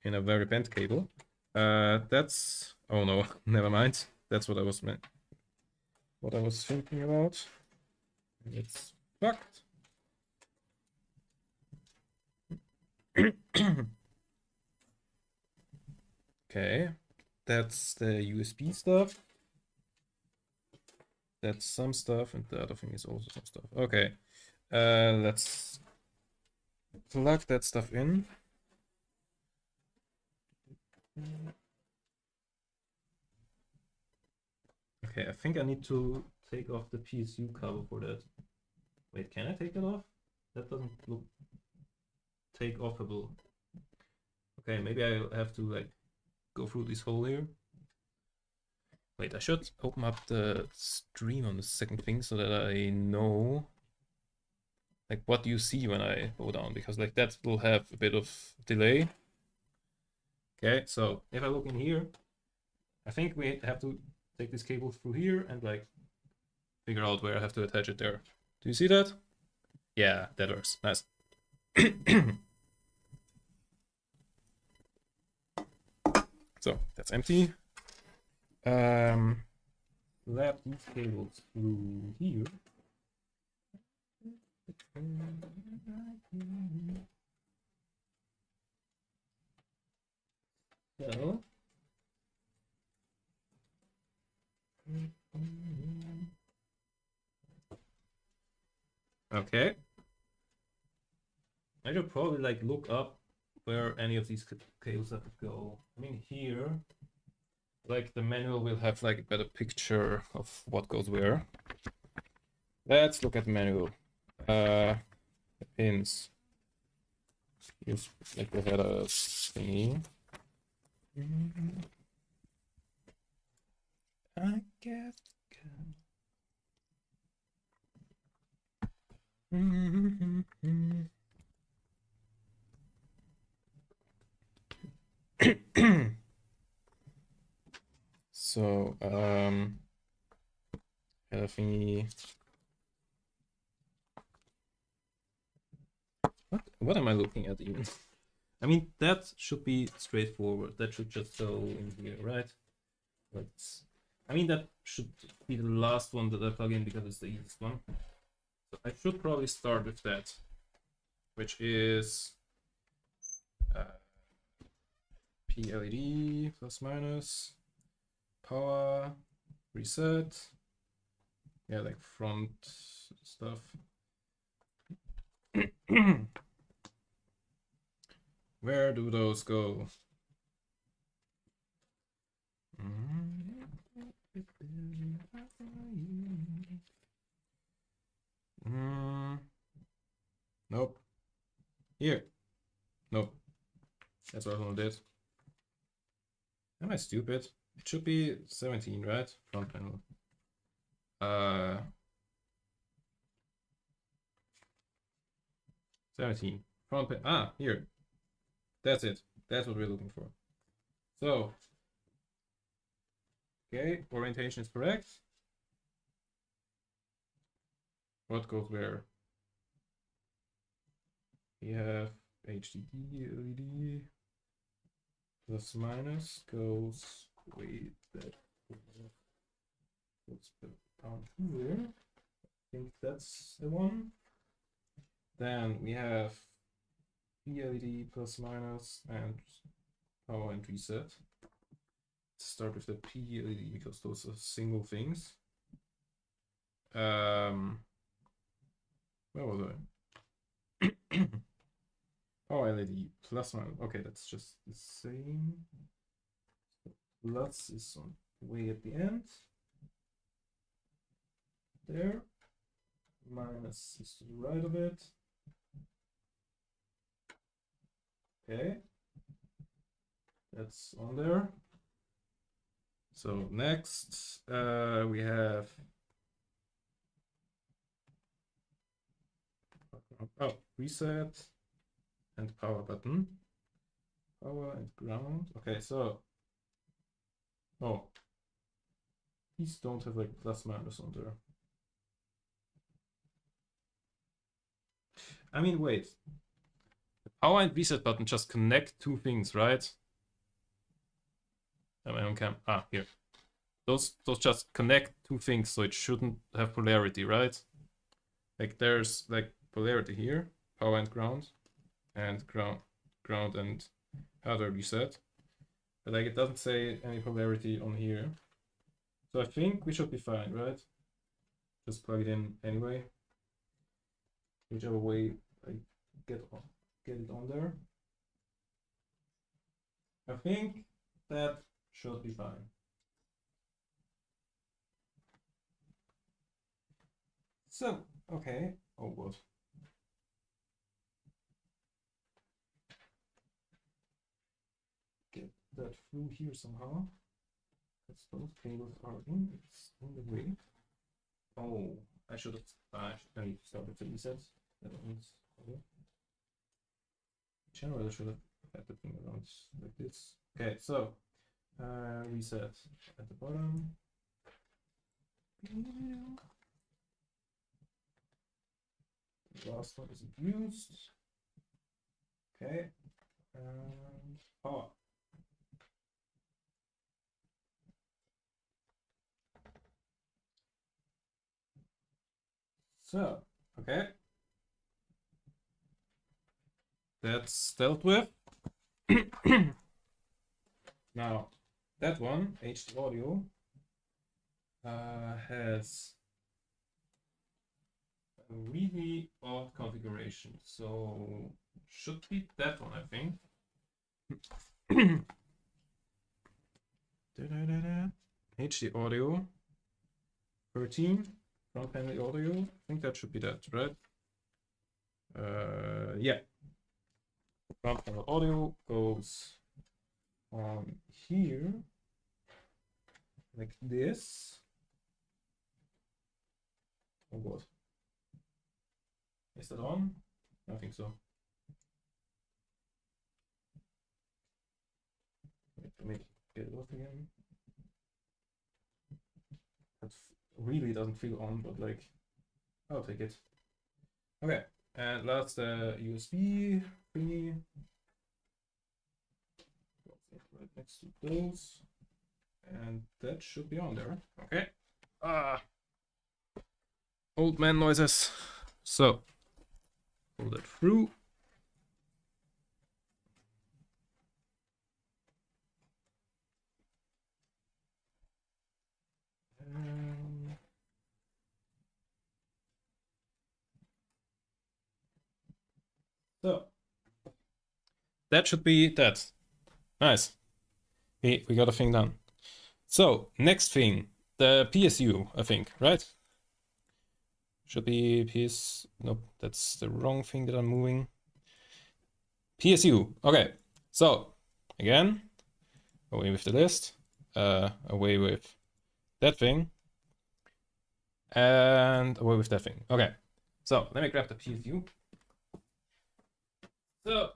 In a very bent cable. That's... Oh no, never mind. That's what I was meant. what I was thinking about. It's fucked. Okay, that's the USB stuff. That's some stuff, and the other thing is also some stuff. Okay, let's plug that stuff in. Okay, I think I need to take off the PSU cover for that. Wait, can I take it off? That doesn't look take offable. Okay, maybe I have to like go through this hole here. Wait, I should open up the stream on the second thing so that I know like what you see when I go down, because like that will have a bit of delay. Okay, so if I look in here, I think we have to take this cable through here and like figure out where I have to attach it there. Do you see that? Yeah, that works. Nice. So that's empty. Lap these cables through here. So okay. I should probably like look up where any of these cables have to go. I mean here, like the manual will have like a better picture of what goes where. Let's look at the manual. The pins. Use like we had a thingy. I get so had a thingy. What am I looking at even? I mean, that should be straightforward. That should just go in here, right? I mean, that should be the last one that I plug in because it's the easiest one. So I should probably start with that, which is PLED plus minus, power, reset. Yeah, like front stuff. Where do those go? Nope. Here. Nope. That's what I wanted. Am I stupid? It should be 17, right? Front panel. 17. Front panel. Ah, here. That's it. That's what we're looking for. So, okay, orientation is correct. What goes where? We have HDD, LED, plus minus goes, wait, that goes down here. I think that's the one. Then we have PLED plus minus and power and reset. Let's start with the PLED because those are single things. Where was I? Power LED plus minus. Okay, that's just the same. Plus is on way at the end. There. Minus is to the right of it. Okay. That's on there. So next we have reset and power button. Power and ground. Okay, so these don't have like plus minus on there. I mean, wait. The power and reset button just connect two things, right? Am I on cam? Ah, here. those just connect two things, so it shouldn't have polarity, right? Like there's like polarity here, power and ground and hardware reset. But like it doesn't say any polarity on here. So I think we should be fine, right? Just plug it in anyway. Whichever way I get it on there. I think that should be fine. So, okay. Oh, what? Get that through here somehow. Because those cables are in the way. Oh, I should have. I need to start with the reset. That means. Okay. Generally, I should have had the thing around like this. Okay, so reset at the bottom. The last one isn't used. Okay, and power. So, okay. That's dealt with. Now, that one, HD audio, has a really odd configuration. So, should be that one, I think. HD audio 13, front panel audio. I think that should be that, right? Yeah. Front panel audio goes on here like this. Oh, what? Is that on? I think so. Wait, let me get it off again. That really doesn't feel on, but like, I'll take it. Okay, and last USB thingy. Right next to those. And that should be on there. Okay. Old man noises. So, pull that through. So, that should be that. Nice. We got a thing done. So, next thing, the PSU, I think, right? Should be PS. Nope, that's the wrong thing that I'm moving. PSU. Okay. So, again, away with the list. Away with that thing. And away with that thing. Okay. So, let me grab the PSU. So,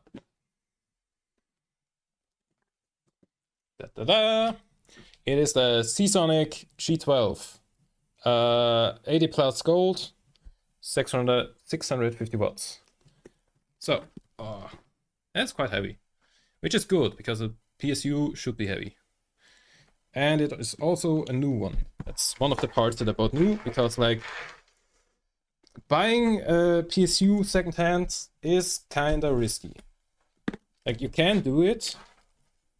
it is the Seasonic G12. 80 plus gold, 650 watts. So, that's quite heavy, which is good because a PSU should be heavy. And it is also a new one. That's one of the parts that I bought new because, like, buying a PSU secondhand is kinda risky. Like, you can do it,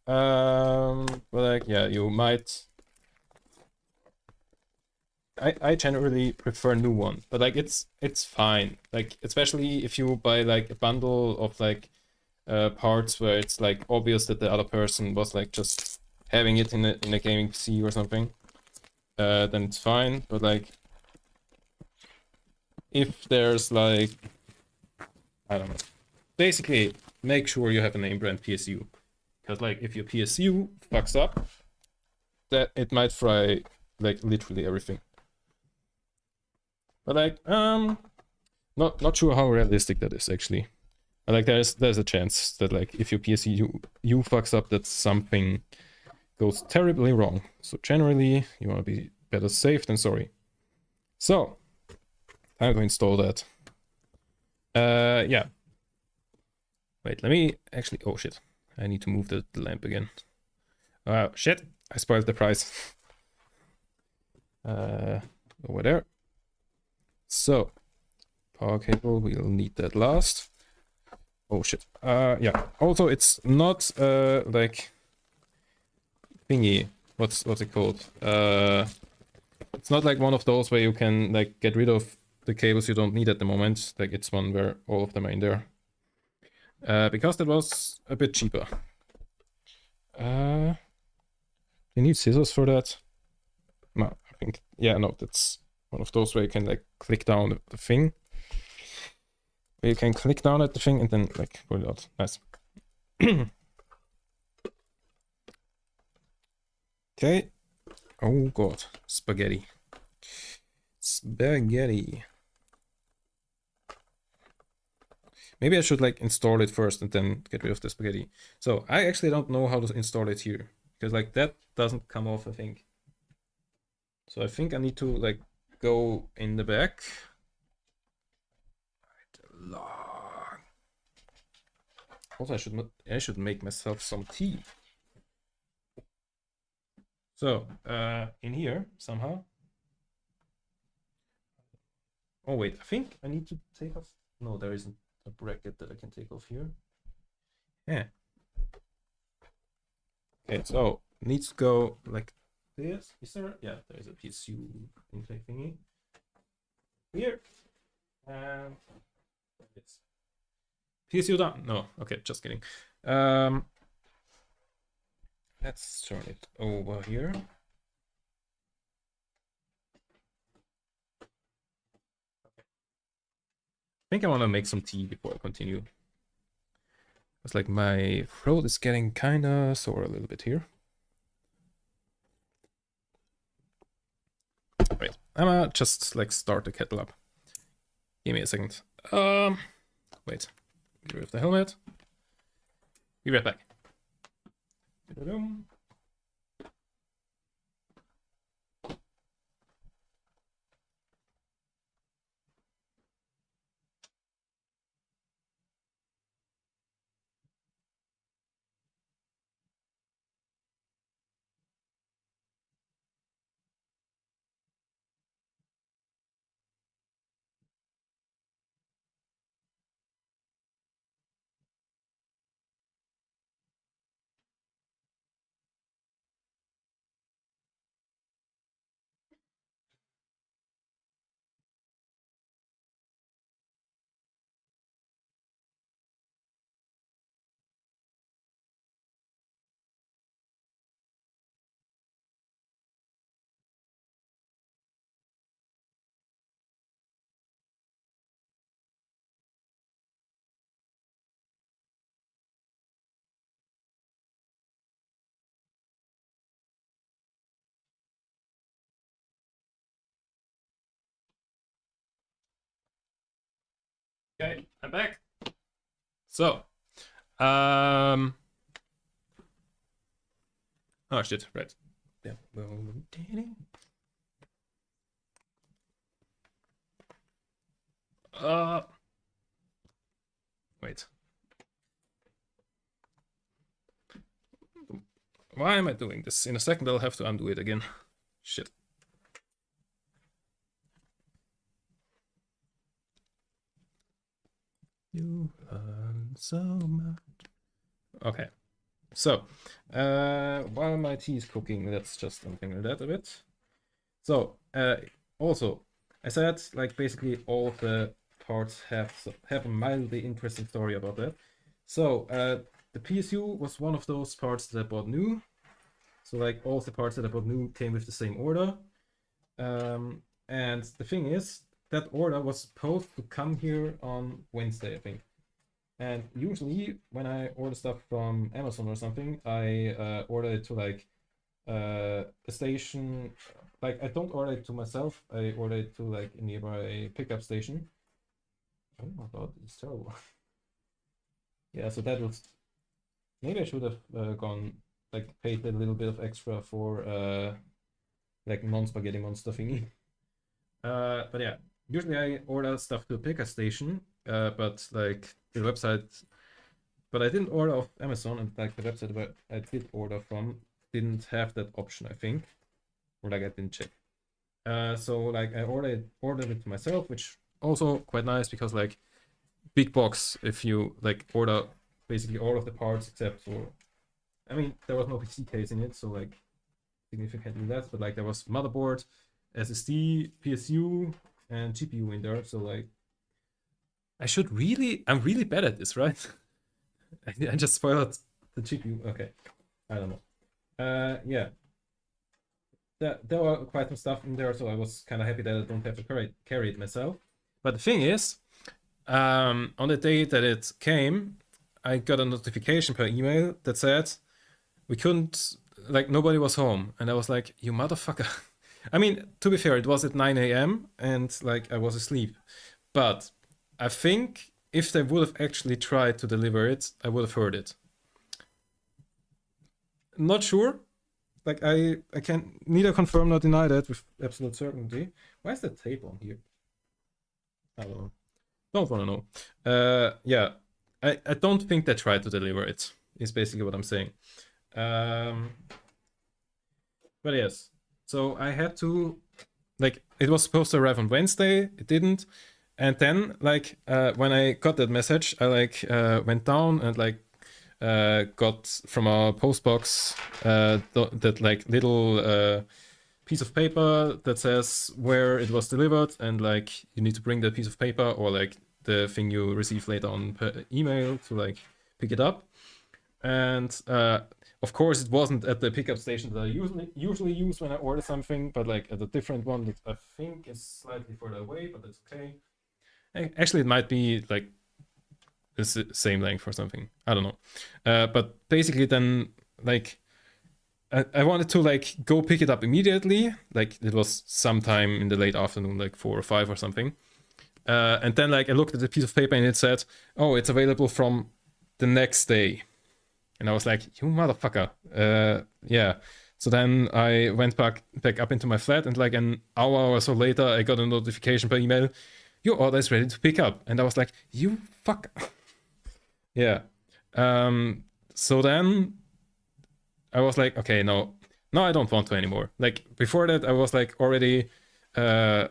but like, yeah, you might. I generally prefer new one, but like it's fine. Like, especially if you buy like a bundle of like parts where it's like obvious that the other person was like just having it in a gaming PC or something, then it's fine. But like, if there's like, I don't know, basically make sure you have a name brand PSU, because like if your PSU fucks up, that it might fry like literally everything. But like, not sure how realistic that is actually. Like, there's a chance that like if your PSU fucks up, that something goes terribly wrong. So generally, you want to be better safe than sorry. So, time to install that. Yeah. Wait, let me actually. Oh shit! I need to move the lamp again. Shit! I spoiled the price. over there. So power cable, we'll need that last. Oh shit. Yeah. Also, it's not like thingy. What's it called? It's not like one of those where you can like get rid of the cables you don't need at the moment. Like it's one where all of them are in there. Because that was a bit cheaper. You need scissors for that? No, I think, yeah, no, that's one of those where you can like click down the thing. Where you can click down at the thing and then like pull it out. Nice. Okay. Oh god, spaghetti. Spaghetti. Maybe I should like install it first and then get rid of the spaghetti. So I actually don't know how to install it here. Because like that doesn't come off, I think. So I think I need to like go in the back. Also, I should make myself some tea. So in here somehow. Oh wait, I think I need to take off. No, there isn't a bracket that I can take off here. Yeah. Okay, so needs to go like this. Is there? Yeah, there is a PSU intake thingy here. And it's PSU done. No, okay, just kidding. Let's turn it over here. I think I want to make some tea before I continue. It's like my throat is getting kinda sore a little bit here. Wait, I'm gonna just like start the kettle up. Give me a second. Wait. Get rid of the helmet. Be right back. Okay, I'm back. So, oh shit, right. Yeah. Wait. Why am I doing this? In a second I'll have to undo it again. Shit. You learn so much. Okay. So, while my tea is cooking, let's just untangle that a bit. So, also, I said like basically all of the parts have a mildly interesting story about that. So, the PSU was one of those parts that I bought new. So like all of the parts that I bought new came with the same order. And the thing is, that order was supposed to come here on Wednesday, I think. And usually when I order stuff from Amazon or something, I order it to like a station. Like I don't order it to myself, I order it to like a nearby pickup station. Oh my god, it's terrible. Yeah, so that was, maybe I should have gone like paid a little bit of extra for like non-spaghetti monster thingy. But yeah, usually I order stuff to a pickup station, but like the website, but I didn't order off Amazon, and like the website where I did order from didn't have that option, I think, or like I didn't check. So like I ordered it myself, which also quite nice because like big box if you like order basically all of the parts except for, I mean there was no PC case in it, so like significantly less, but like there was motherboard, SSD, PSU, and GPU in there. So like I'm really bad at this, right? I just spoiled the GPU. Okay, I don't know. Yeah, there were quite some stuff in there, so I was kind of happy that I don't have to carry it myself. But the thing is, on the day that it came, I got a notification per email that said we couldn't, like nobody was home, and I was like, you motherfucker. I mean, to be fair, it was at 9 a.m. and like I was asleep, but I think if they would have actually tried to deliver it, I would have heard it. Not sure. Like I can neither confirm nor deny that with absolute certainty. Why is that tape on here? I don't know. Don't want to know. Yeah, I don't think they tried to deliver it. Is basically what I'm saying. But yes, so I had to, like, it was supposed to arrive on Wednesday. It didn't, and then like when I got that message, I like went down and like got from our post box that like little piece of paper that says where it was delivered, and like you need to bring the piece of paper or like the thing you receive later on per email to like pick it up. And of course it wasn't at the pickup station that I usually use when I order something, but like at a different one that I think is slightly further away, but that's okay. Actually it might be like the same length or something, I don't know. But basically then like I wanted to like go pick it up immediately. Like it was sometime in the late afternoon, like 4 or 5 or something. And then like I looked at the piece of paper and it said, "Oh, it's available from the next day." And I was like, "You motherfucker!" Yeah. So then I went back up into my flat, and like an hour or so later, I got a notification per email, "Your order is ready to pick up." And I was like, "You fuck." Yeah. So then I was like, okay, no, I don't want to anymore. Like before that, I was like already at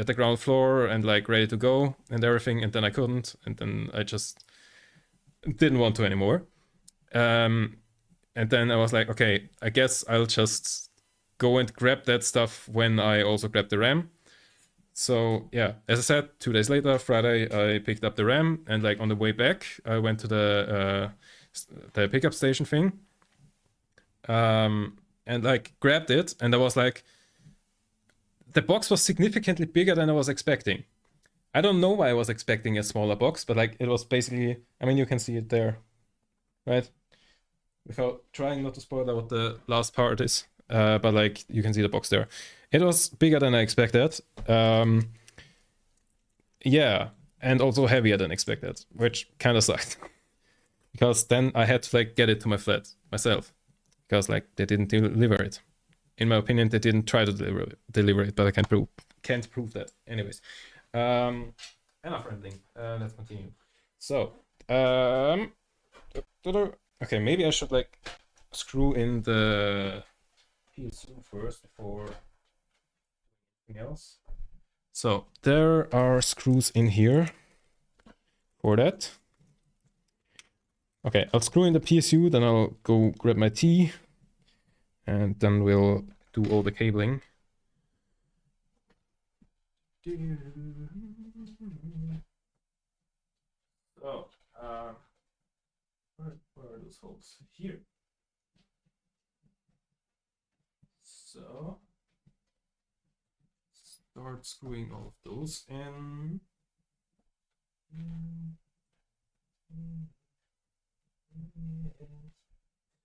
the ground floor and like ready to go and everything, and then I couldn't, and then I just didn't want to anymore. And then I was like, okay, I guess I'll just go and grab that stuff when I also grab the RAM. So yeah, as I said, 2 days later, Friday, I picked up the RAM, and like on the way back, I went to the pickup station thing. And like grabbed it, and I was like, the box was significantly bigger than I was expecting. I don't know why I was expecting a smaller box, but like it was basically, I mean, you can see it there, right? Without trying not to spoil out what the last part is, but like you can see the box there. It was bigger than I expected. Yeah, and also heavier than expected, which kind of sucked. Because then I had to like get it to my flat myself, because like they didn't deliver it. In my opinion, they didn't try to deliver it, but I can't prove that. Anyways, enough rambling. Let's continue. So, okay, maybe I should like screw in the PSU first before anything else. So there are screws in here for that. Okay, I'll screw in the PSU, then I'll go grab my tea, and then we'll do all the cabling. So, where are those holes? Here. So, start screwing all of those in.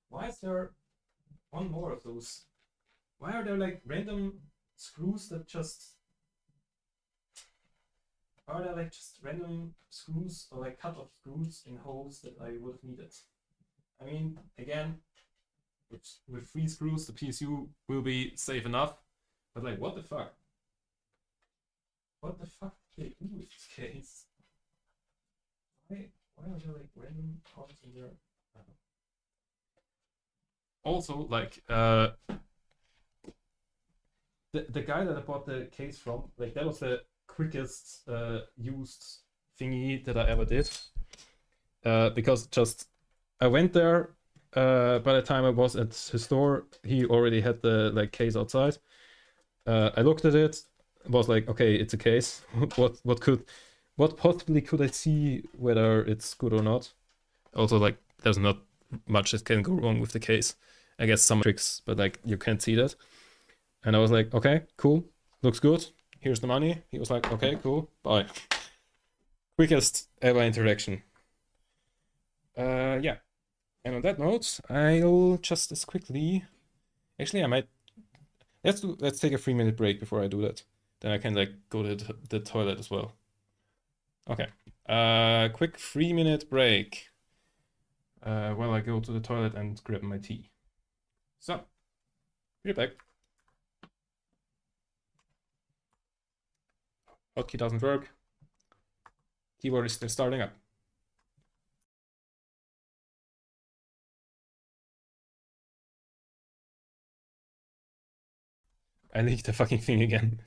Why is there one more of those? Why are there like random screws that just... Are there like just random screws or like cut-off screws in holes that I would have needed? I mean, again, with 3 screws, the PSU will be safe enough. But like, what the fuck? What the fuck did they do with this case? Why are there like random parts in there? Also, like, the guy that I bought the case from, like that was the quickest used thingy that I ever did. Because just I went there. By the time I was at his store, he already had the like case outside. I looked at it, was like, okay, it's a case. What possibly could I see whether it's good or not? Also, like, there's not much that can go wrong with the case. I guess some tricks, but like you can't see that. And I was like, okay, cool, looks good. Here's the money. He was like, okay, cool, bye. Quickest ever interaction. Yeah. And on that note, I'll just as quickly. Actually, I might. Let's take a 3-minute break before I do that. Then I can like go to the toilet as well. Okay. Quick 3-minute break. While I go to the toilet and grab my tea. So, be right back. Hotkey doesn't work. Keyboard is still starting up. I leaked the fucking thing again.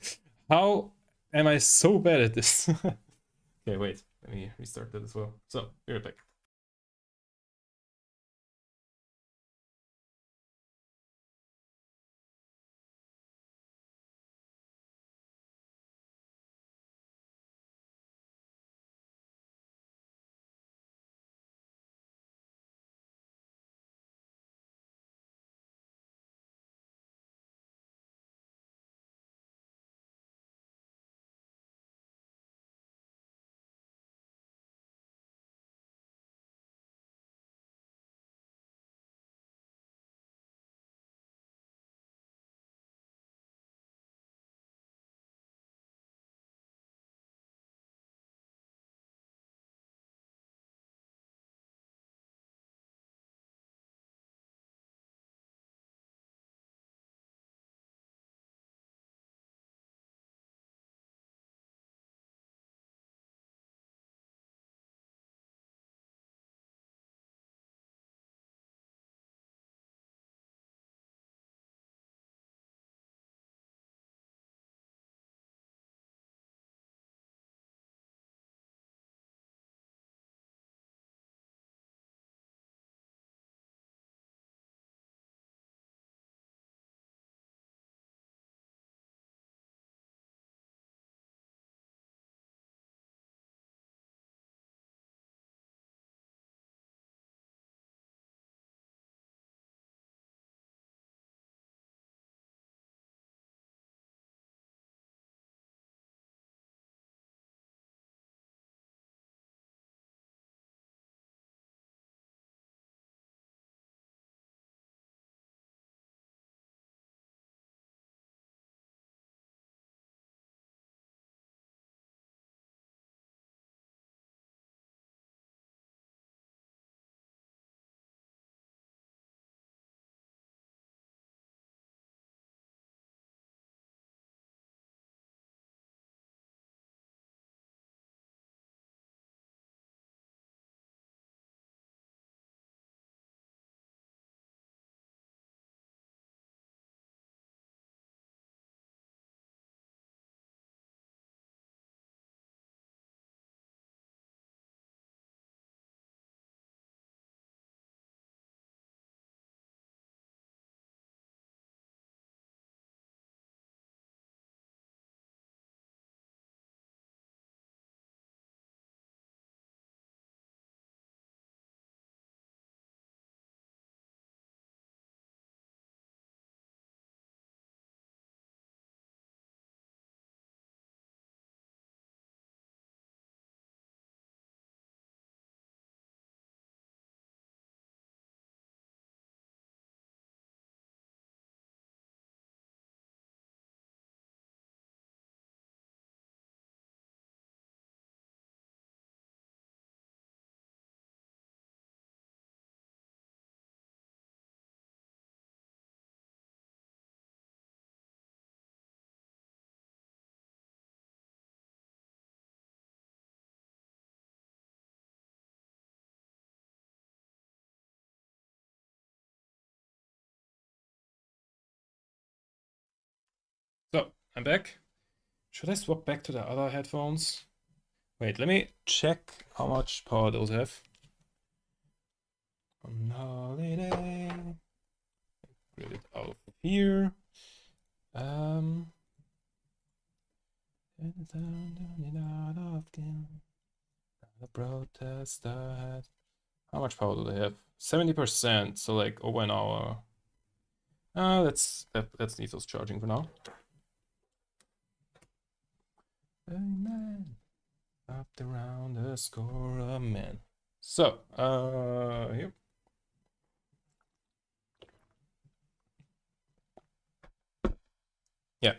How am I so bad at this? Okay, wait. Let me restart that as well. So, be right back. I'm back. Should I swap back to the other headphones? Wait, let me check how much power those have. On holiday. Get it out of here. The protester. How much power do they have? 70%, so like over an hour. Let's leave those charging for now. Amen. Up around the score of men. So, here. Yeah.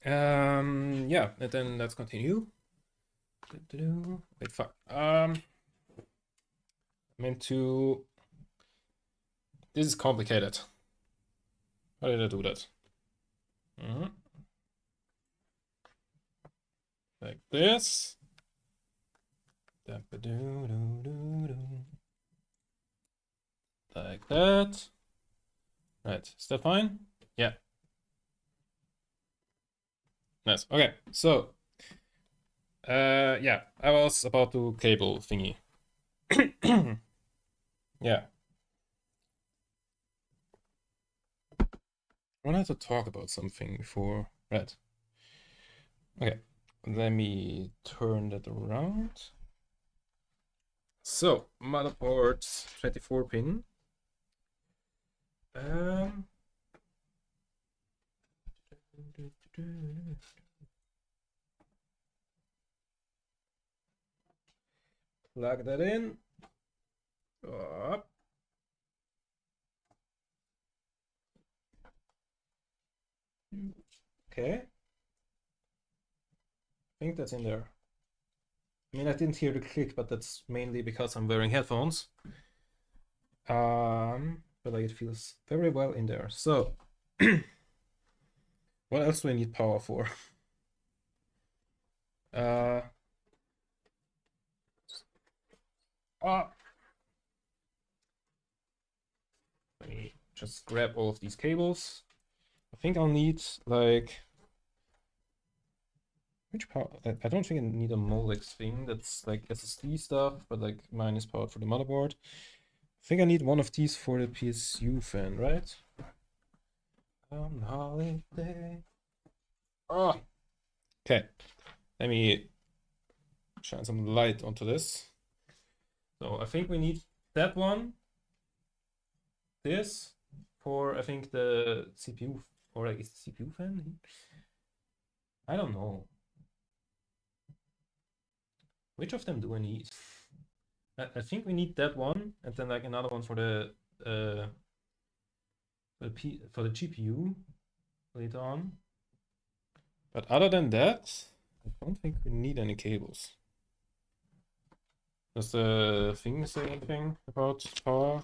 Yeah, and then let's continue. Wait, fuck. Meant to. This is complicated. How did I do that? Like this. Like that. Right, is that fine? Yeah. Nice. Okay, so yeah, I was about to cable thingy. Yeah. I wanted to talk about something before. Right. Okay, let me turn that around. So, motherboard 24 pin. Plug that in. Up. Okay. I think that's in there. I mean, I didn't hear the click, but that's mainly because I'm wearing headphones. But like it feels very well in there. So, what else do I need power for? Let me just grab all of these cables. I think I'll need like which power? I don't think I need a Molex thing that's like SSD stuff, but like mine is powered for the motherboard. I think I need one of these for the PSU fan, right? On holiday. Oh, okay. Let me shine some light onto this. So I think we need that one. This for I think the CPU, or like is the CPU fan? I don't know. Which of them do I need? I think we need that one, and then like another one for the GPU later on. But other than that, I don't think we need any cables. Does the thing say anything about power?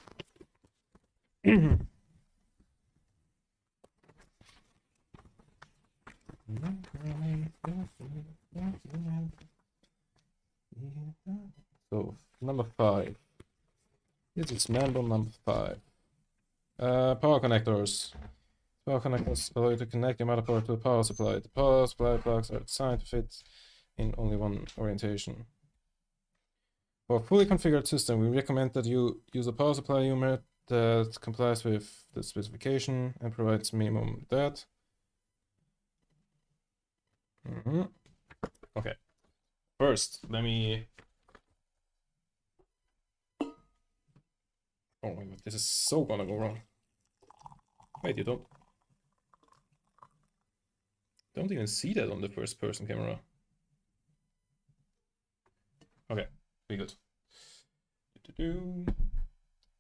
So number 5. This is manual number 5. Power connectors. Power connectors allow you to connect your motherboard to the power supply. The power supply plugs are designed to fit in only one orientation. For a fully configured system, we recommend that you use a power supply unit that complies with the specification and provides minimum that. Okay. First, let me. Oh my god, this is so gonna go wrong. Wait, you don't even see that on the first person camera. Okay, be good.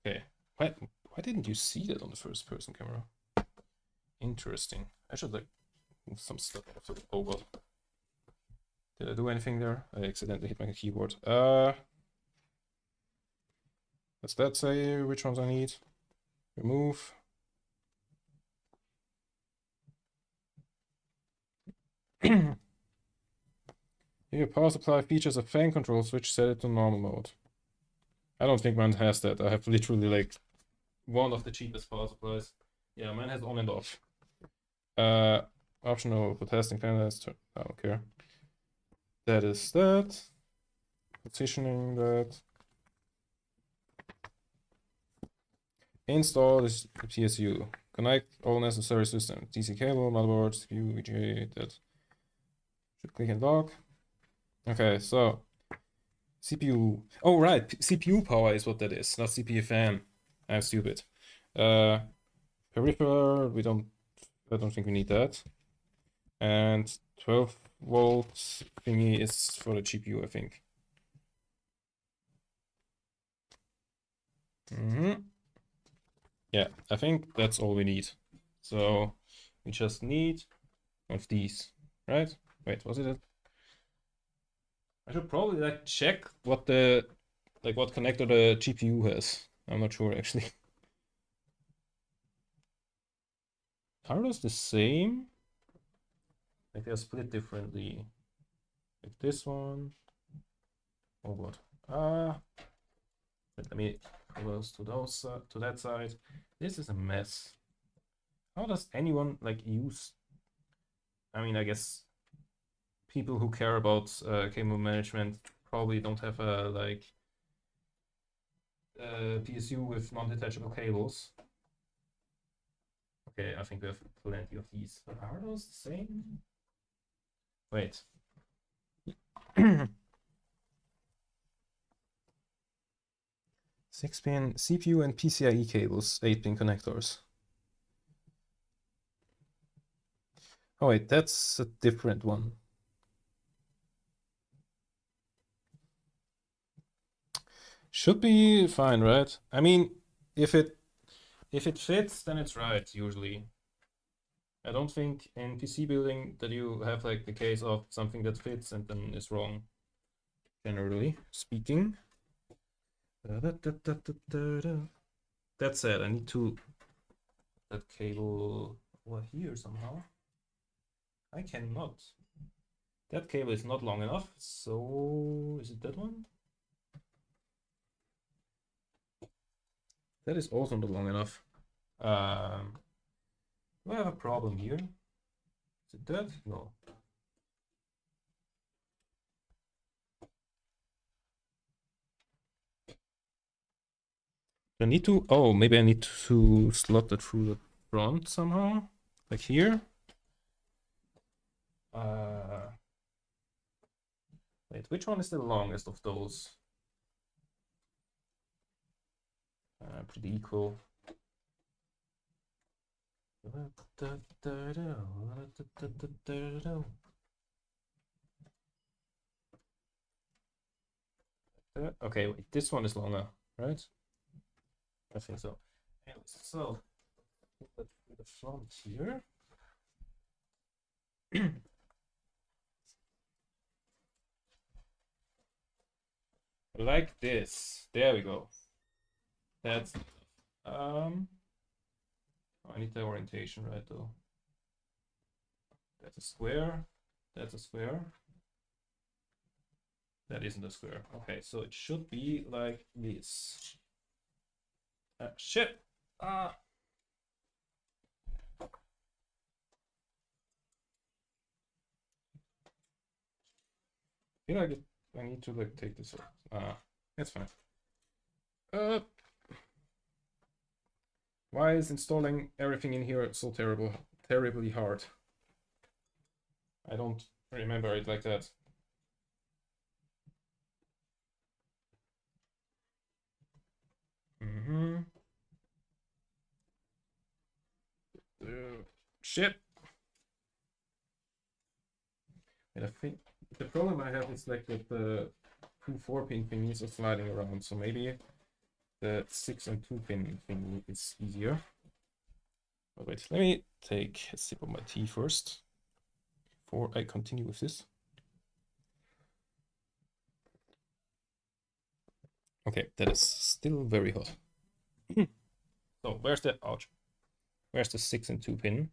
Okay, why didn't you see that on the first person camera? Interesting. I should like move some stuff off the over. Did I do anything there? I accidentally hit my keyboard. Does that say which ones I need? Remove. Your power supply features a fan control switch, set it to normal mode. I don't think mine has that. I have literally like one of the cheapest power supplies. Yeah, mine has on and off. Optional for testing panels. I don't care. That is that. Positioning that. Install this PSU. Connect all necessary systems. DC cable, motherboard, CPU, VGA. That should click and lock. Okay, so CPU. Oh right, CPU power is what that is, not CPU fan. I'm stupid. Peripheral. I don't think we need that. And 12 volts thingy is for the GPU, I think. Yeah, I think that's all we need. So we just need one of these, right? Wait, was it? I should probably like check what the what connector the GPU has. I'm not sure actually. Are those the same? Like they're split differently. Like this one. Oh what? Let me close to those to that side. This is a mess. How does anyone like use? I mean, I guess people who care about cable management probably don't have a like PSU with non-detachable cables. Okay, I think we have plenty of these. But are those the same? Wait. 6-pin CPU and PCIe cables, 8-pin connectors. Oh wait, that's a different one. Should be fine, right? I mean, if it fits, then it's right, usually. I don't think in PC building that you have like the case of something that fits and then is wrong, generally speaking. That said, I need to that cable over here somehow. I cannot. That cable is not long enough, so is it that one? That is also not long enough. Do I have a problem here? Is it that? No. I need to, oh, maybe I need to slot that through the front somehow, like here. Wait, which one is the longest of those? Pretty equal. Okay, wait, this one is longer, right? I think so. So, put that through the front here. Like this. There we go. That's I need the orientation right though. That's a square. That's a square. That isn't a square. Okay, so it should be like this. Shit. Feel like I need to like take this off. It's fine. Why is installing everything in here so terribly hard? I don't remember it like that. Shit. And I think the problem I have is like that the 2 4-pin thingies are sliding around, so maybe the 6 and 2-pin thing is easier. But wait, let me take a sip of my tea first before I continue with this. Okay, that is still very hot. So where's the ouch? Where's the 6 and 2-pin?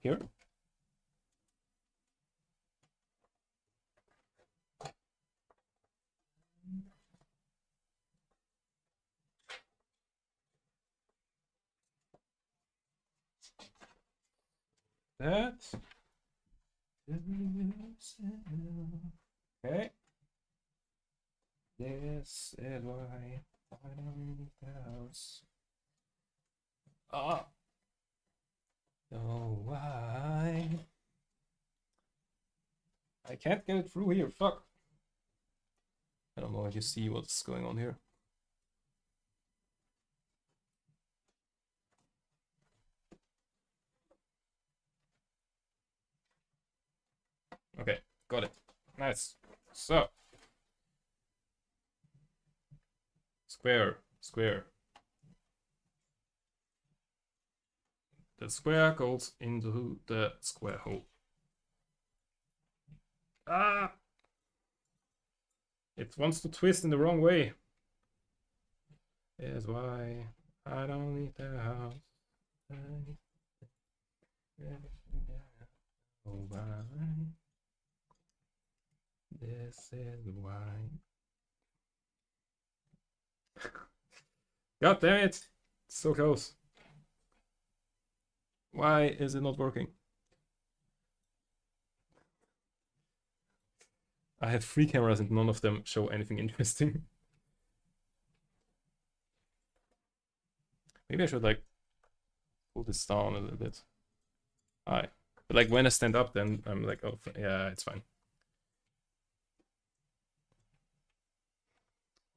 Here. That. Okay. This is why I don't need the house. Ah. Oh, why? I can't get it through here. Fuck. I don't know if you see what's going on here. Okay, got it. Nice. So, square, square. The square goes into the square hole. Ah! It wants to twist in the wrong way. Is why I don't need the house. Oh, why? This is why. God damn it! It's so close. Why is it not working? I have 3 cameras and none of them show anything interesting. Maybe I should like pull this down a little bit. But like when I stand up, then I'm like, oh yeah, it's fine.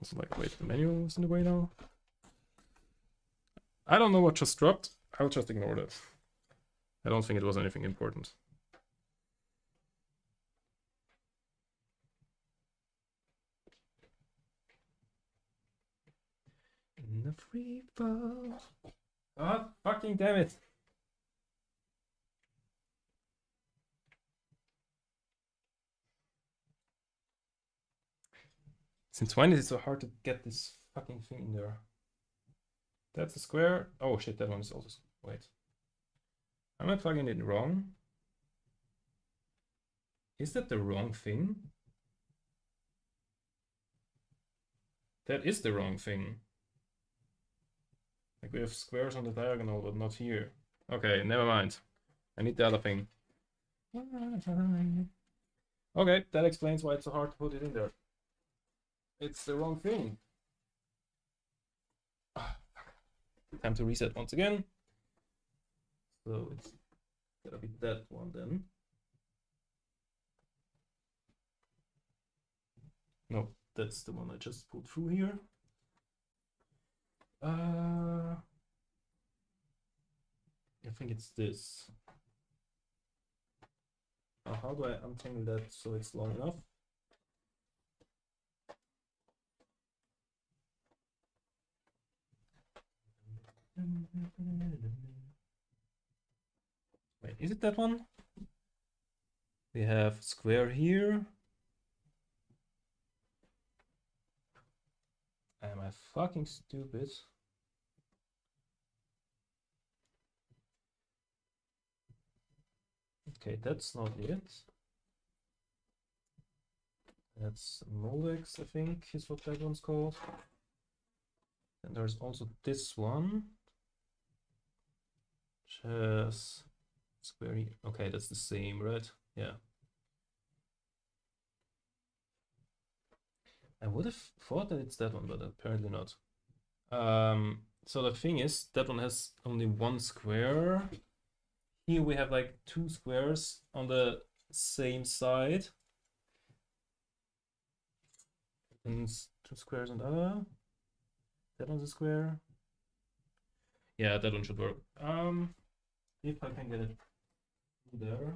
Also like, wait, the menu is in the way now. I don't know what just dropped. I'll just ignore that. I don't think it was anything important. In the free fall. God fucking damn it. Since when is it so hard to get this fucking thing in there? That's a square. Oh shit, that one is also. Wait. Am I plugging it wrong? Is that the wrong thing? That is the wrong thing. Like we have squares on the diagonal, but not here. Okay, never mind. I need the other thing. Okay, that explains why it's so hard to put it in there. It's the wrong thing. Time to reset once again. So it's gotta be that one then. No, that's the one I just pulled through here. I think it's this. How do I untangle that so it's long enough? Wait, is it that one? We have square here. Am I fucking stupid? Okay, that's not it. That's Molex, I think, is what that one's called. And there's also this one. Just square here. Okay, that's the same, right? Yeah. I would have thought that it's that one, but apparently not. So the thing is, that one has only one square. Here we have like 2 squares on the same side. And 2 squares on the other. That one's a square. Yeah, that one should work. If I can get it there.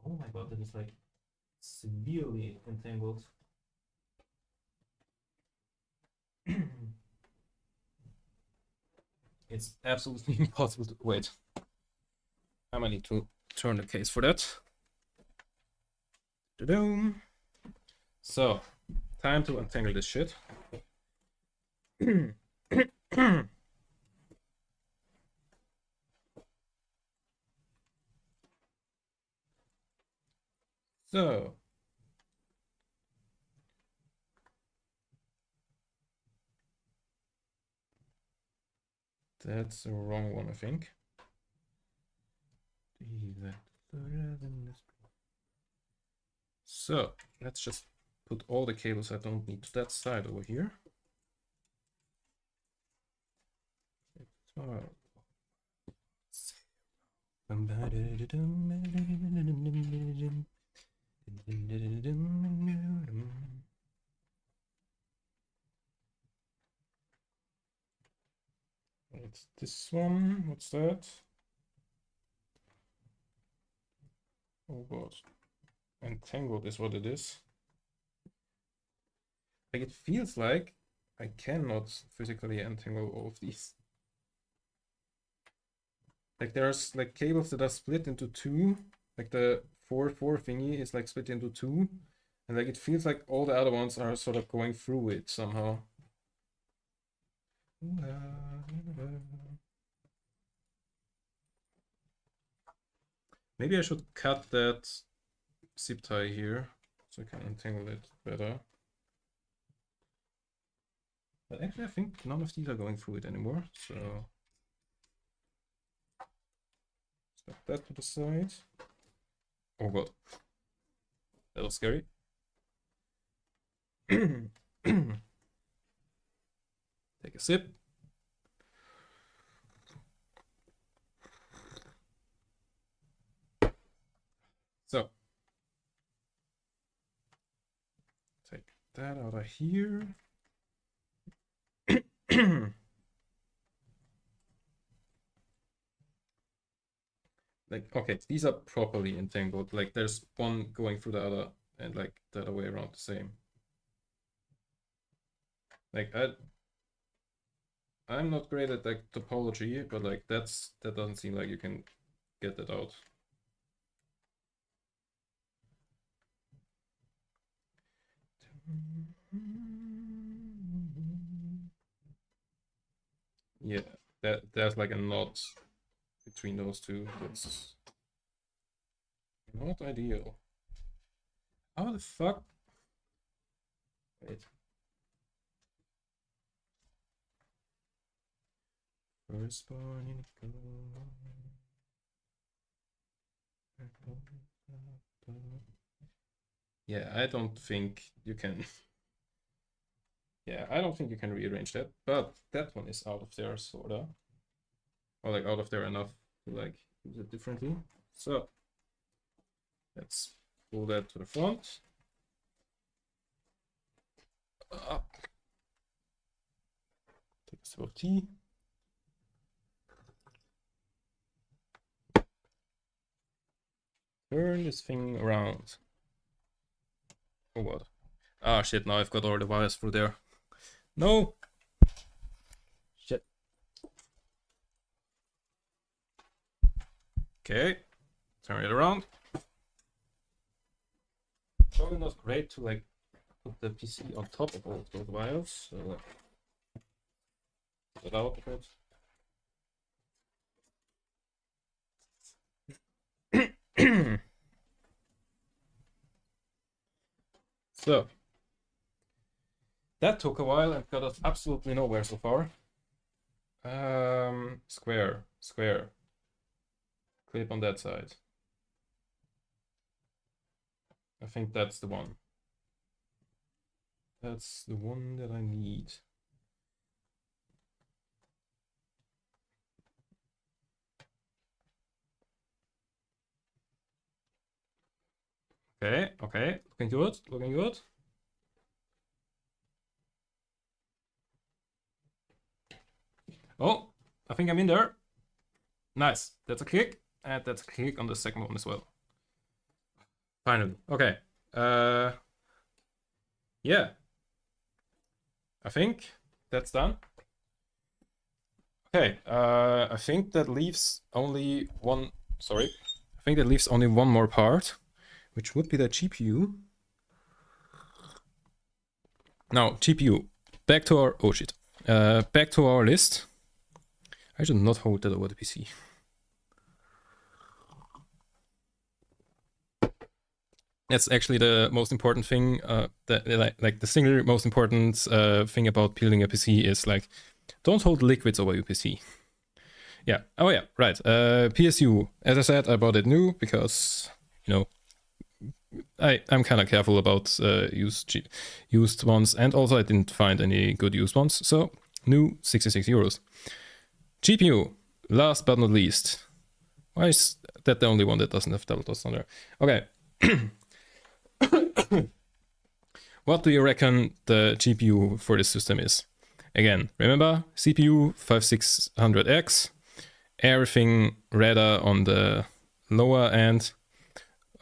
Oh my god, that is like severely entangled. It's absolutely impossible to wait. I might need to turn the case for that. Da-doom. So, time to untangle this shit. So, that's the wrong one, I think. So let's just put all the cables I don't need to that side over here. It's this one. What's that? Oh god. Entangled is what it is. Like, it feels like I cannot physically entangle all of these. Like, there's like cables that are split into two. Like the 4-4 thingy is like split into two. And like it feels like all the other ones are sort of going through it somehow. Maybe I should cut that zip tie here so I can untangle it better. But actually I think none of these are going through it anymore, so step that to the side. Oh god. That was scary. Take a sip. So, take that out of here. Like, okay, these are properly entangled. Like, there's one going through the other and like the other way around the same. Like, I'm not great at like topology, but like that doesn't seem like you can get that out. Yeah, there's like a knot between those two. That's not ideal. How the fuck? Wait. Firstborn Yeah, I don't think you can. Yeah, I don't think you can rearrange that, but that one is out of there, sorta. Or like out of there enough to like use it differently. So let's pull that to the front. Up. Take a sip of tea. Turn this thing around. Oh what? Ah shit, now I've got all the wires through there. No! Shit. Okay, turn it around. Probably not great to like put the PC on top of all of those wires, so get out of it. So that took a while and got us absolutely nowhere so far. Square. Clip on that side. I think that's the one. That's the one that I need. Okay, looking good. Oh, I think I'm in there. Nice, that's a click, and that's a click on the second one as well. Finally, okay. Yeah. I think that's done. Okay, I think that leaves only one, sorry. I think that leaves only one more part, which would be the GPU. Now, GPU, back to our, oh shit. Back to our list. I should not hold that over the PC. That's actually the most important thing. Like the single most important thing about building a PC is like, don't hold liquids over your PC. Yeah. Oh yeah. Right. PSU. As I said, I bought it new because I'm kind of careful about used ones, and also I didn't find any good used ones. So new, 66 euros. GPU. Last but not least. Why is that the only one that doesn't have double dots on there? Okay. What do you reckon the GPU for this system is? Again, remember, CPU 5600X, everything rather on the lower end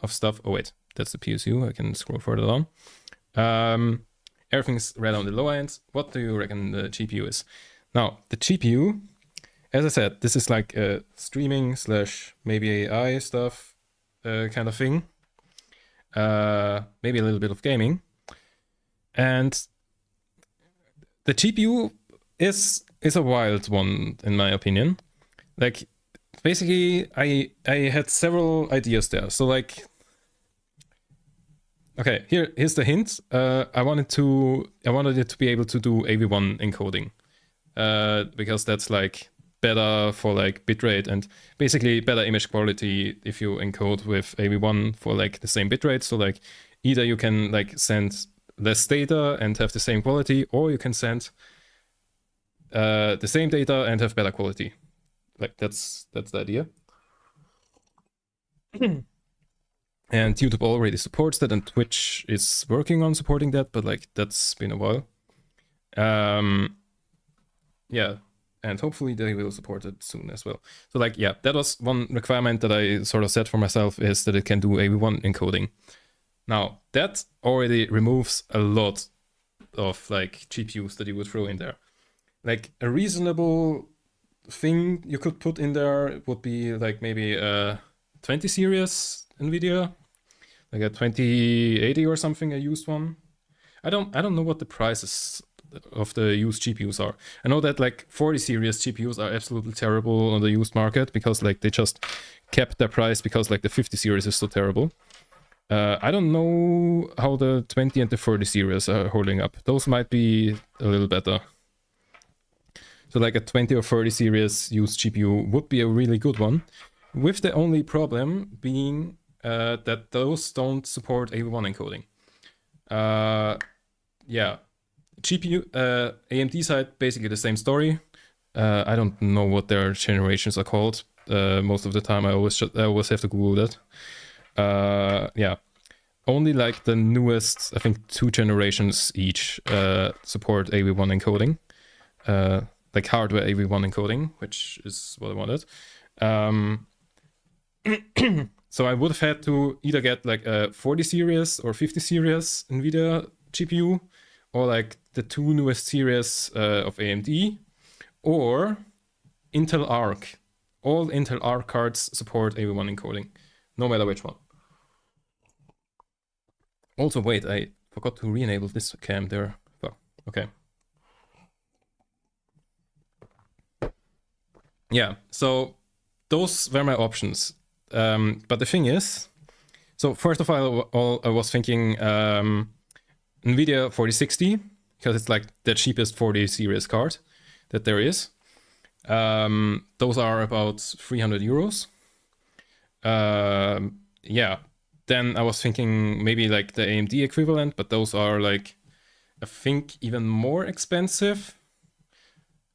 of stuff. Oh wait, that's the PSU, I can scroll further down. Everything's rather on the lower end. What do you reckon the GPU is? Now, the GPU, as I said, this is like a streaming / maybe AI stuff kind of thing. Maybe a little bit of gaming. And the GPU is a wild one, in my opinion. Like, basically, I had several ideas there. So, like, okay, here's the hint. I wanted it to be able to do AV1 encoding, because that's like better for like bitrate and basically better image quality if you encode with AV1 for like the same bitrate. So like either you can like send less data and have the same quality, or you can send the same data and have better quality. Like that's the idea. And YouTube already supports that, and Twitch is working on supporting that, but like that's been a while. Yeah, and hopefully they will support it soon as well. So like, yeah, that was one requirement that I sort of set for myself, is that it can do AV1 encoding. Now, that already removes a lot of like GPUs that you would throw in there. Like a reasonable thing you could put in there would be like maybe a 20 series NVIDIA, like a 2080 or something, a used one. I don't know what the prices of the used GPUs are. I know that like 40 series GPUs are absolutely terrible on the used market because like they just kept their price because like the 50 series is so terrible. I don't know how the 20 and the 30 series are holding up. Those might be a little better. So like a 20 or 30 series used GPU would be a really good one, with the only problem being that those don't support AV1 encoding. Yeah, GPU, AMD side, basically the same story. I don't know what their generations are called. Most of the time I always have to Google that. Yeah, only like the newest, I think 2 generations each support AV1 encoding. Like hardware AV1 encoding, which is what I wanted. So I would have had to either get like a 40 series or 50 series NVIDIA GPU, or like the 2 newest series of AMD, or Intel Arc. All Intel Arc cards support AV1 encoding, no matter which one. Also, wait, I forgot to re-enable this cam there. Oh, okay. Yeah, so those were my options. But the thing is, so first of all I was thinking NVIDIA 4060, because it's like the cheapest 40 series card that there is. Those are about 300 euros. Yeah, then I was thinking maybe like the AMD equivalent, but those are like, I think, even more expensive.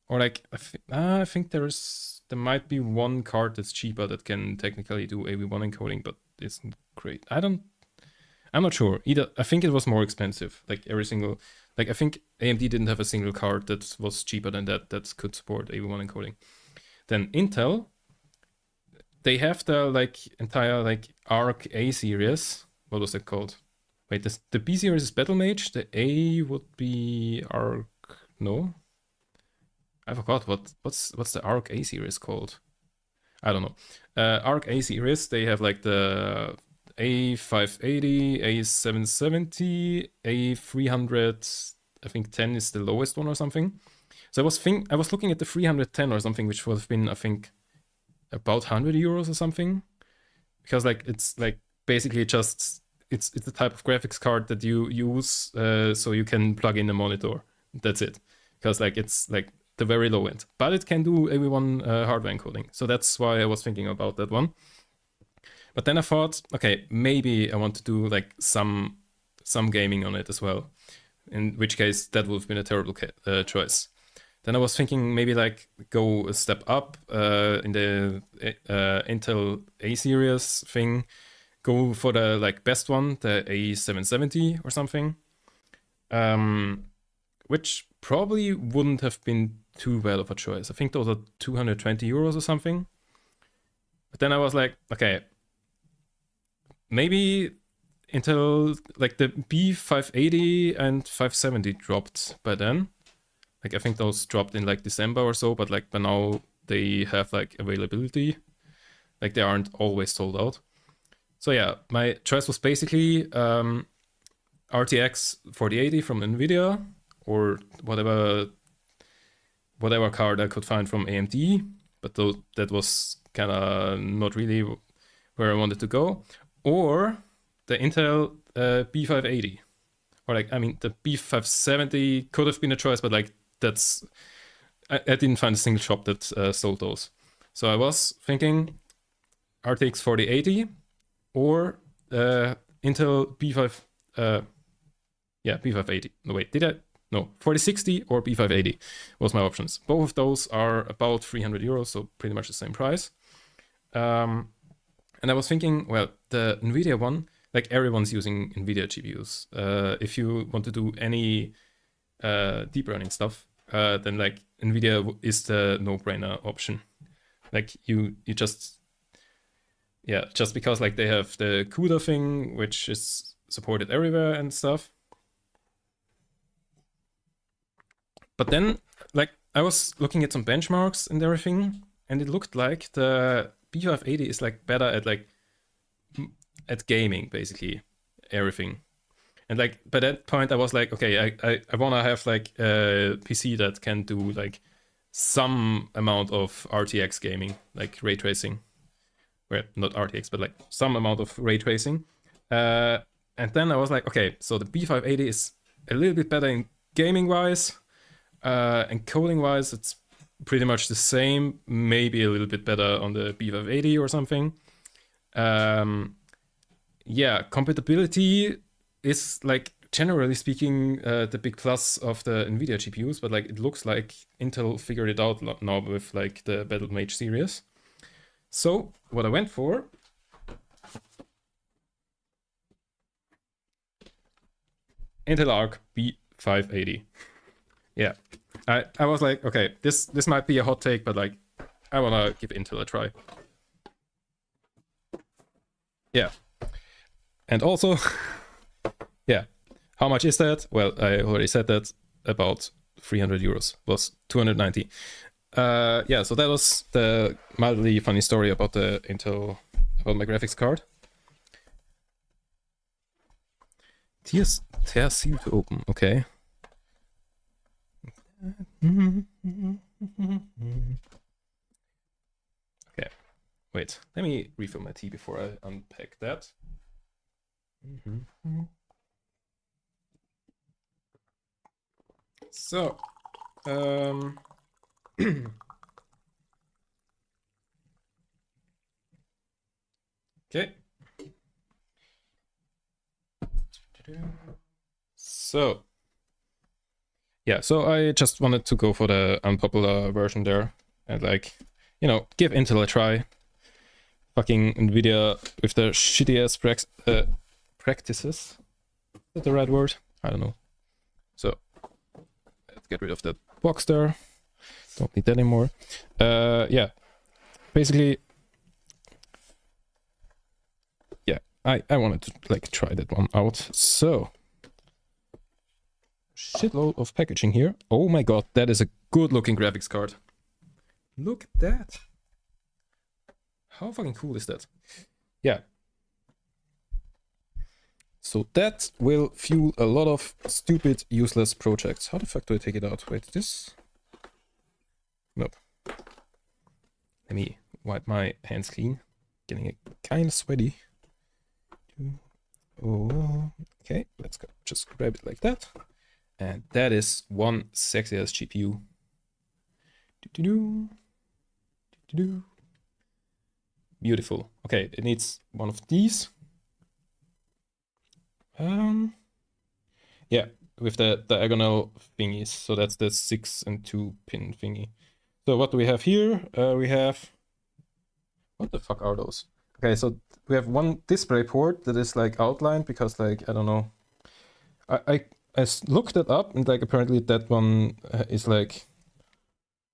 Or like, I think there might be one card that's cheaper that can technically do AV1 encoding, but isn't great. I'm not sure. Either I think it was more expensive. Like every single, like I think AMD didn't have a single card that was cheaper than that could support AV1 encoding. Then Intel, they have the like entire like Arc A series. What was that called? Wait, the B series is Battle Mage. The A would be Arc. No, I forgot what's the Arc A series called. I don't know. Arc A series, they have like the A580, A770, A300. I think 10 is the lowest one or something. So I was looking at the 310 or something, which would have been, I think, about 100 euros or something, because like it's like basically just it's the type of graphics card that you use so you can plug in a monitor. That's it. Because like it's like the very low end, but it can do AV1 hardware encoding. So that's why I was thinking about that one. But then I thought, okay, maybe I want to do like some gaming on it as well. In which case, that would have been a terrible choice. Then I was thinking maybe like go a step up in the Intel A series thing, go for the like best one, the A770 or something, which probably wouldn't have been too bad of a choice. I think those are 220 euros or something. But then I was like, okay, maybe Intel, like the B580 and 570 dropped by then. Like I think those dropped in like December or so, but like by now they have like availability. Like they aren't always sold out. So yeah, my choice was basically RTX 4080 from Nvidia or whatever card I could find from AMD, but that was kind of not really where I wanted to go. Or the Intel B580. Or like, I mean, the B570 could have been a choice, but like that's... I didn't find a single shop that sold those. So I was thinking RTX 4080 or Intel B580. No, wait, did I? No, 4060 or B580 was my options. Both of those are about 300 euros, so pretty much the same price. And I was thinking, well, the Nvidia one, like everyone's using Nvidia GPUs. If you want to do any deep learning stuff, then like Nvidia is the no-brainer option. Like you just, yeah, just because like they have the CUDA thing, which is supported everywhere and stuff. But then, like, I was looking at some benchmarks and everything, and it looked like the B580 is like better at like at gaming, basically everything. And like by that point, I was like, okay, I want to have like a PC that can do like some amount of RTX gaming, like ray tracing. Well, not RTX, but like some amount of ray tracing. And then I was like, okay, so the B580 is a little bit better in gaming wise. And coding wise, it's pretty much the same, maybe a little bit better on the B580 or something. Yeah, compatibility is like generally speaking the big plus of the Nvidia GPUs, but like it looks like Intel figured it out now with like the Battlemage series. So what I went for Intel Arc B580. Yeah, I was like, okay, this might be a hot take, but like I wanna give Intel a try. Yeah, and also, yeah, how much is that? Well, I already said that, about 300 euros, was 290. Yeah, so that was the mildly funny story about the Intel, about my graphics card. Tear seal to open, okay. Okay, wait, let me refill my tea before I unpack that. So, okay. So, yeah, so I just wanted to go for the unpopular version there and like, you know, give Intel a try. Fucking Nvidia with their shitty ass practices. Is that the right word? I don't know. So, let's get rid of that box there. Don't need that anymore. Yeah, basically, yeah, I wanted to like try that one out. So, shitload of packaging here. Oh my god, that is a good looking graphics card. Look at that. How fucking cool is that? Yeah. So that will fuel a lot of stupid, useless projects. How the fuck do I take it out? Wait, this? Nope. Let me wipe my hands clean. Getting it kind of sweaty. Oh, okay, let's just grab it like that. And that is one sexy ass GPU. Do-do-do. Do-do-do. Beautiful. Okay, it needs one of these. Yeah, with the diagonal thingies. So that's the 6 and 2 pin thingy. So what do we have here? We have, what the fuck are those? Okay, so we have one display port that is like outlined because like, I don't know. I looked it up and like apparently that one is like,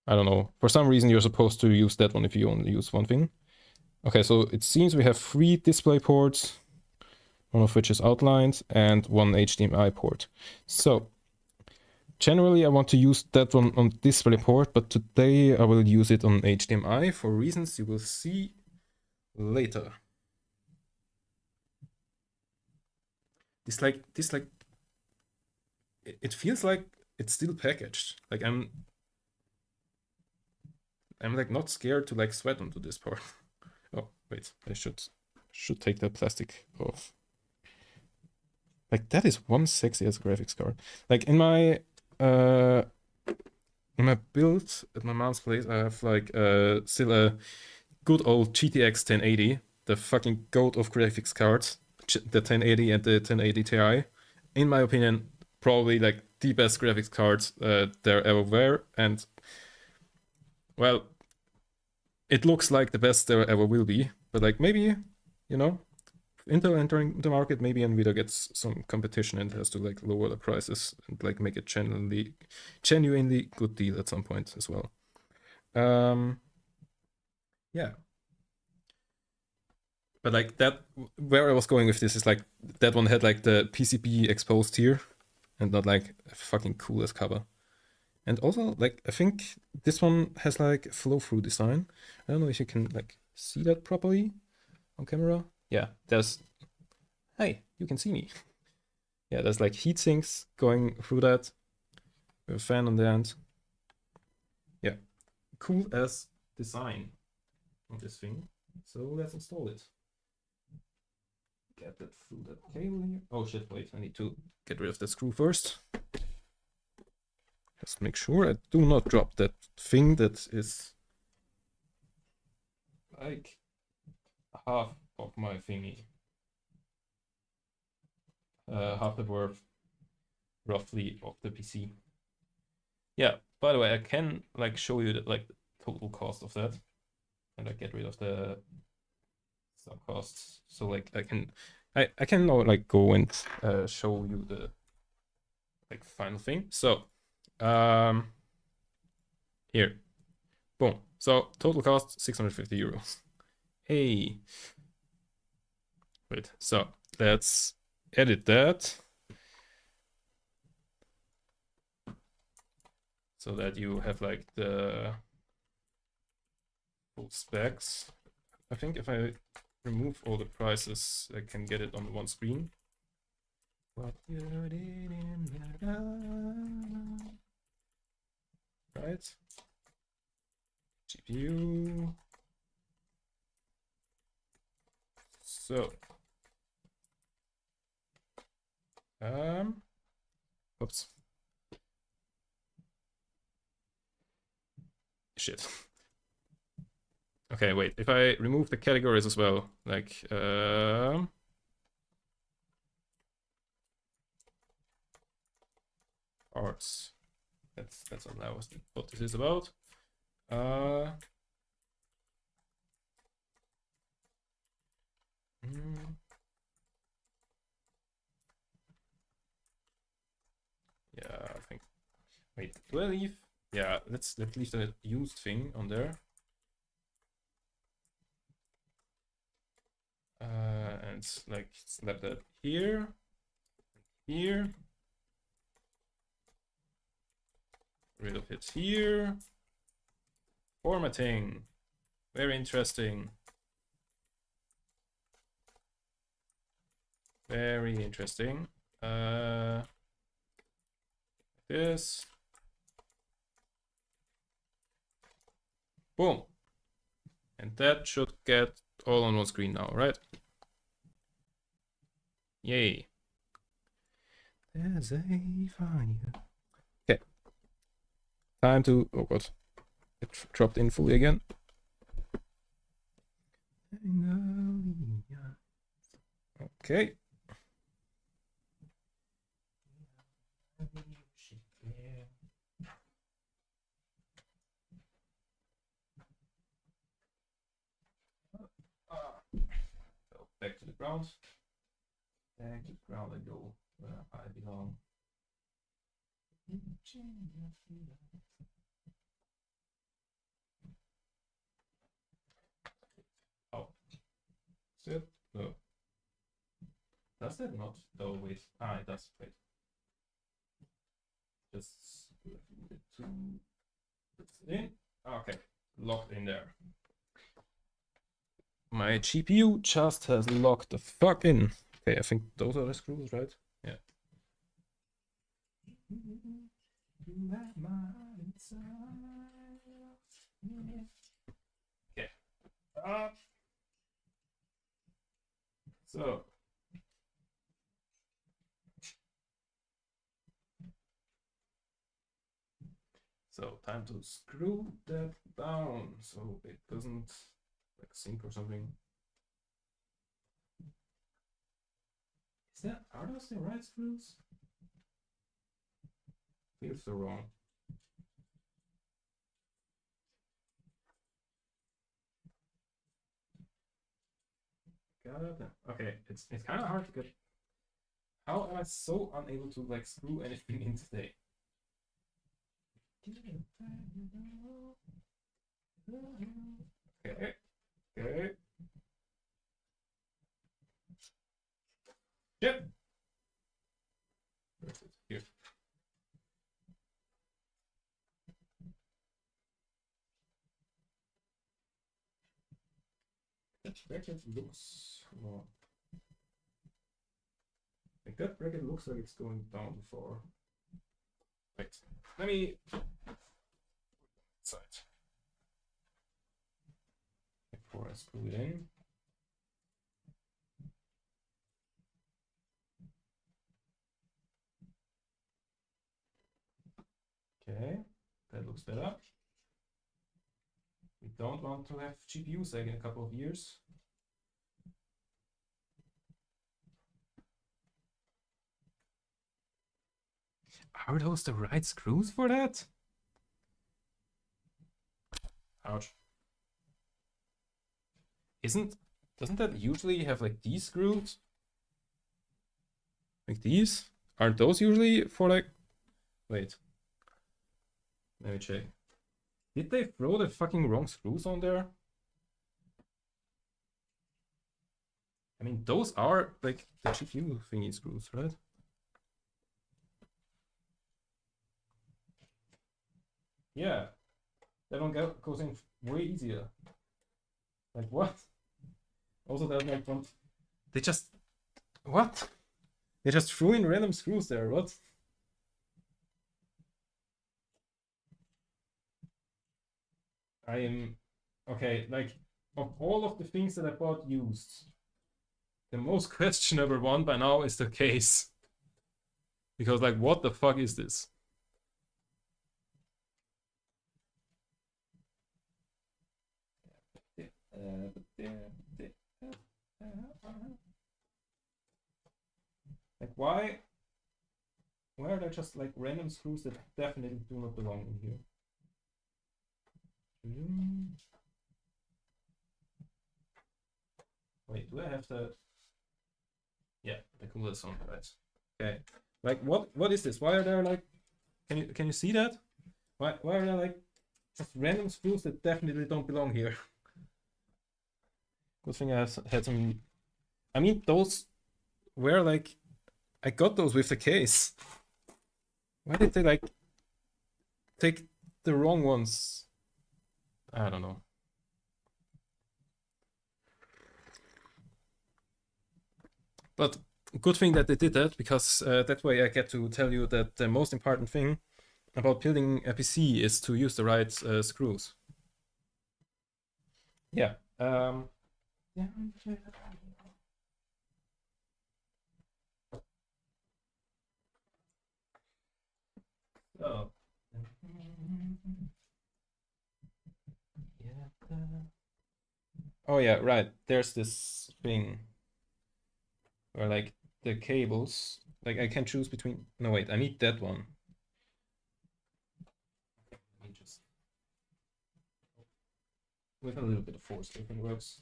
I don't know. For some reason you're supposed to use that one if you only use one thing. Okay, so it seems we have 3 display ports, one of which is outlined, and one HDMI port. So generally I want to use that one on display port, but today I will use it on HDMI for reasons you will see later. This like it feels like it's still packaged. Like I'm like not scared to like sweat onto this part. Oh wait, I should take that plastic off. Like that is one sexy as graphics card. Like in my build at my mom's place, I have like still a good old GTX 1080, the fucking goat of graphics cards, the 1080 and the 1080 Ti. In my opinion, probably like the best graphics cards there ever were, and well, it looks like the best there ever will be. But like maybe, you know, Intel entering the market, maybe Nvidia gets some competition and has to like lower the prices and like make it genuinely good deal at some point as well. Yeah. But like that, where I was going with this is like that one had like the PCB exposed here and not like a fucking coolest cover. And also like I think this one has like flow-through design. I don't know if you can like see that properly on camera. Yeah, there's, hey, you can see me. Yeah, there's like heat sinks going through that with a fan on the end. Yeah, cool as design on this thing. So let's install it. Get that through that cable here. Oh shit, wait, I need to get rid of that screw first. Just make sure I do not drop that thing that is like half of my thingy. Half the worth roughly of the PC. Yeah, by the way, I can like show you the like total cost of that and like get rid of the sub costs. So like I can now like go and show you the like final thing. So here, boom. So total cost 650 euros. Hey, wait. So let's edit that so that you have like the full specs. I think if I remove all the prices, I can get it on one screen. What you did in the right? GPU. So, oops. Shit. Okay, wait. If I remove the categories as well, like arts. That's what this is about. Yeah, I think. Wait, do I leave? Yeah, let's leave the used thing on there. And like slap that here, here. Rid of it here. Formatting. Very interesting. Very interesting. This. Boom. And that should get all on one screen now, right? Yay. There's a fire. Okay. Time to, oh god. It dropped in fully again. Okay. So back to the ground. Back to the ground I go where I belong. Oh. Is it? No. Does that not? Oh, wait. It does. Wait. Just put it in. Okay. Locked in there. My GPU just has locked the fuck in. Okay, I think those are the screws, right? Yeah. Okay. So. So time to screw that down so it doesn't like sink or something. Are those the right screws? Feels so wrong. Got it. Okay, it's kind of hard to get. How am I so unable to like screw anything in today? Okay. Okay. Yep. Where is it? Here. That bracket looks wrong. Like that bracket looks like it's going down before. Wait. Let me side before I screw it in. Okay, that looks better. We don't want to have GPU sag in a couple of years. Are those the right screws for that? Ouch. Doesn't that usually have like these screws? Like these? Aren't those usually for like... Wait. Let me check. Did they throw the fucking wrong screws on there? I mean, those are like the GPU thingy screws, right? Yeah. That one goes in way easier. Like what? Also, that like one... They just... What? They just threw in random screws there, what? I am... Okay, like, of all of the things that I bought used, the most questionable one by now is the case. Because, like, what the fuck is this? Like, why are there just, like, random screws that definitely do not belong in here? Wait, do I have the... Yeah, the coolest one, right? Okay. Like, what is this? Why are there, like... Can you see that? Why are there, like, just random screws that definitely don't belong here? Good thing I had some... I mean, those were, like... I got those with the case. Why did they, like, take the wrong ones? I don't know. But good thing that they did that, because that way I get to tell you that the most important thing about building a PC is to use the right screws. Yeah. Oh. Oh yeah, right. There's this thing where like the cables, like I can choose between. No, wait, I need that one. Let me just with a little bit of force, everything works.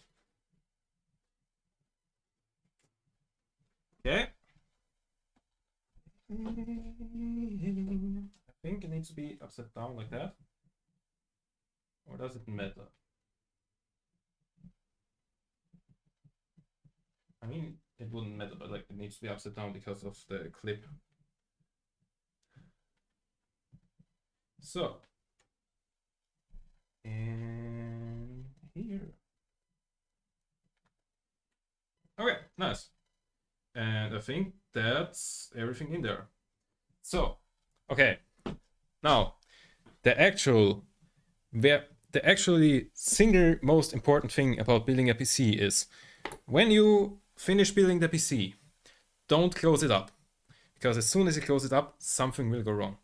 Okay. I think it needs to be upside down like that. Or does it matter? I mean, it wouldn't matter, but like it needs to be upside down because of the clip. So, and here. Okay, nice. And I think that's everything in there. So, okay. Now, the actually single most important thing about building a PC is when you finish building the PC, don't close it up. Because as soon as you close it up, something will go wrong.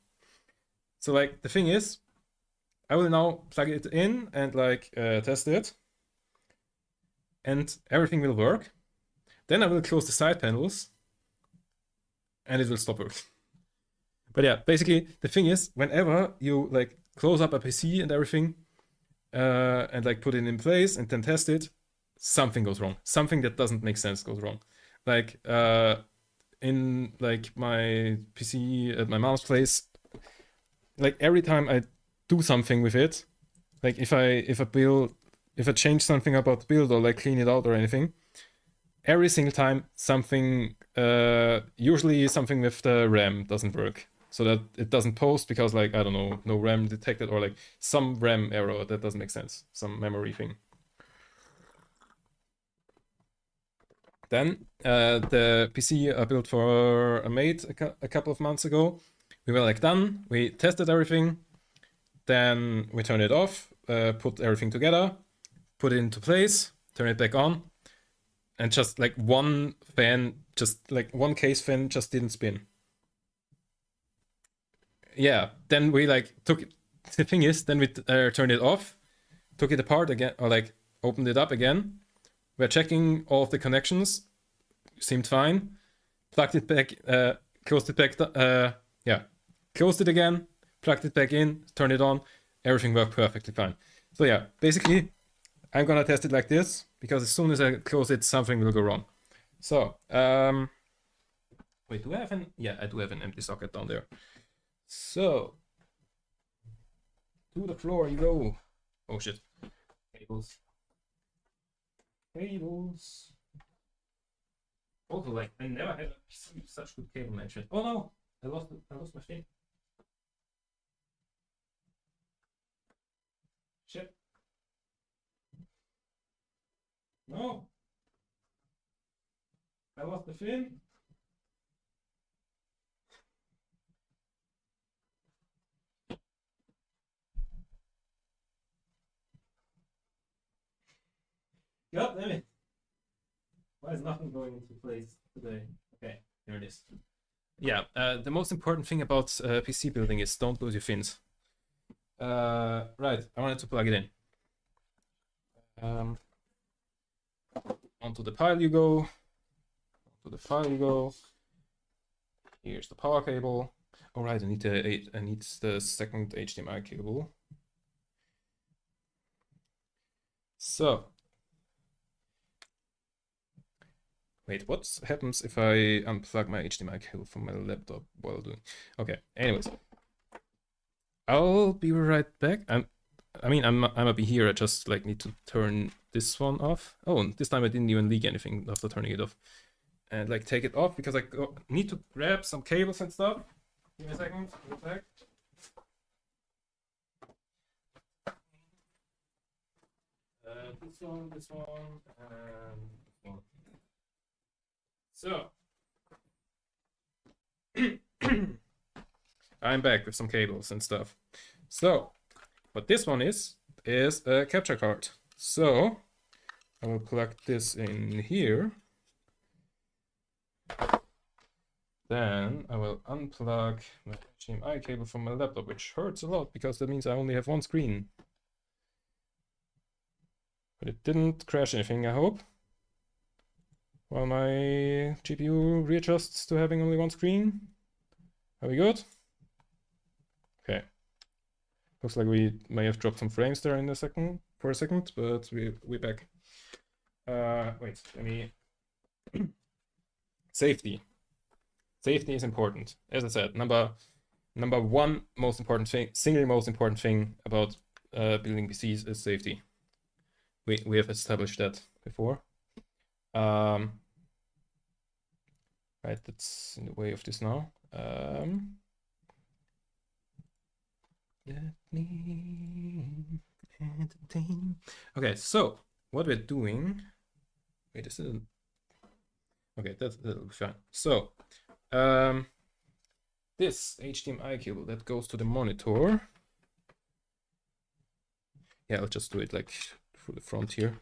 So like the thing is, I will now plug it in and like test it. And everything will work. Then I will close the side panels and it will stop working. But yeah, basically the thing is, whenever you like close up a PC and everything, and like put it in place and then test it, something goes wrong. Something that doesn't make sense goes wrong. Like in like my PC at my mom's place, like every time I do something with it, like if I change something about the build or like clean it out or anything, every single time something usually something with the RAM doesn't work. So that it doesn't post because like I don't know, no RAM detected or like some RAM error that doesn't make sense, some memory thing. Then the PC I built for a mate a couple of months ago. We were like done. We tested everything. Then we turned it off, put everything together, put it into place, turn it back on, and just like one fan, just like one case fan just didn't spin. Yeah, then we like took it. The thing is, then we turned it off, took it apart again, or like opened it up again. We're checking all of the connections, seemed fine. Plugged it back, closed it back, yeah, closed it again, plugged it back in, turned it on, everything worked perfectly fine. So yeah, basically, I'm gonna test it like this because as soon as I close it, something will go wrong. So, wait, do I have an? Yeah, I do have an empty socket down there. So, to the floor you go. Oh shit. Cables. Cables. Also, like, I never had a PC with such good cable management. Oh no! I lost my thing. Shit. No! I lost the fin. God damn it! Why is nothing going into place today? Okay, there it is. Yeah, the most important thing about PC building is don't lose your fins. Right, I wanted to plug it in. Onto the pile you go. Onto the file you go. Here's the power cable. All right, I need the second HDMI cable. So, wait, what happens if I unplug my HDMI cable from my laptop while doing? Okay, anyways, I'll be right back. I'm gonna be here. I just like need to turn this one off. Oh, and this time I didn't even leak anything after turning it off. And like take it off because I need to grab some cables and stuff. Give me a second. Go back. This one, and this one. So, I'm back with some cables and stuff. So, what this one is a capture card. So, I will plug this in here. Then I will unplug my HDMI cable from my laptop, which hurts a lot because that means I only have one screen. But it didn't crash anything, I hope. While my GPU readjusts to having only one screen. Are we good? Okay. Looks like we may have dropped some frames there in a second, for a second, but we're back. Wait, let me... Safety. Safety is important. As I said, number one most important thing, single most important thing about building PCs is safety. We have established that before. Right, that's in the way of this now. Let me entertain. Okay, so what we're doing. Wait, this isn't. Okay, that'll be fine. So, this HDMI cable that goes to the monitor. Yeah, I'll just do it like through the front here.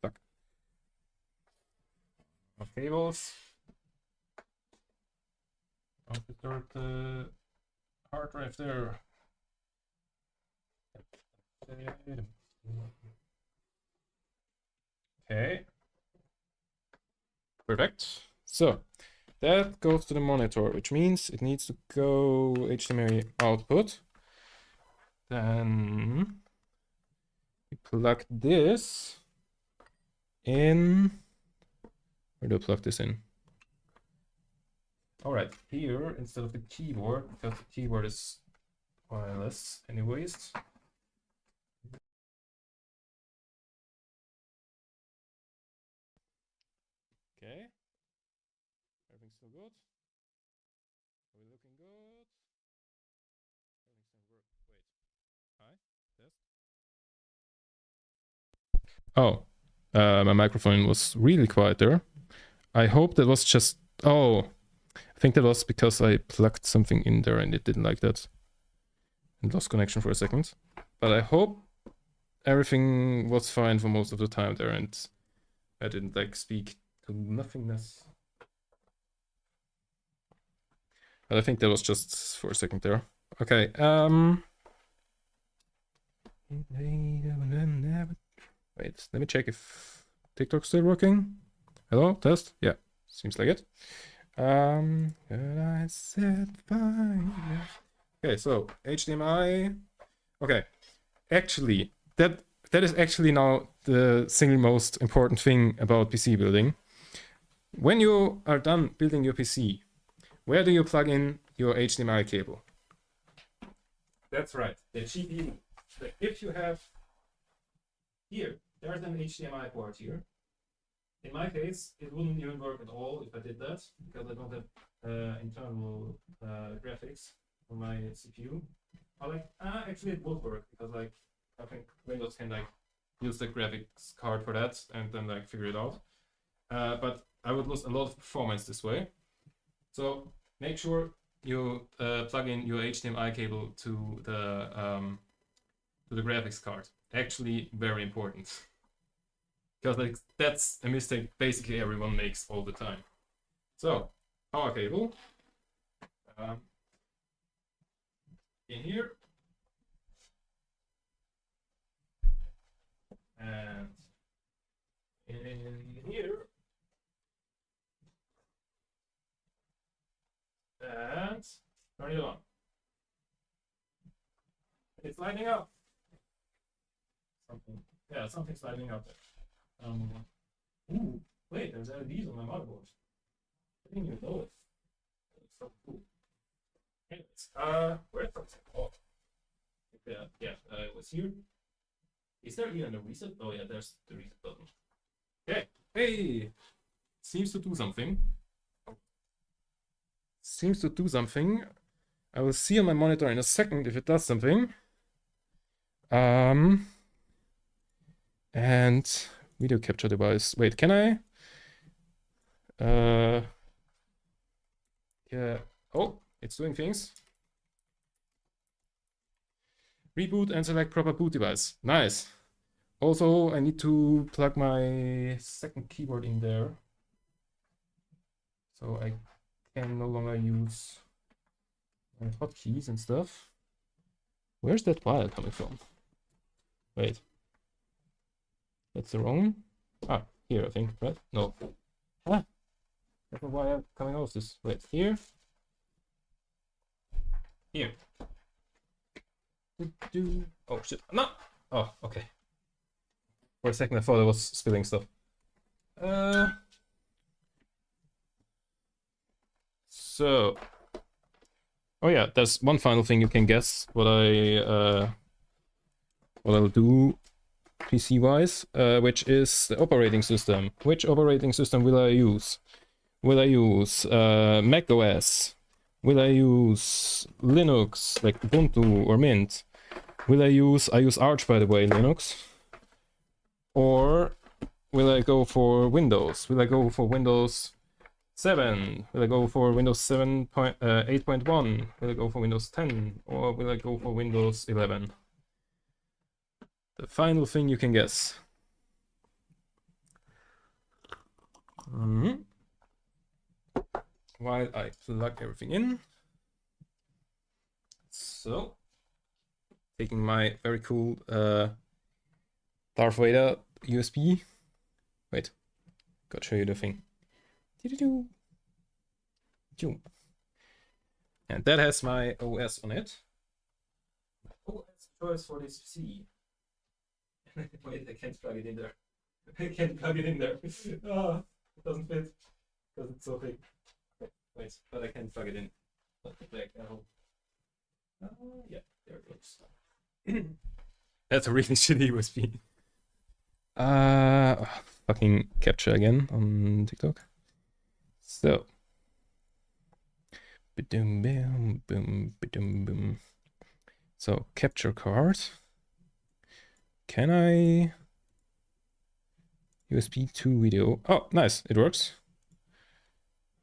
Fuck. Our cables. I'll insert the hard drive there. Okay. Perfect. So that goes to the monitor, which means it needs to go HDMI output. Then we plug this in. Where do I plug this in? All right, here instead of the keyboard, because the keyboard is wireless anyways. Okay, everything's still good. Are we looking good? Everything's still work. Wait, hi, test. Oh, my microphone was really quiet there. I hope that was just. Oh, I think that was because I plugged something in there and it didn't like that. And lost connection for a second. But I hope everything was fine for most of the time there and I didn't like speak to nothingness. But I think that was just for a second there. Okay, wait, let me check if TikTok's still working. Hello, test? Yeah, seems like it. I said fine. Okay, so HDMI. Okay, actually, that is actually now the single most important thing about PC building. When you are done building your PC, where do you plug in your HDMI cable? That's right, the GPU. So if you have here, there's an HDMI port here. In my case, it wouldn't even work at all if I did that, because I don't have internal graphics on my CPU. But like, actually it would work, because like, I think Windows can like use the graphics card for that and then like figure it out. But I would lose a lot of performance this way. So make sure you plug in your HDMI cable to the graphics card. Actually, very important. Because like, that's a mistake basically everyone makes all the time. So, power cable. In here. And in here. And turn it on. It's lighting up. Something's lighting up there. Ooh, wait, there's LEDs on my motherboard. I didn't even know it. That's so cool. Anyways, where's the oh. It was here. Is there even a reset? Oh yeah, there's the reset button. Okay. Hey! Seems to do something. Seems to do something. I will see on my monitor in a second if it does something. And video capture device. Wait, can I? Yeah. Oh, it's doing things. Reboot and select proper boot device. Nice. Also, I need to plug my second keyboard in there. So I can no longer use my hotkeys and stuff. Where's that file coming from? Wait. That's the wrong one. Ah, here I think, right? No. Ah, I don't know why I'm coming out of this. Wait, here. Here. Oh shit. No! Oh, okay. For a second I thought I was spilling stuff. So. Oh yeah, there's one final thing you can guess what I'll do PC wise, which is the operating system. Which operating system will I use? Will I use Mac OS? Will I use Linux, like Ubuntu or Mint? Will I use Arch, by the way, Linux? Or will I go for Windows? Will I go for Windows 7? Will I go for Windows 8.1? Will I go for Windows 10? Or will I go for Windows 11? The final thing you can guess. While I plug everything in. So, taking my very cool Darth Vader USB. Wait, gotta show you the thing. And that has my OS on it. OS choice for this PC. Wait, I can't plug it in there. I can't plug it in there. Oh, it doesn't fit because it's so big. Wait, but I can plug it in. Yeah, there it goes. That's a really shitty USB. Fucking capture again on TikTok. So. Boom, boom, boom, boom, boom. So, capture card. Can I USB to video? Oh, nice, it works.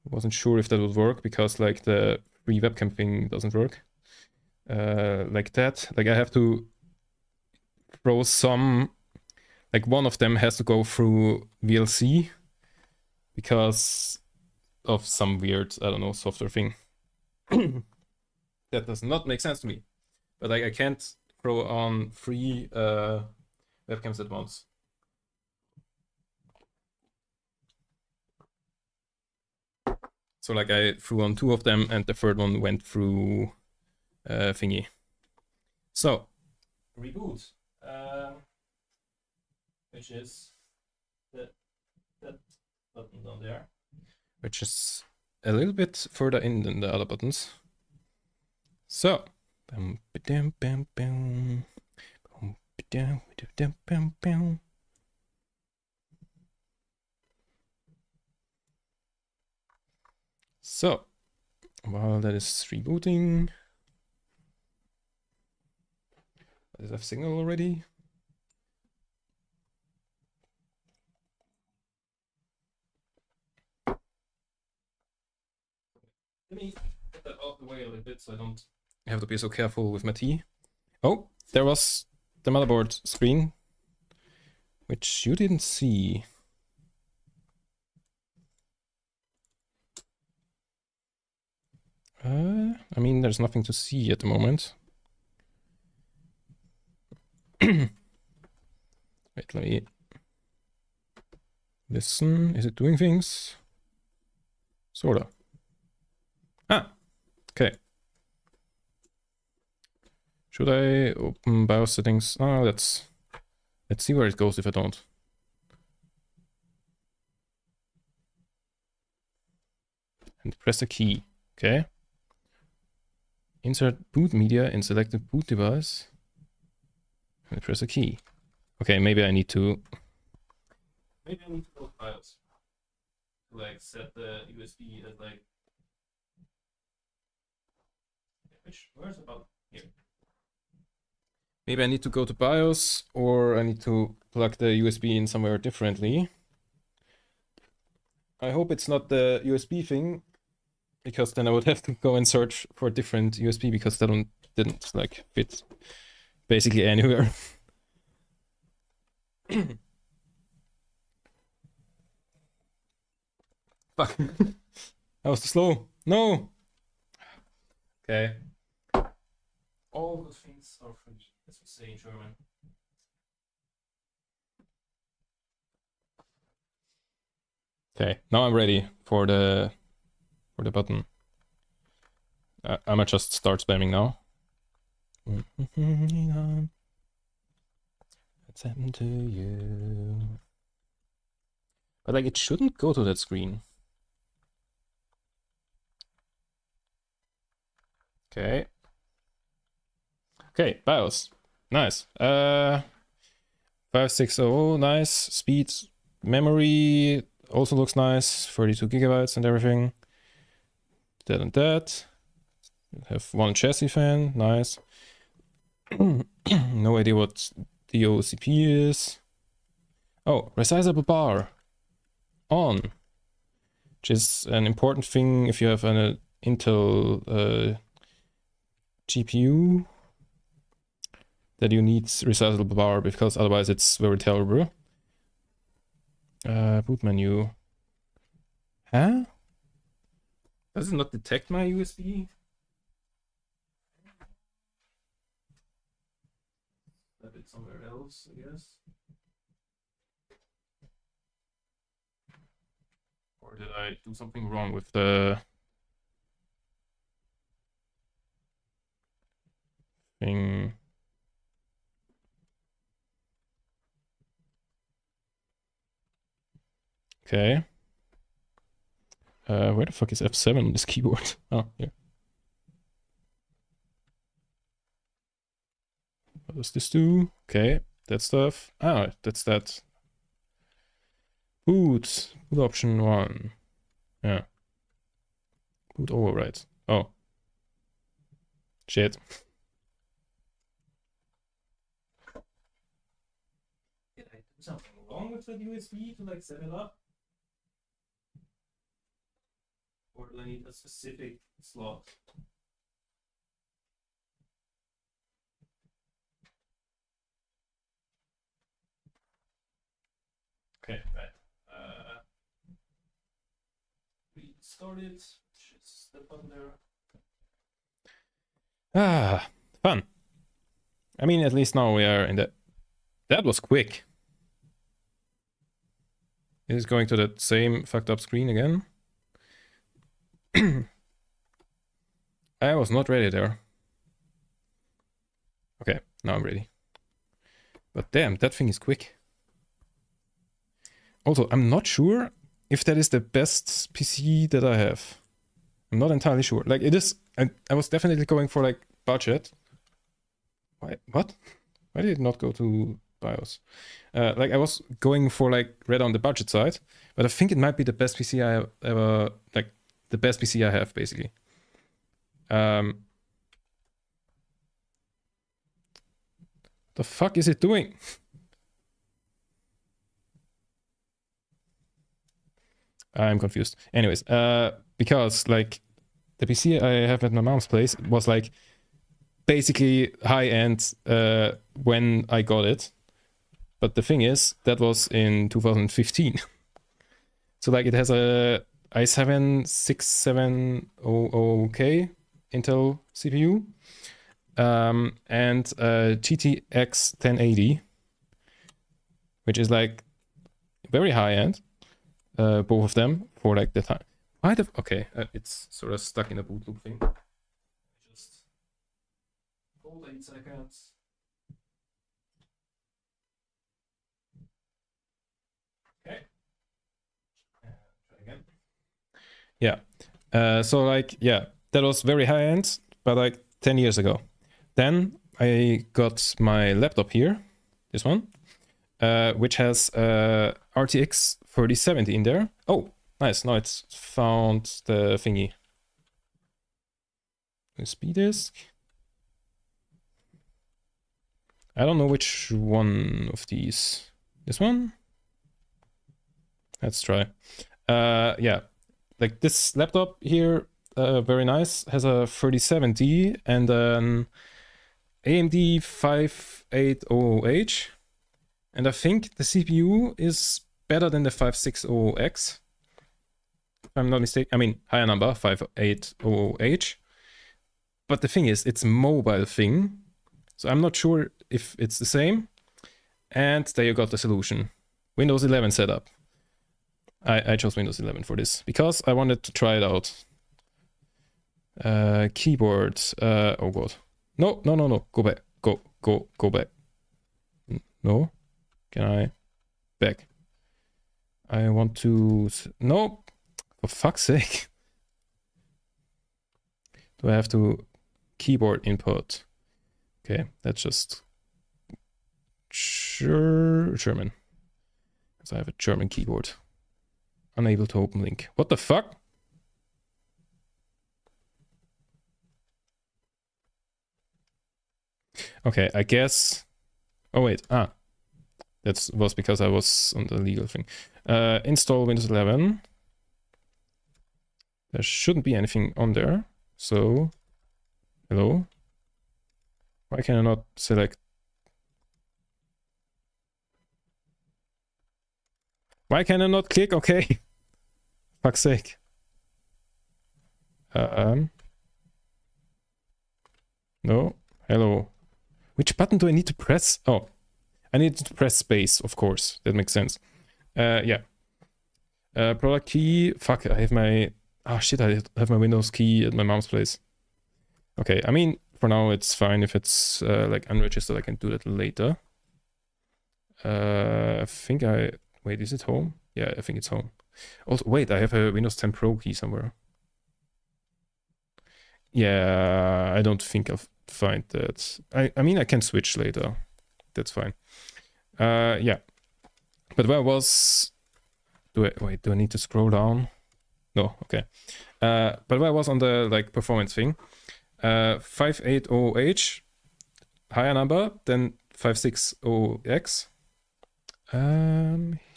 Wasn't sure if that would work because like the free webcam thing doesn't work. Like that. Like I have to throw some, like one of them has to go through VLC because of some weird, I don't know, software thing. That does not make sense to me. But like I can't throw on 3 webcams at once. So like I threw on 2 of them and the third one went through thingy. So reboot, which is that button down there, which is a little bit further in than the other buttons. So so while that is rebooting, does it have signal already? Let me get that out of the way a little bit so I don't have to be so careful with my tea. Oh, there was the motherboard screen, which you didn't see. I mean, there's nothing to see at the moment. Wait, let me listen. Is it doing things? Sorta. Ah, okay. Should I open BIOS settings? Oh, let's see where it goes if I don't. And press a key. Okay. Insert boot media in selected boot device. And press a key. Okay, maybe I need to go to BIOS. Like set the USB as like where's the button? Here. Maybe I need to go to BIOS or I need to plug the USB in somewhere differently. I hope it's not the USB thing, because then I would have to go and search for a different USB because that one didn't like fit basically anywhere. Fuck. That was too slow. No. Okay. All good things are free, as we say in German. Okay, now I'm ready for the button. I might just start spamming now. What's happened to you? But like, it shouldn't go to that screen. Okay. Okay, BIOS. Nice. 560, nice. Speed, memory also looks nice. 32 gigabytes and everything. That and that. Have one chassis fan, nice. No idea what the OCP is. Oh, resizable bar. On. Which is an important thing if you have an Intel GPU. That you need resizable bar because otherwise it's very terrible. Boot menu. Huh? Does it not detect my USB? Have it somewhere else, I guess. Or did I do something wrong with the thing? Okay. Where the fuck is F7 on this keyboard? Oh, yeah. What does this do? Okay, that stuff. Ah, that's that. Boot option 1. Yeah. Boot override. Oh. Shit. Did I do something wrong with that USB to like set it up? Or do I need a specific slot? Okay, right. Restart it. Just the button there. Ah, fun. I mean, at least now we are in the... That was quick. It is going to that same fucked up screen again. I was not ready there. Okay, now I'm ready. But damn, that thing is quick. Also, I'm not sure if that is the best PC that I have. I'm not entirely sure. Like, it is... I was definitely going for, like, budget. Why? What? Why did it not go to BIOS? Like, I was going for, like, right on the budget side. But I think it might be the best PC I have ever... Like, the best PC I have, basically. The fuck is it doing? I'm confused. Anyways, because like the PC I have at my mom's place was like basically high end when I got it. But the thing is, that was in 2015. So like it has a i7 6700K Intel CPU and a GTX 1080, which is like very high end. Both of them for like the time. Why the... Okay, it's sort of stuck in a boot loop thing. Just hold 8 seconds. Okay. Try again. Yeah. So like, yeah, that was very high end, but like 10 years ago. Then I got my laptop here, this one, which has RTX 3070 in there. Oh, nice. Now it's found the thingy. USB disk. I don't know which one of these. This one? Let's try. Yeah, like this laptop here, very nice. Has a 3070 and an AMD 5800H. And I think the CPU is better than the 560X. If I'm not mistaken. I mean, higher number, 5800H. But the thing is, it's a mobile thing. So I'm not sure if it's the same. And there you got the solution. Windows 11 setup. I chose Windows 11 for this because I wanted to try it out. Keyboard. Oh god. No. Go back. Go back. No. Can I? Back. I want to... No. For fuck's sake. Do I have to... Keyboard input. Okay, that's just... German. Because I have a German keyboard. Unable to open link. What the fuck? Okay, I guess... Oh wait, that was because I was on the legal thing. Install Windows 11. There shouldn't be anything on there. So, hello? Why can I not select? Why can I not click? Okay. Fuck's sake. No. Hello. Which button do I need to press? Oh, I need to press space, of course. That makes sense. Yeah. Product key. Fuck, I have my... Oh shit, I have my Windows key at my mom's place. Okay, I mean, for now it's fine if it's like unregistered. I can do that later. I think I... Wait, is it home? Yeah, I think it's home. Also, wait, I have a Windows 10 Pro key somewhere. Yeah, I don't think I'll find that. I mean, I can switch later. That's fine. Yeah. But where was... Do I need to scroll down? No, okay. But where I was on the like performance thing, 580H, higher number than 560X.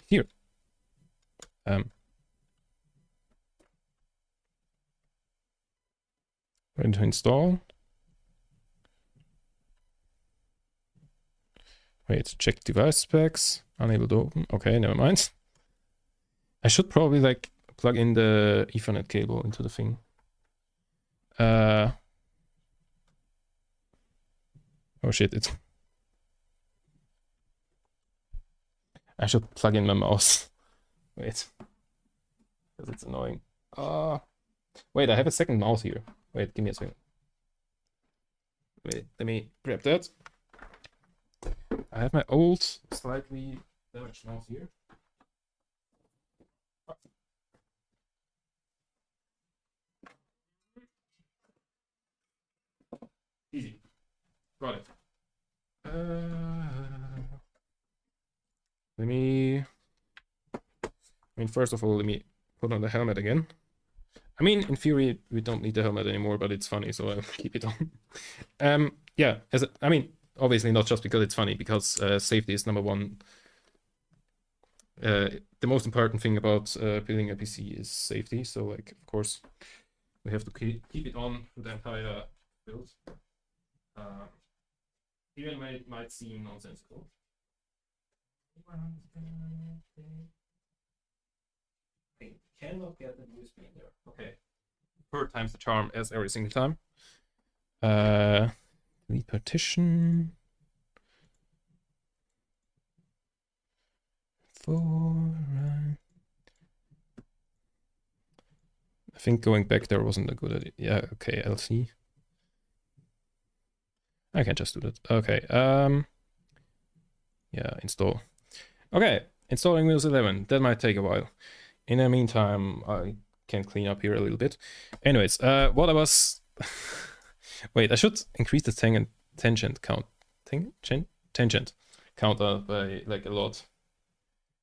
Here. Ready to install. Wait, check device specs. Unable to open. Okay, never mind. I should probably like plug in the Ethernet cable into the thing. Oh shit, it's... I should plug in my mouse. Wait. Because it's annoying. Wait, I have a second mouse here. Wait, give me a second. Wait, let me grab that. I have my old, slightly damaged mouse here. Easy. Got it. Let me... I mean, first of all, let me put on the helmet again. I mean, in theory, we don't need the helmet anymore, but it's funny, so I'll keep it on. Yeah, I mean, obviously not just because it's funny, because safety is number one. The most important thing about building a PC is safety, so like, of course, we have to keep it on for the entire build. Even when it might seem nonsensical. I cannot get the USB in there. Okay. Third time's the charm, as every single time. Delete partition. I think going back there wasn't a good idea. Yeah, okay, LC. I can just do that. Okay, yeah, install. Okay, installing Windows 11. That might take a while. In the meantime, I can clean up here a little bit. Anyways, what I was... Wait, I should increase the tangent count. Tangent counter by like a lot.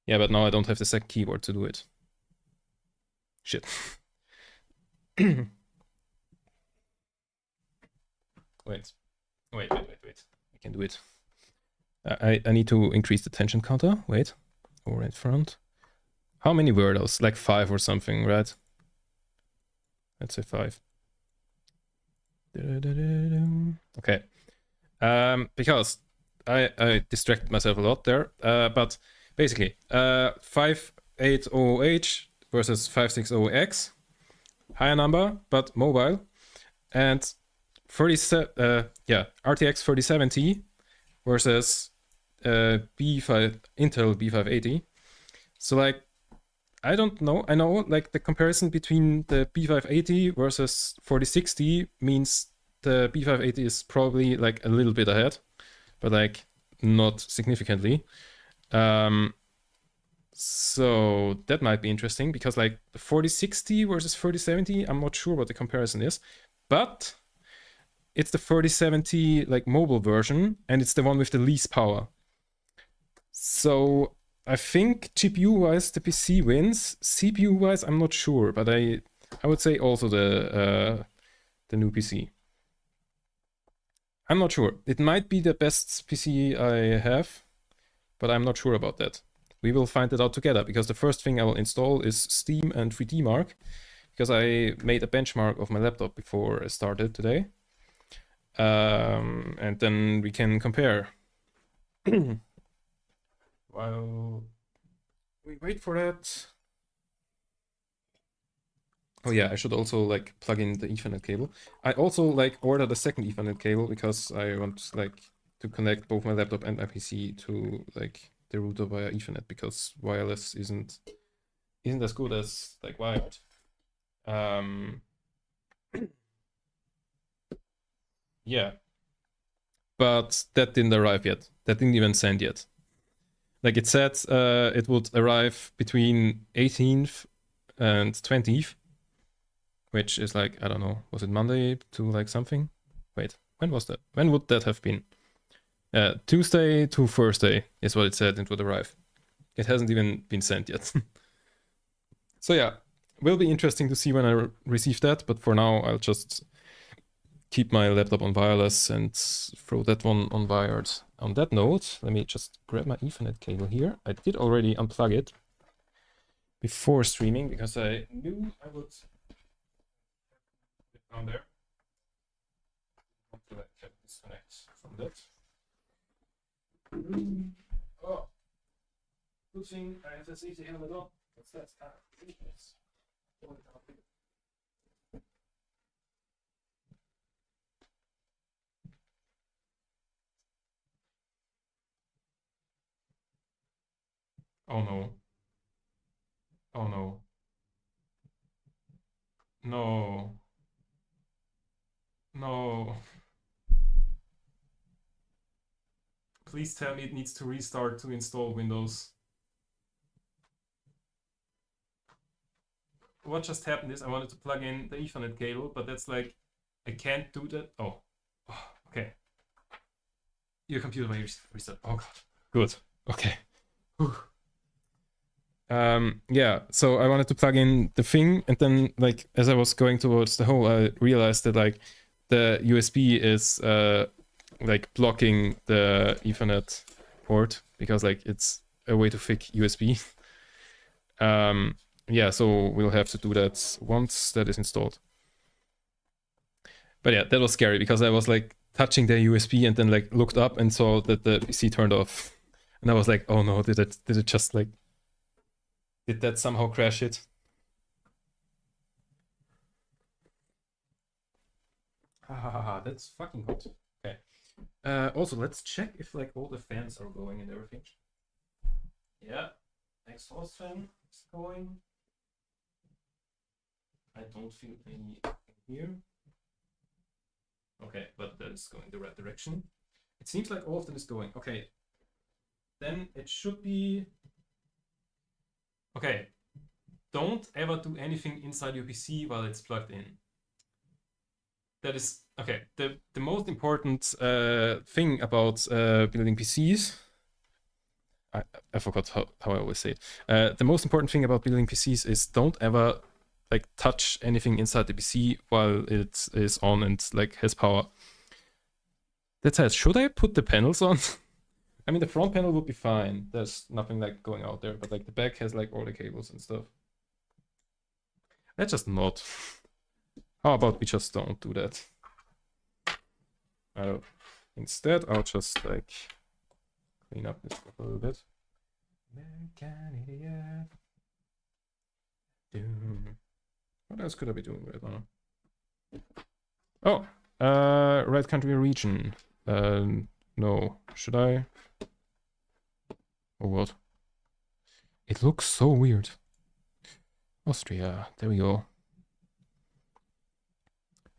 Yeah, but now I don't have the second keyboard to do it. Shit. Wait. I can do it. I need to increase the tension counter. Wait. Over in front. How many were those? Like 5 or something, right? Let's say 5. Okay. Because I distracted myself a lot there. But basically, 580H versus 560X. Higher number, but mobile. And 37, RTX 3070 versus Intel B580. So like, I don't know. I know like the comparison between the B580 versus 4060 means the B580 is probably like a little bit ahead, but like not significantly. So that might be interesting because like the 4060 versus 3070, I'm not sure what the comparison is, but it's the 3070 like mobile version and it's the one with the least power. So I think GPU wise the PC wins. CPU wise I'm not sure, but I would say also the new PC. I'm not sure. It might be the best PC I have, but I'm not sure about that. We will find it out together because the first thing I will install is Steam and 3D Mark because I made a benchmark of my laptop before I started today. And then we can compare. While we wait for that. Oh yeah, I should also like plug in the Ethernet cable. I also like ordered a second Ethernet cable because I want like to connect both my laptop and my PC to like the router via Ethernet because wireless isn't as good as like wired. Yeah, but that didn't arrive yet. That didn't even send yet. Like it said, it would arrive between 18th and 20th, which is like, I don't know, was it Monday to like something? Wait, when was that? When would that have been? Tuesday to Thursday is what it said it would arrive. It hasn't even been sent yet. So yeah, will be interesting to see when I receive that, but for now I'll just keep my laptop on wireless and throw that one on wired. On that note, let me just grab my Ethernet cable here. I did already unplug it before streaming because I knew I would put it down there. I want to like disconnect from that. Oh, good thing I have this easy helmet on. What's that? Yes. Oh no. Oh no. No. No. Please tell me it needs to restart to install Windows. What just happened is I wanted to plug in the Ethernet cable, but that's like, I can't do that. Oh, okay. Your computer may restart. Oh god. Good. Okay. Whew. Yeah, so I wanted to plug in the thing, and then like as I was going towards the hole, I realized that like the USB is like blocking the Ethernet port because like it's a way to thick USB. Yeah, so we'll have to do that once that is installed. But yeah, that was scary because I was like touching the USB and then like looked up and saw that the PC turned off, and I was like, oh no, did it just like, did that somehow crash it? That's fucking hot. Okay. Also, let's check if like all the fans are going and everything. Yeah, exhaust fan is going. I don't feel any here. Okay, but that is going the right direction. It seems like all of them is going. Okay, then it should be. Okay, don't ever do anything inside your PC while it's plugged in. That is, okay, the most important thing about building PCs, I forgot how I always say it. The most important thing about building PCs is don't ever like touch anything inside the PC while it is on and like has power. That said, should I put the panels on? I mean, the front panel would be fine. There's nothing like going out there, but like the back has like all the cables and stuff. Let's just not. How about we just don't do that? Instead, I'll just like clean up this stuff a little bit. American idiot. What else could I be doing right now? Oh, right country region. No. Should I? Oh, what? It looks so weird. Austria. There we go.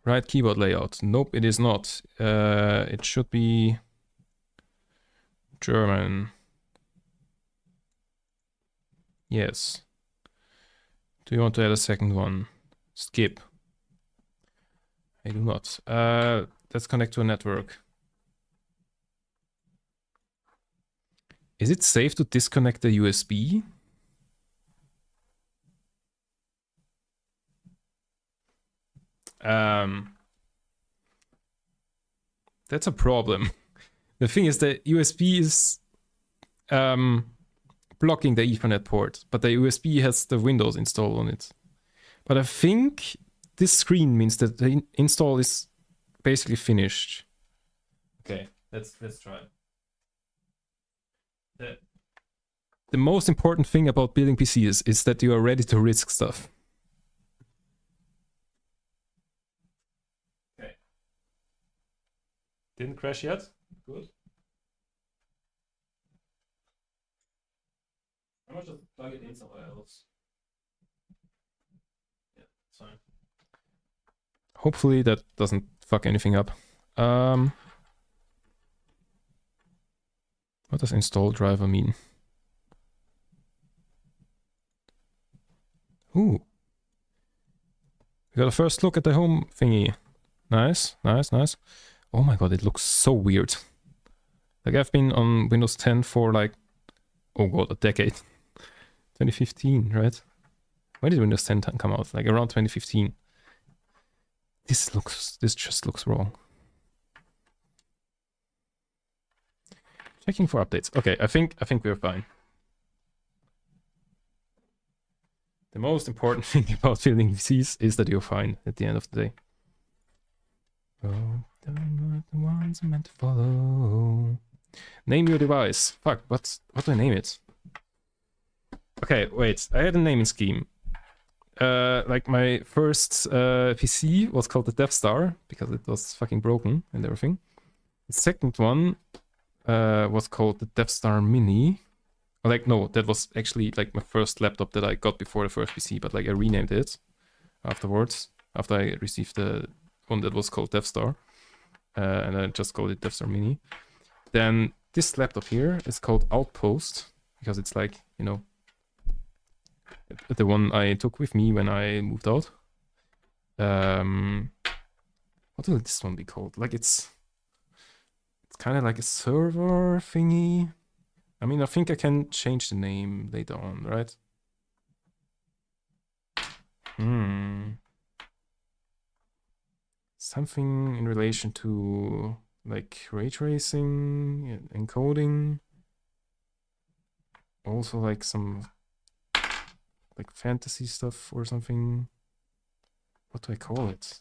Right keyboard layout. Nope, it is not. It should be German. Yes. Do you want to add a second one? Skip. I do not. Let's connect to a network. Is it safe to disconnect the USB? That's a problem. The thing is that USB is blocking the Ethernet port, but the USB has the Windows installed on it. But I think this screen means that the install is basically finished. Okay, let's try. The most important thing about building PCs is that you are ready to risk stuff. Okay. Didn't crash yet? Good. I might just plug it in somewhere else. Yeah, it's fine. Hopefully that doesn't fuck anything up. What does install driver mean? Ooh. We got a first look at the home thingy. Nice, nice, nice. Oh my god, it looks so weird. Like I've been on Windows 10 for like, oh god, a decade. 2015, right? When did Windows 10 come out? Like around 2015. This just looks wrong. Checking for updates. Okay, I think we're fine. The most important thing about building PCs is that you're fine at the end of the day. Oh, the ones meant to follow. Name your device. Fuck, what do I name it? Okay, wait. I had a naming scheme. Like my first PC was called the Death Star because it was fucking broken and everything. The second one was called the Death Star Mini. Like, no, that was actually like my first laptop that I got before the first PC, but like I renamed it afterwards, after I received the one that was called Death Star. And I just called it Death Star Mini. Then this laptop here is called Outpost, because it's like, you know, the one I took with me when I moved out. What will this one be called? Like it's kind of like a server thingy. I mean, I think I can change the name later on, right? Something in relation to like ray tracing, encoding. Also like some like fantasy stuff or something. What do I call it?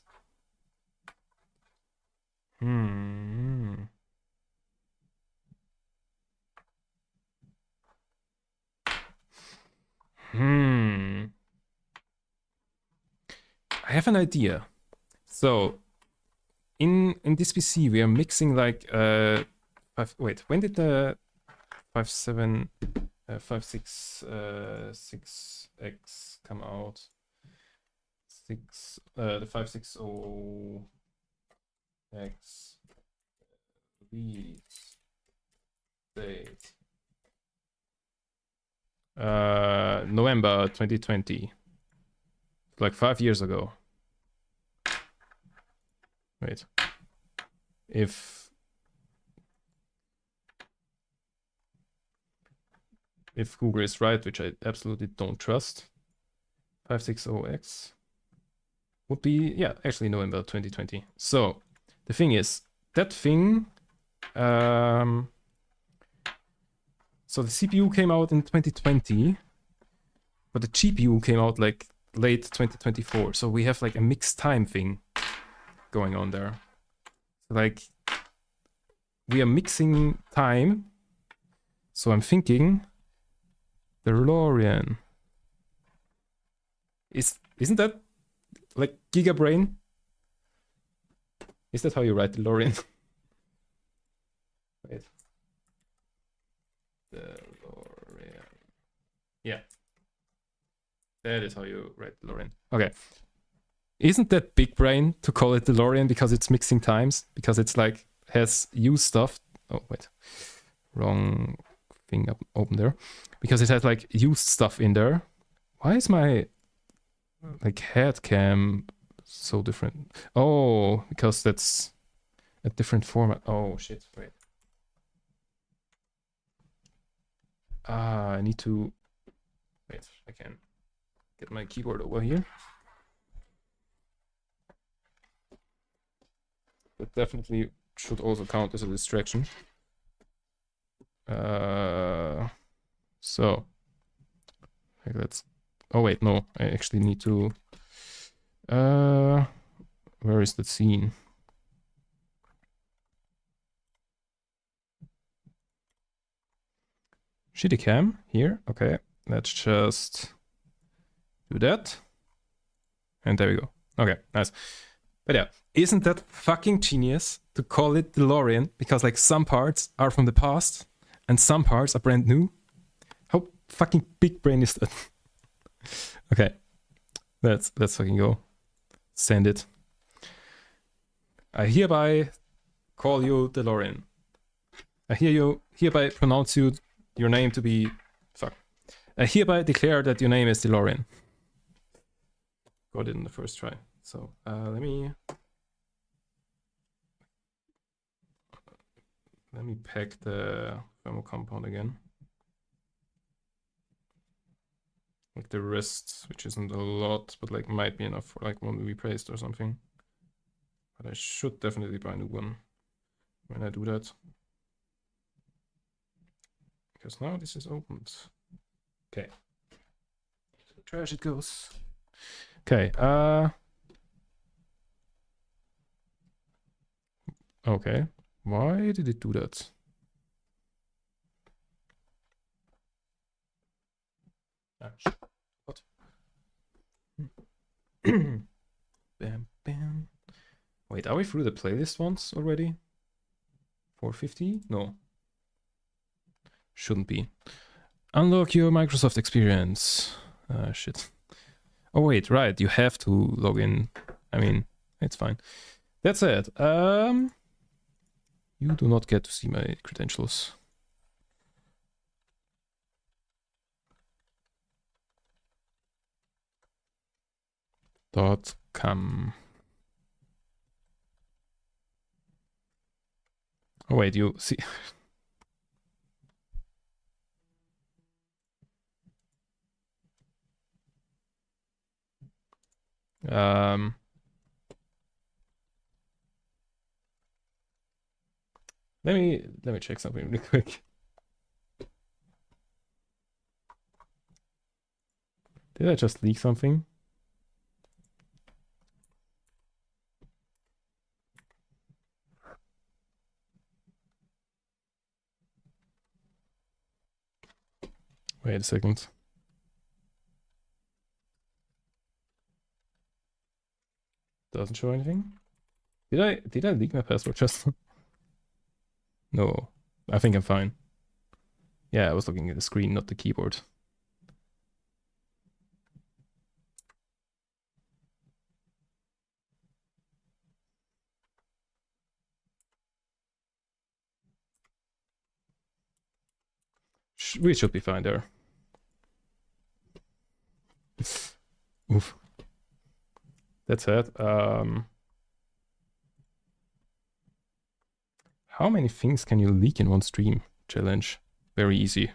I have an idea. So in this PC we are mixing like when did the 566X come out? The 560X release date. November 2020. Like 5 years ago. Wait. If Google is right, which I absolutely don't trust, 560X would be, yeah, actually November 2020. So the thing is, that thing, so the CPU came out in 2020, but the GPU came out like late 2024. So we have like a mixed time thing going on there. Like we are mixing time. So I'm thinking the DeLorean. Isn't that like Gigabrain? Is that how you write DeLorean? Wait. DeLorean. Yeah. That is how you write DeLorean. Okay. Isn't that big brain to call it DeLorean because it's mixing times? Because it's like has used stuff. Oh wait, wrong thing up open there. Because it has like used stuff in there. Why is my like head cam so different? Oh, because that's a different format. Oh shit! Wait. I need to wait. I can get my keyboard over here. That definitely should also count as a distraction. So like let's. Oh wait, no. I actually need to. Where is that scene? Shitty cam here. Okay, let's just do that. And there we go. Okay, nice. But yeah, isn't that fucking genius to call it DeLorean? Because like some parts are from the past and some parts are brand new. How fucking big brain is that? Okay, let's fucking go. Send it. I hereby call you DeLorean. I hereby pronounce your name to be fuck. I hereby declare that your name is DeLorean. Got it in the first try. So let me pack the thermal compound again. Like the rest, which isn't a lot, but like might be enough for like one to be placed or something. But I should definitely buy a new one when I do that. Because now this is opened. Okay. To the trash it goes. Okay, okay. Why did it do that? What? Bam, bam. Wait, are we through the playlist once already? 450? No. Shouldn't be. Unlock your Microsoft experience. Shit. Oh wait, right. You have to log in. I mean, it's fine. That's it. You do not get to see my credentials. .com. Oh wait, you see. Let me check something really quick. Did I just leak something? Wait a second. Doesn't show anything. Did I leak my password just? No, I think I'm fine. Yeah, I was looking at the screen, not the keyboard. We should be fine there. Oof. That's it. How many things can you leak in one stream? Challenge. Very easy.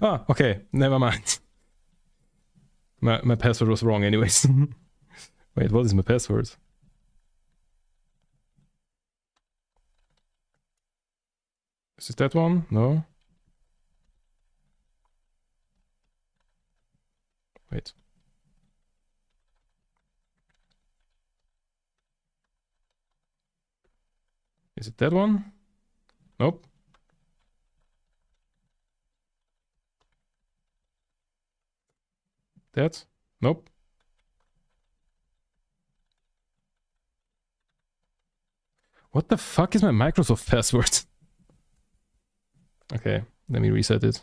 Ah, okay. Never mind. My password was wrong anyways. Wait, what is my password? Is it that one? No? Wait. Is it that one? Nope. That? Nope. What the fuck is my Microsoft password? Okay, Let me reset it.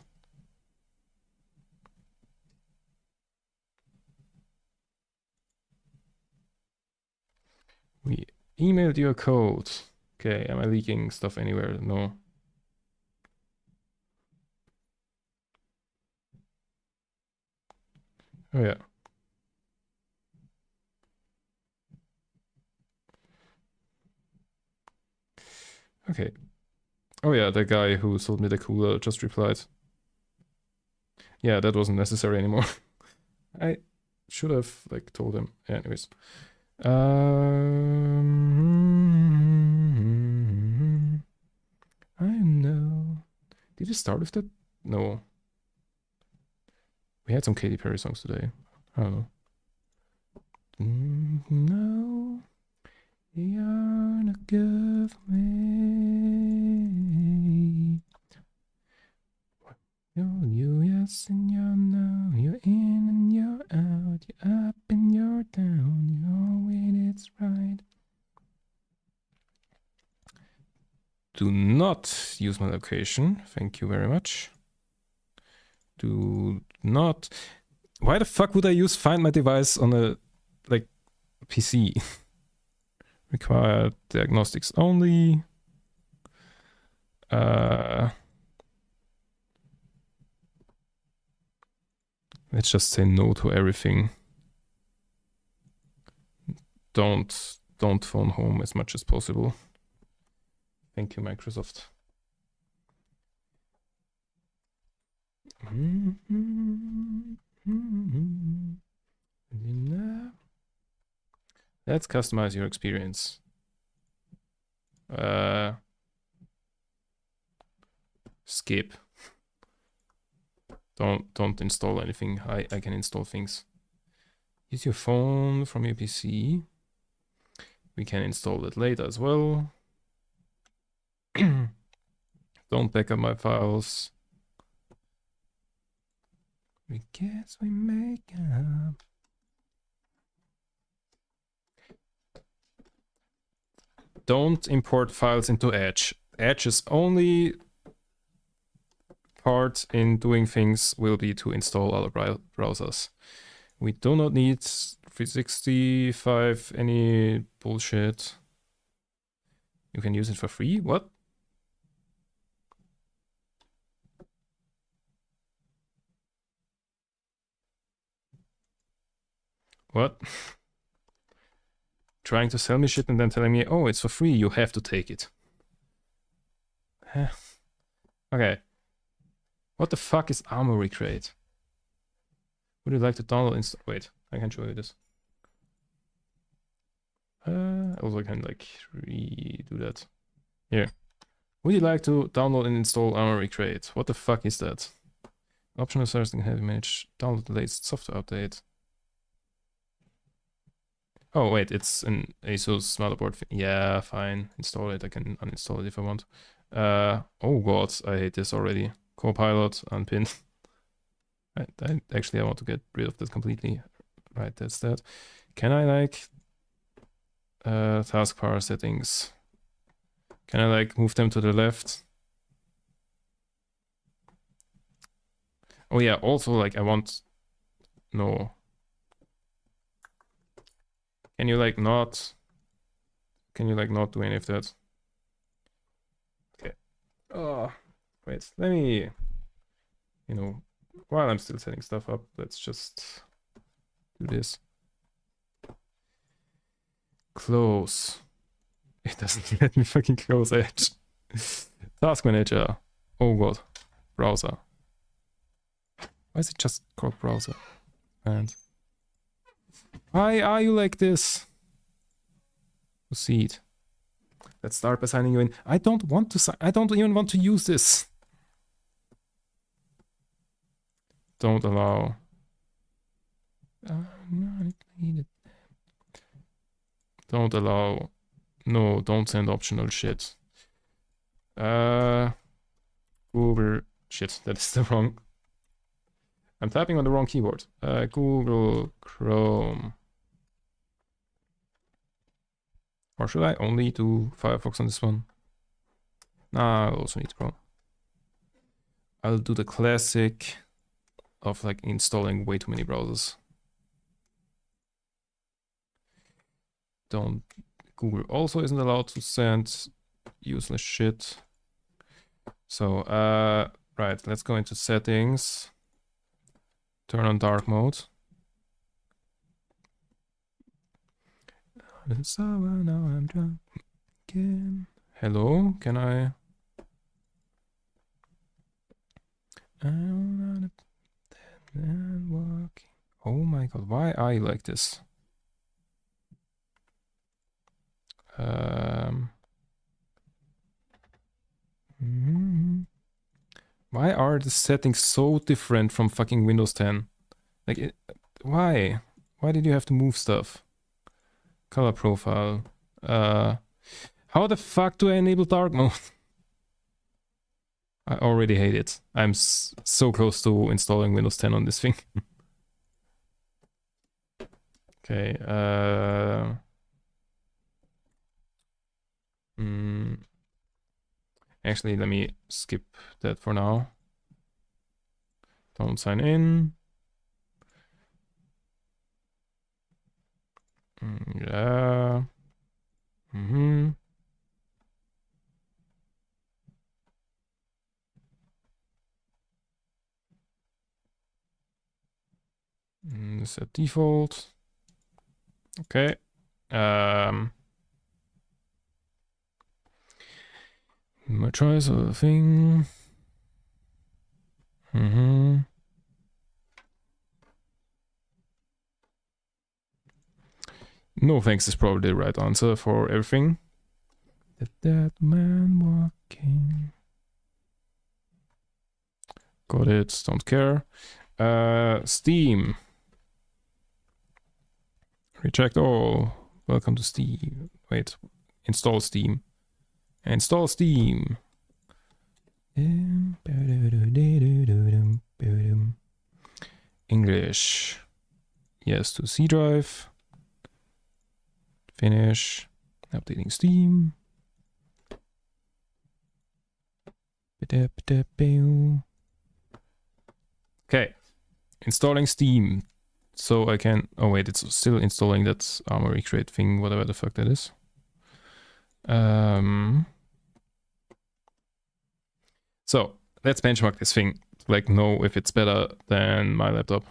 We emailed you a code. Okay, am I leaking stuff anywhere? No. Oh yeah. Okay. Oh yeah, the guy who sold me the cooler just replied. Yeah, that wasn't necessary anymore. I should have like told him. Anyways. I know. Did you start with that? No. We had some Katy Perry songs today. I don't know. No, you're not good for me. You yes and you're no. You're in and you're out. You're up and you're down. You're when it's right. Do not use my location. Thank you very much. Do not. Why the fuck would I use find my device on a like PC? Require diagnostics only. Let's just say no to everything. Don't phone home as much as possible. Thank you, Microsoft. Let's customize your experience. Skip. Don't install anything. I can install things. Use your phone from your PC. We can install it later as well. Don't back up my files. We guess we make up. Don't import files into Edge. Edge's only part in doing things will be to install other browsers. We do not need 365 any bullshit. You can use it for free? What? What? Trying to sell me shit and then telling me, oh, it's for free, you have to take it. Okay. What the fuck is Armory Crate? Would you like to download wait, I can show you this. I also can like redo that. Here. Would you like to download and install Armory Crate? What the fuck is that? Optional service and heavy manage. Download the latest software update. Oh wait, it's an ASUS motherboard. Yeah, fine. Install it. I can uninstall it if I want. Oh god, I hate this already. Copilot, unpin. I actually I want to get rid of this completely. Right, that's that. Can I like taskbar settings? Can I like move them to the left? Oh yeah, also like I want no. Can you like not do any of that? Okay. Oh, wait, let me, you know, while I'm still setting stuff up, let's just do this. Close. It doesn't let me fucking close Edge. Task manager. Oh god. Browser. Why is it just called browser? And why are you like this? Proceed. Let's start by signing you in. I don't want to sign. I don't even want to use this. Don't allow. Don't allow. No, don't send optional shit. Google. Shit, that is the wrong. I'm typing on the wrong keyboard. Google Chrome. Or should I only do Firefox on this one? Nah, I also need Chrome. I'll do the classic of like installing way too many browsers. Google also isn't allowed to send useless shit. So, right, let's go into settings. Turn on dark mode. Now I'm drunk again. Hello, can I? I'm not a dead man walking. Oh my god, why are you like this? Why are the settings so different from fucking Windows 10? Like, why? Why did you have to move stuff? Color profile. How the fuck do I enable dark mode? I already hate it. I'm so close to installing Windows 10 on this thing. Okay, actually, let me skip that for now. Don't sign in. Yeah. Set default. Okay. My choice of the thing. No thanks is probably the right answer for everything. The dead man walking. Got it, don't care. Steam. Reject all. Welcome to Steam. Wait, install Steam. Install Steam. English. Yes to C drive. Finish. Updating Steam. Okay. Installing Steam. So I can... Oh wait, it's still installing that Armory Crate thing, whatever the fuck that is. So let's benchmark this thing. Like, know if it's better than my laptop.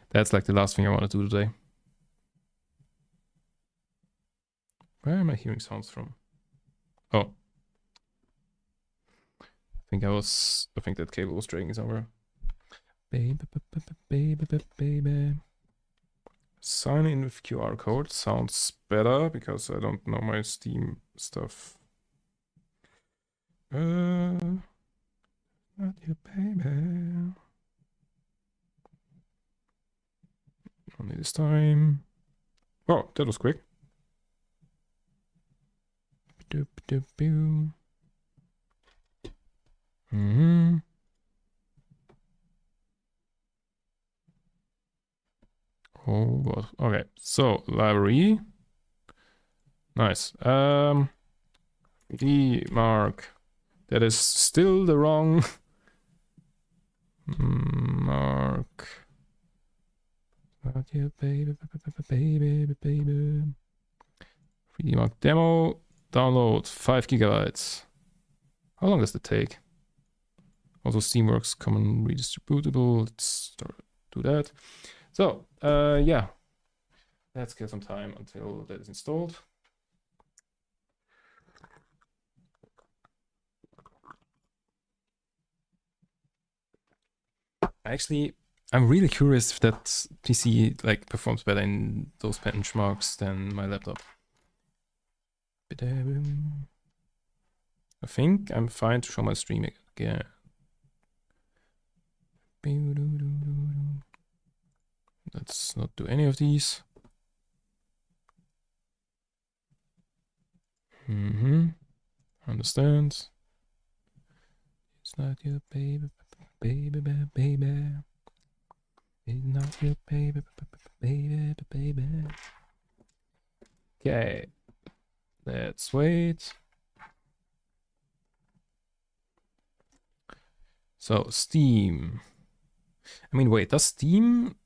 That's like the last thing I want to do today. Where am I hearing sounds from? Oh. I think that cable was dragging somewhere. Baby. Sign in with QR code sounds better because I don't know my Steam stuff. Not you, baby. Only this time. Oh, that was quick. Oh god. Okay, so library. Nice. Mark. That is still the wrong mark. Not you, baby. 3D Mark demo. Download 5 gigabytes. How long does it take? Also, Steamworks common redistributable. Let's do that. So, yeah. Let's get some time until that is installed. Actually, I'm really curious if that PC like performs better in those benchmarks than my laptop. I think I'm fine to show my streaming again. Let's not do any of these. Understand. It's not your baby. It's not your baby. Okay. Let's wait. So Steam. I mean, wait, does Steam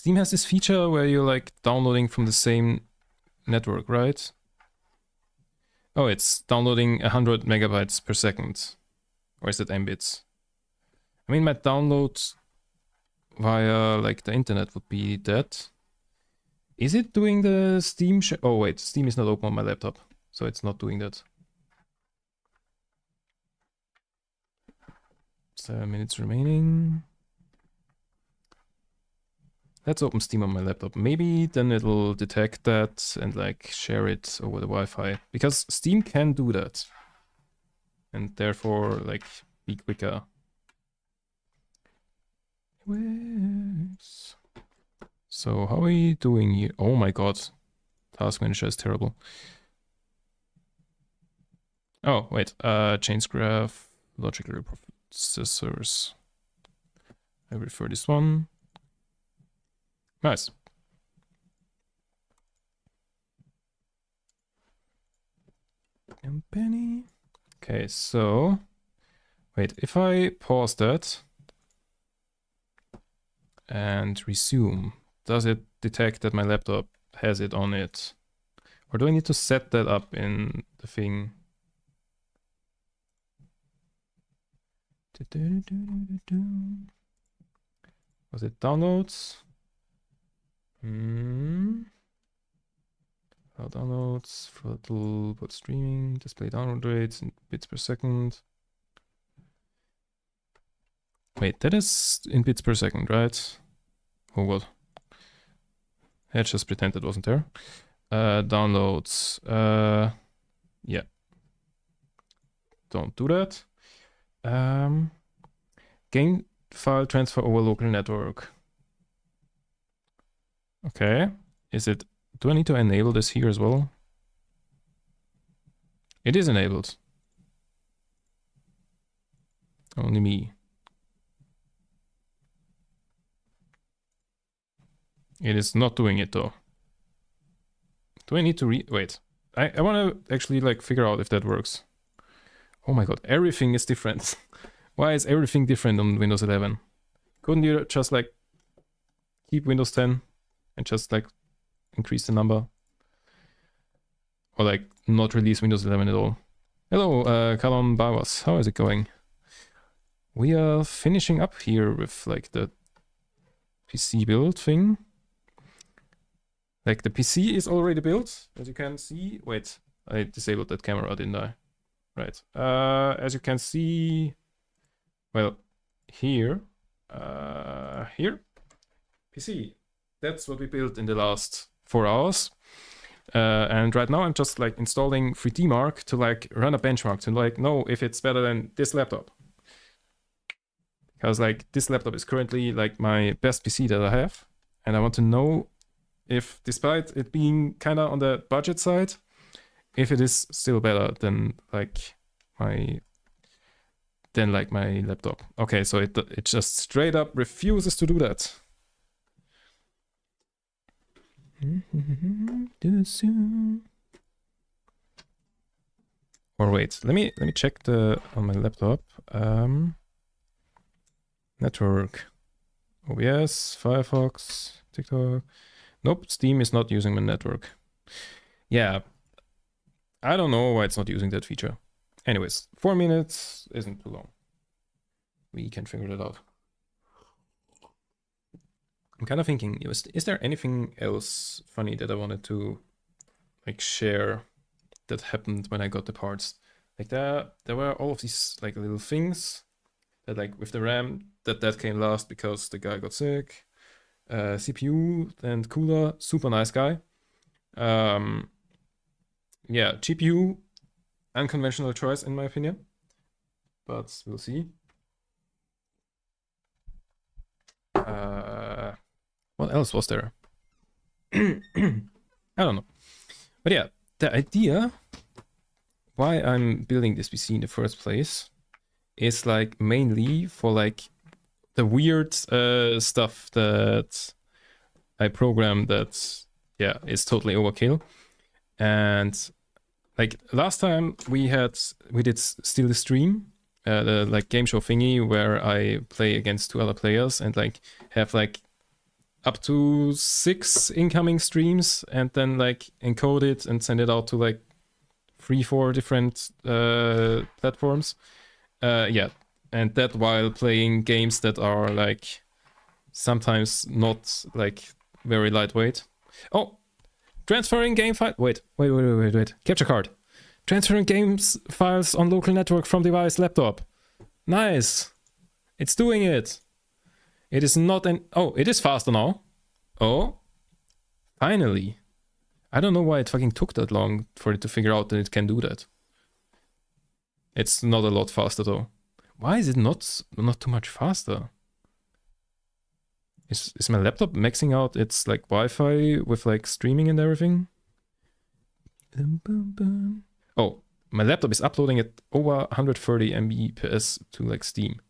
has this feature where you're like downloading from the same network, right? Oh, it's downloading 100 megabytes per second. Or is it Mbits? I mean, my download via like the internet would be that. Is it doing the Steam oh wait, Steam is not open on my laptop, so it's not doing that. 7 minutes remaining. Let's open Steam on my laptop. Maybe then it'll detect that and like share it over the Wi-Fi. Because Steam can do that. And therefore like be quicker. So how are we doing here? Oh my god. Task manager is terrible. Oh, wait. Chains graph, logical processors. I refer this one. Nice. Company. Okay, so wait, if I pause that and resume, does it detect that my laptop has it on it? Or do I need to set that up in the thing? Was it downloads? Downloads, throttle, bot streaming, display download rates in bits per second. Wait, that is in bits per second, right? Oh god. Let's just pretend it wasn't there. Downloads. Yeah. Don't do that. Game file transfer over local network. Okay. Do I need to enable this here as well? It is enabled. Only me. It is not doing it though. Do I need to wait. I want to actually like figure out if that works. Oh my god, everything is different. Why is everything different on Windows 11? Couldn't you just like keep Windows 10 and just like increase the number? Or like not release Windows 11 at all? Hello, Kalon Bavas, how is it going? We are finishing up here with like the PC build thing. Like the PC is already built, as you can see. Wait, I disabled that camera, didn't I? Right. As you can see, well, here, PC. That's what we built in the last 4 hours. And right now I'm just like installing 3D Mark to like run a benchmark to like know if it's better than this laptop. Because like this laptop is currently like my best PC that I have. And I want to know if, despite it being kind of on the budget side, if it is still better than like my laptop. Okay, so it just straight up refuses to do that. Or wait, let me check on my laptop. Network, OBS, Firefox, TikTok. Nope, Steam is not using my network. Yeah, I don't know why it's not using that feature. Anyways, 4 minutes isn't too long. We can figure it out. I'm kind of thinking, is there anything else funny that I wanted to like share that happened when I got the parts? Like there were all of these like little things that like with the RAM that came last because the guy got sick. CPU and cooler, super nice guy. Yeah, GPU, unconventional choice in my opinion, but we'll see. What else was there? I don't know. But yeah, the idea why I'm building this PC in the first place is like mainly for like the weird stuff that I programmed that, yeah, is totally overkill. And like last time we did still the stream the like game show thingy where I play against 2 other players and like have like up to 6 incoming streams and then like encode it and send it out to like 3-4 different platforms. Yeah, and that while playing games that are like sometimes not like very lightweight. Oh, transferring game file. Wait. Capture card. Transferring games files on local network from device laptop. Nice. It's doing it. It is not an... Oh, it is faster now. Oh. Finally. I don't know why it fucking took that long for it to figure out that it can do that. It's not a lot faster though. Why is it not too much faster? Is my laptop maxing out its like Wi-Fi with like streaming and everything? Oh, my laptop is uploading at over 130 Mbps to like Steam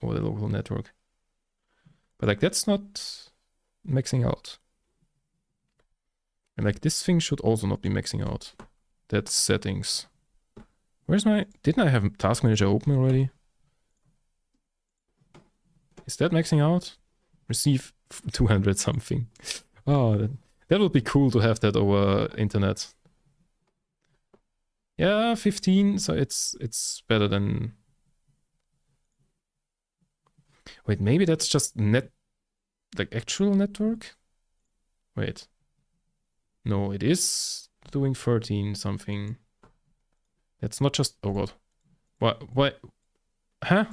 over the local network. But like that's not maxing out. And like this thing should also not be maxing out. That's settings. Where's my... Didn't I have Task Manager open already? Is that maxing out? Receive 200 something. Oh, that would be cool to have that over internet. Yeah, 15, so it's better than... Wait, maybe that's just net... like actual network? Wait. No, it is doing 13 something. It's not just... Oh god. What? Huh?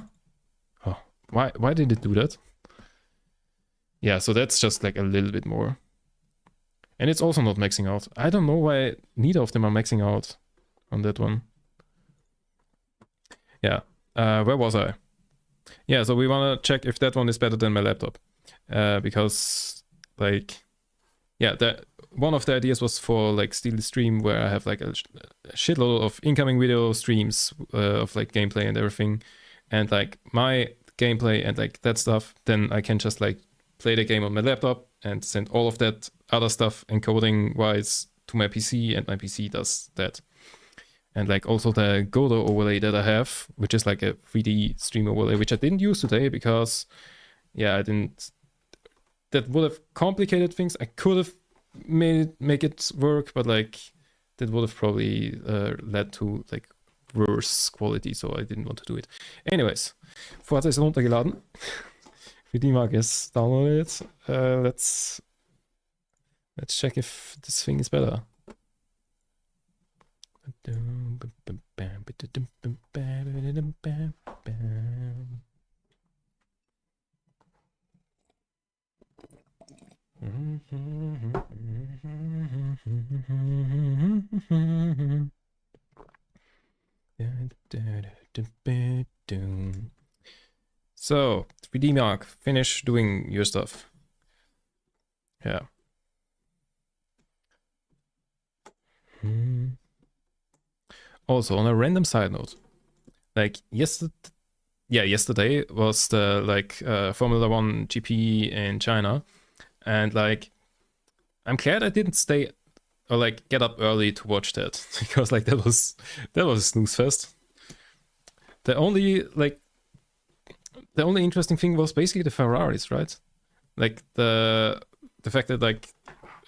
Oh, why did it do that? Yeah, so that's just like a little bit more. And it's also not maxing out. I don't know why neither of them are maxing out on that one. Yeah, where was I? Yeah, so we want to check if that one is better than my laptop. Because, like, yeah, one of the ideas was for like Steal the Stream, where I have like a shitload of incoming video streams of like gameplay and everything. And like my gameplay and like that stuff, then I can just like play the game on my laptop and send all of that other stuff encoding wise to my PC, and my PC does that. And like also the Godot overlay that I have, which is like a 3D stream overlay, which I didn't use today because, yeah, that would have complicated things. I could have make it work, but like that would have probably led to like worse quality, so I didn't want to do it. Anyways, Forza ist runtergeladen. Für die Mark is downloaded. Let's check if this thing is better. So, 3D Mark, finish doing your stuff. Yeah. Also, on a random side note, like yesterday was the like Formula 1 GP in China, and like I'm glad I didn't stay or like get up early to watch that, because like that was a snooze fest. The only interesting thing was basically the Ferraris, right? Like the fact that like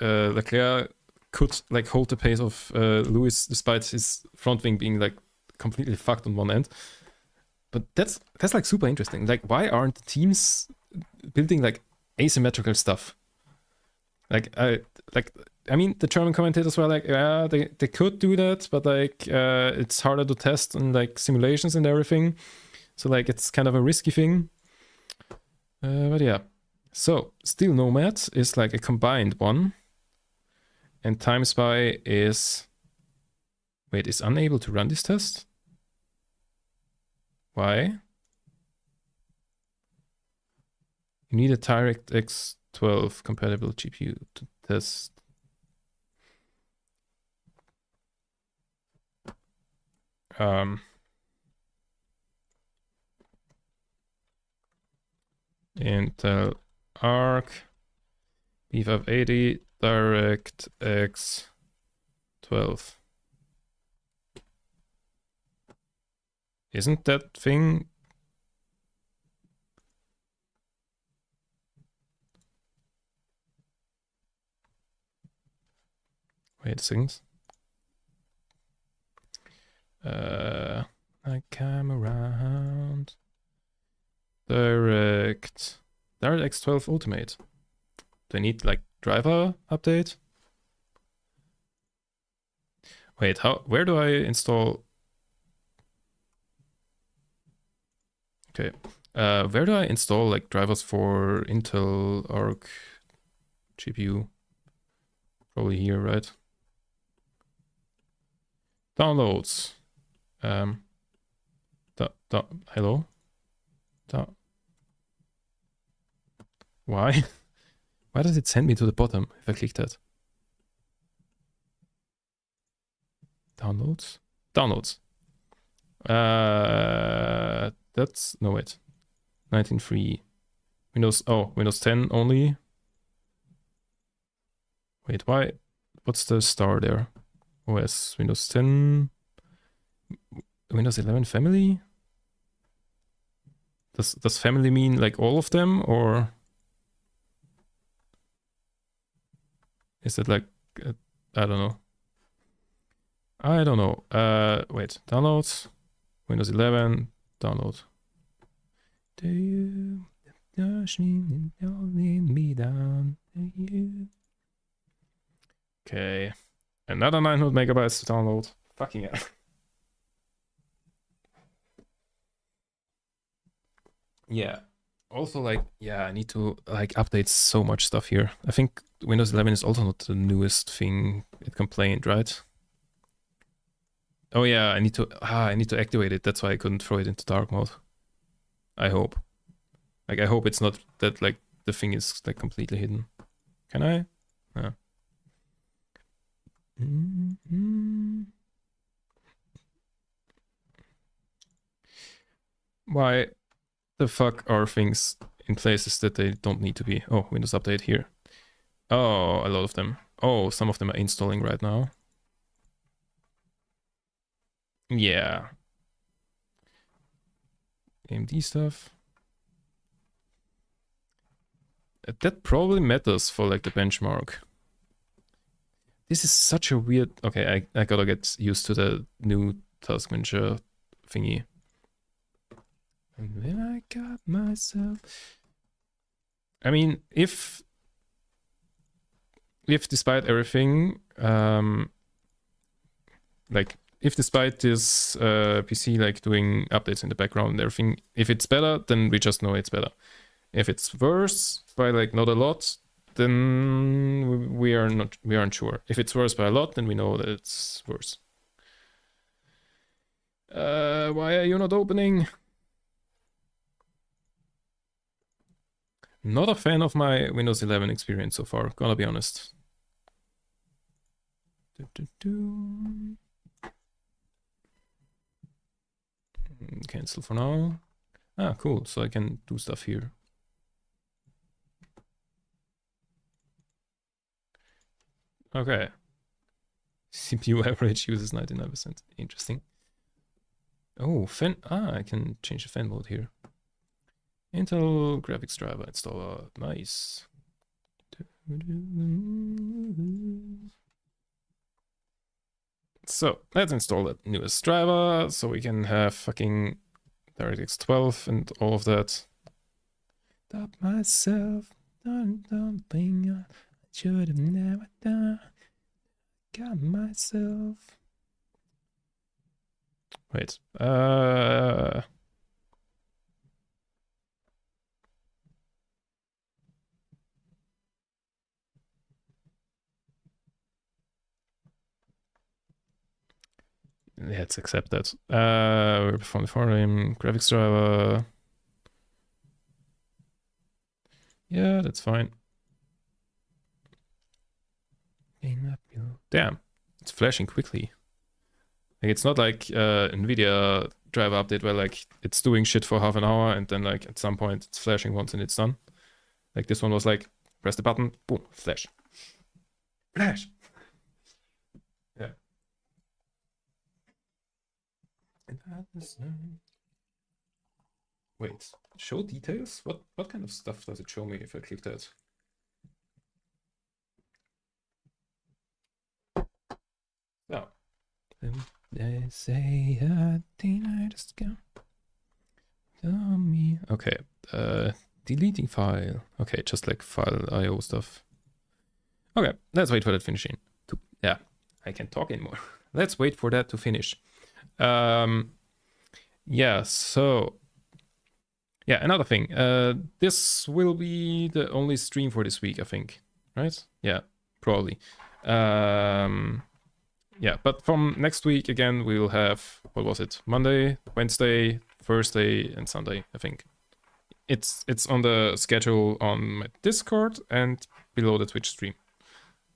Leclerc could like hold the pace of Lewis despite his front wing being like completely fucked on one end. But that's like super interesting. Like, why aren't the teams building like asymmetrical stuff? I mean, the German commentators were like, yeah, they could do that, but like it's harder to test in like simulations and everything. So like it's kind of a risky thing. But yeah. So Steel Nomad is like a combined one. And Time Spy is... Wait, is unable to run this test? Why? You need a DirectX 12 compatible GPU to test. Intel Arc B580 DirectX 12. Isn't that thing... Wait a second. I come around. DirectX 12 Ultimate. Do I need like driver update? Wait, where do I install? Okay. Where do I install like drivers for Intel Arc GPU? Probably here, right? Downloads. Hello? Why? Why does it send me to the bottom if I click that? Downloads? Downloads. That's... No, wait. 19.3. Windows 10 only. Wait, why? What's the star there? OS, Windows 10... Windows 11 family? Does family mean like all of them, or is it like I don't know. I don't know. Wait, downloads, Windows 11, download. Do you me down? Okay, another 900 megabytes to download. Fucking hell. Yeah. Also, like, yeah, I need to like update so much stuff here. I think Windows 11 is also not the newest thing it complained, right? Oh yeah, I need to activate it. That's why I couldn't throw it into dark mode. I hope. Like, I hope it's not that like the thing is like completely hidden. Can I? Yeah. Why the fuck are things in places that they don't need to be? Oh, Windows Update here. Oh, a lot of them. Oh, some of them are installing right now. Yeah. AMD stuff. That probably matters for like the benchmark. This is such a weird... Okay, I gotta get used to the new task manager thingy. And then I got myself... I mean, if despite everything, like, if despite this PC like doing updates in the background and everything, if it's better, then we just know it's better. If it's worse by like not a lot, then we aren't sure. If it's worse by a lot, then we know that it's worse. Why are you not opening? Not a fan of my Windows 11 experience so far, gonna be honest. Cancel for now. Ah, cool, so I can do stuff here. Okay. CPU average uses 99%. Interesting. Oh, I can change the fan mode here. Intel graphics driver installer. Nice. So let's install that newest driver so we can have fucking DirectX 12 and all of that. Stop myself. Done something I should have never done. Got myself. Wait. Let's accept that. We perform the following graphics driver. Yeah, that's fine. Damn, it's flashing quickly. Like, it's not like NVIDIA driver update where like it's doing shit for half an hour and then like at some point it's flashing once and it's done. Like this one was like, press the button, boom, flash. Flash! Yeah. And Wait, show details? What kind of stuff does it show me if I click that? No. They say a teenager's gone. Tell me. Okay. Deleting file. Okay, just like file IO stuff. Okay, let's wait for that finishing. Yeah, I can't talk anymore. Let's wait for that to finish. Yeah, so yeah, another thing. This will be the only stream for this week, I think. Right? Yeah, probably. Yeah, but from next week again, we will have, what was it? Monday, Wednesday, Thursday, and Sunday, I think. It's on the schedule on my Discord and below the Twitch stream.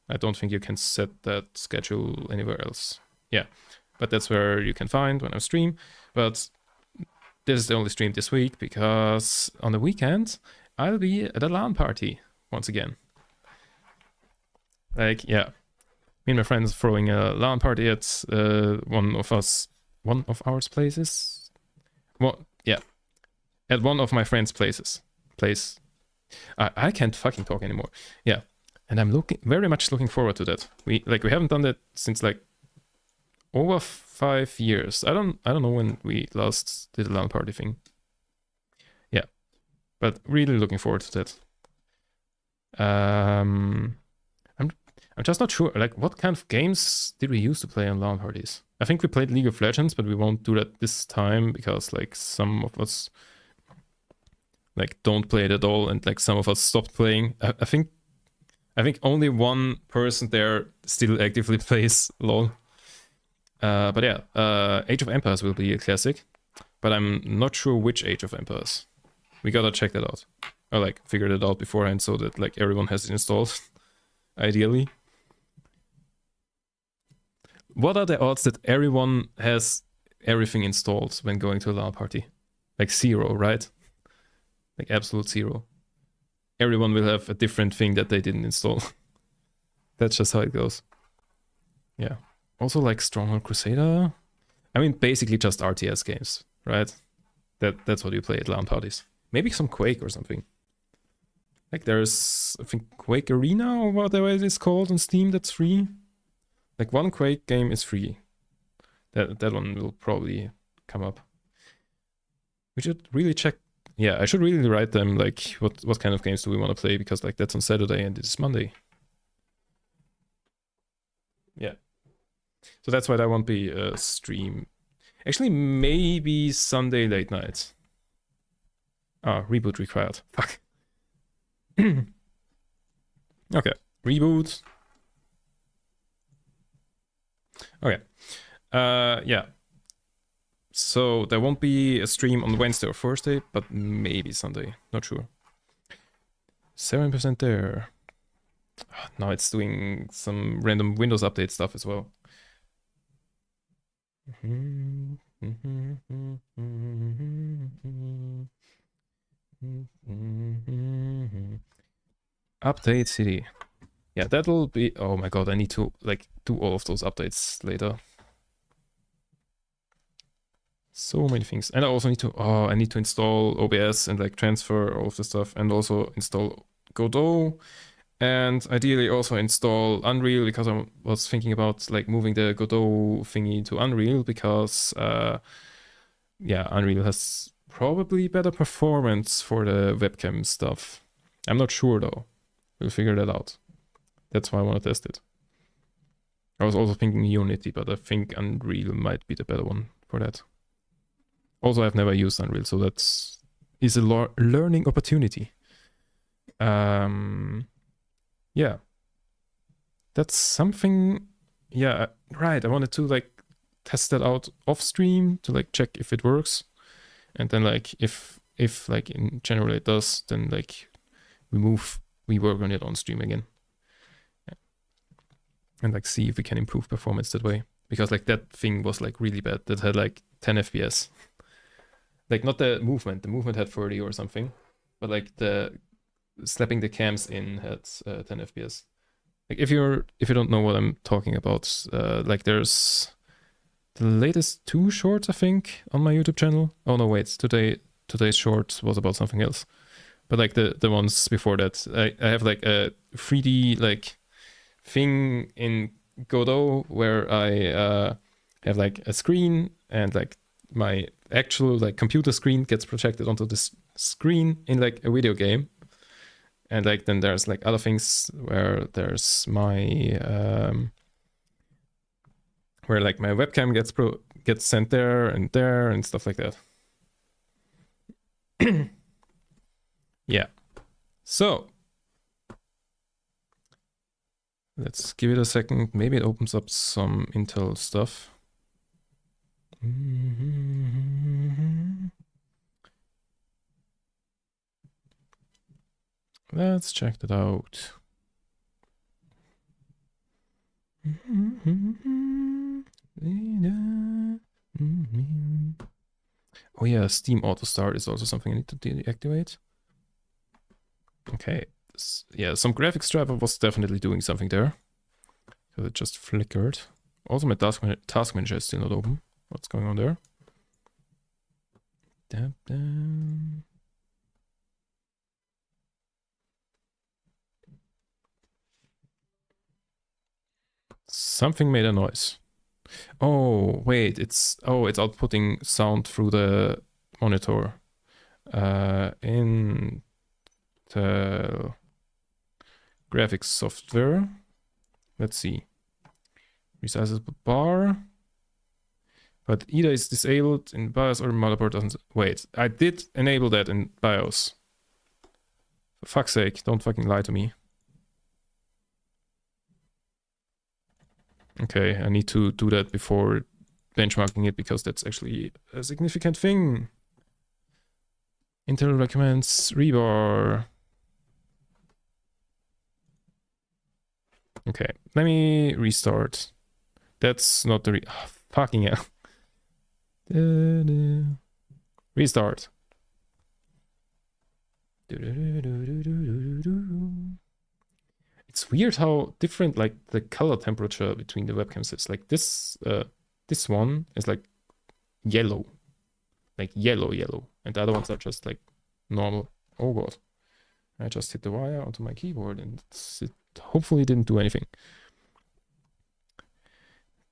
I don't think you can set that schedule anywhere else. Yeah, but that's where you can find when I stream. But this is the only stream this week because on the weekend, I'll be at a LAN party once again. Like, yeah. Me and my friends throwing a LAN party at one of our places. Well, yeah, at one of my friends' place. I can't fucking talk anymore. Yeah, and I'm very much looking forward to that. We haven't done that since like over 5 years. I don't know when we last did a LAN party thing. Yeah, but really looking forward to that. I'm just not sure, like, what kind of games did we use to play on LAN parties? I think we played League of Legends, but we won't do that this time because, like, some of us, like, don't play it at all, and, like, some of us stopped playing. I think only one person there still actively plays LoL. But yeah, Age of Empires will be a classic, but I'm not sure which Age of Empires. We gotta check that out. Or, like, figure that out beforehand so that, like, everyone has it installed, ideally. What are the odds that everyone has everything installed when going to a LAN party? Like 0, right? Like absolute 0. Everyone will have a different thing that they didn't install. That's just how it goes. Yeah. Also like Stronghold Crusader. I mean, basically just RTS games, right? That's what you play at LAN parties. Maybe some Quake or something. Like there's, I think, Quake Arena or whatever it is called on Steam that's free. Like one Quake game is free. That one will probably come up. We should really check. Yeah, I should really write them like what kind of games do we want to play, because like that's on Saturday and it's Monday. Yeah. So that's why that won't be a stream. Actually, maybe Sunday late night. Ah, reboot required. Fuck. Okay, reboot. Okay. Yeah. So there won't be a stream on Wednesday or Thursday, but maybe Sunday. Not sure. 7% there. Now it's doing some random Windows update stuff as well. Update city. Yeah, that'll be... Oh my god, I need to like do all of those updates later. So many things. And I also need to... Oh, I need to install OBS and like transfer all of the stuff, and also install Godot, and ideally also install Unreal, because I was thinking about like moving the Godot thingy to Unreal, because yeah, Unreal has probably better performance for the webcam stuff. I'm not sure though. We'll figure that out. That's why I want to test it. I was also thinking Unity, but I think Unreal might be the better one for that. Also, I've never used Unreal, so that's a learning opportunity. Yeah, that's something. Yeah, right. I wanted to like test that out off stream to like check if it works, and then like if like in general it does, then like we work on it on stream again, and like see if we can improve performance that way, because like that thing was like really bad. That had like 10 FPS. Like not the movement had 30 or something, but like the slapping the cams in had 10 FPS. Like if you don't know what I'm talking about, like there's the latest 2 shorts, I think, on my YouTube channel. Oh no, wait, today's short was about something else. But like the ones before that, I have like a 3D like thing in Godot where I have like a screen, and like my actual like computer screen gets projected onto this screen in like a video game. And like then there's like other things where there's my where like my webcam gets sent there and stuff like that. Yeah. So let's give it a second. Maybe it opens up some Intel stuff. Let's check that out. Oh yeah, Steam Auto Start is also something I need to deactivate. Okay, yeah, some graphics driver was definitely doing something there. So it just flickered. Also, my task manager is still not open. What's going on there? Something made a noise. Oh, wait, it's outputting sound through the monitor. In the graphics software. Let's see. Resizable bar. But either it's disabled in BIOS or motherboard doesn't. Wait, I did enable that in BIOS. For fuck's sake, don't fucking lie to me. Okay, I need to do that before benchmarking it because that's actually a significant thing. Intel recommends rebar. Okay, let me restart. That's not the fucking hell. Restart. It's weird how different like the color temperature between the webcams is. Like this one is like yellow, like yellow, and the other ones are just like normal. Oh god, I just hit the wire onto my keyboard, and it hopefully didn't do anything.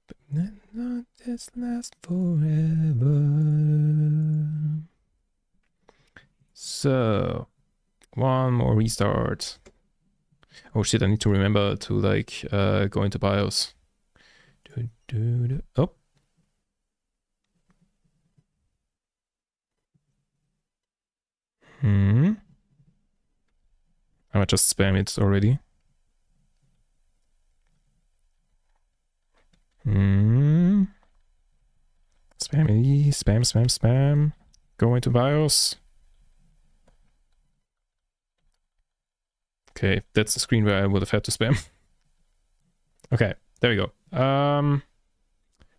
But not this last forever. So, one more restart. Oh shit, I need to remember to like go into BIOS. Oh. I might just spam it already. Spam. Go into BIOS. Okay, that's the screen where I would have had to spam. Okay, there we go.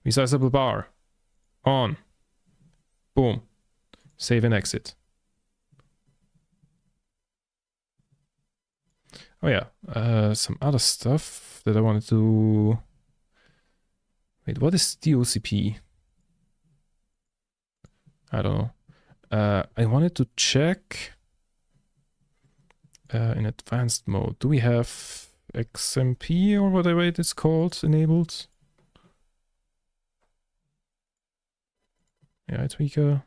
Resizable bar. On. Boom. Save and exit. Oh yeah, some other stuff that I wanted to... Wait, what is DOCP? I don't know. I wanted to check in advanced mode. Do we have XMP or whatever it is called enabled? AI tweaker.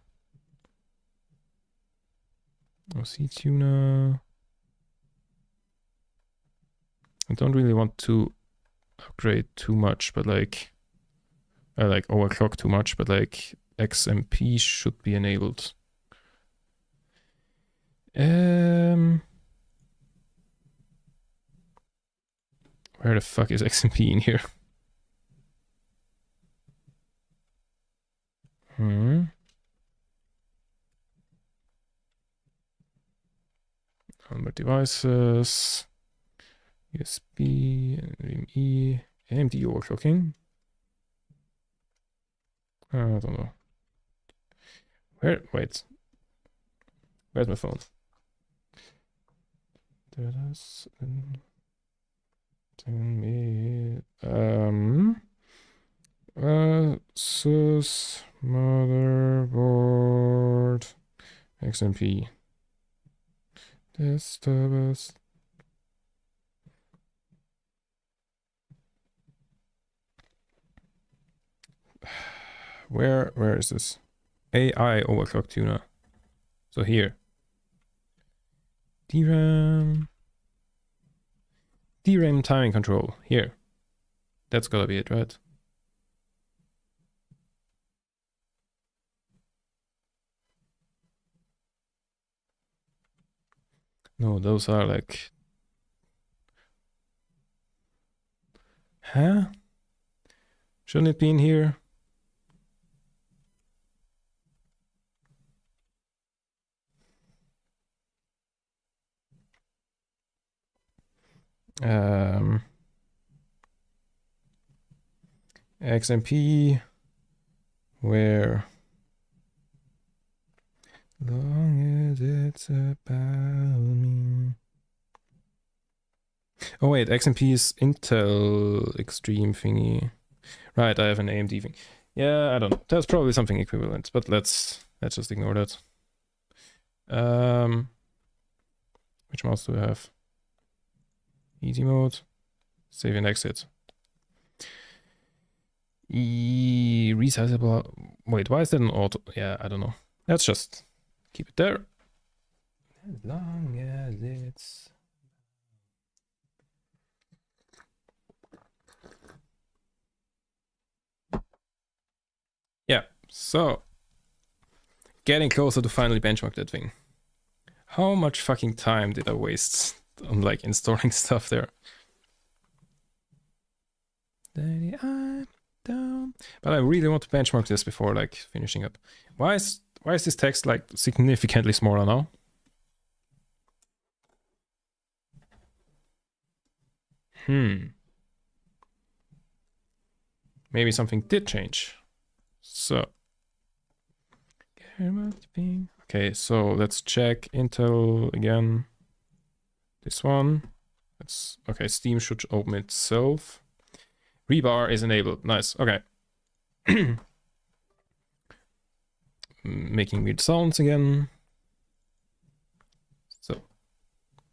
OC tuner. I don't really want to upgrade too much, but like overclock too much, but like XMP should be enabled. Where the fuck is XMP in here? Onboard devices, USB, NVMe, AMD overclocking. I don't know. Wait. Where's my phone? Sus motherboard XMP. Disturbance. Where is this? AI overclock tuner. So here. DRAM timing control. Here. That's gotta be it, right? No, those are like... Huh? Shouldn't it be in here? XMP, where long as it's about me. Oh wait, XMP is Intel Extreme thingy. Right, I have an AMD thing. Yeah, I don't know. That's probably something equivalent, but let's just ignore that. Which mouse do I have? Easy mode. Save and exit. Resizable. Wait, why is that an auto? Yeah, I don't know. Let's just keep it there. As long as it's... Yeah, so getting closer to finally benchmark that thing. How much fucking time did I waste on like installing stuff there? Daddy, I'm down. But I really want to benchmark this before like finishing up. Why is this text like significantly smaller now? Maybe something did change. So okay, so let's check Intel again. This one. It's okay, Steam should open itself. Rebar is enabled. Nice. Okay. Making weird sounds again. So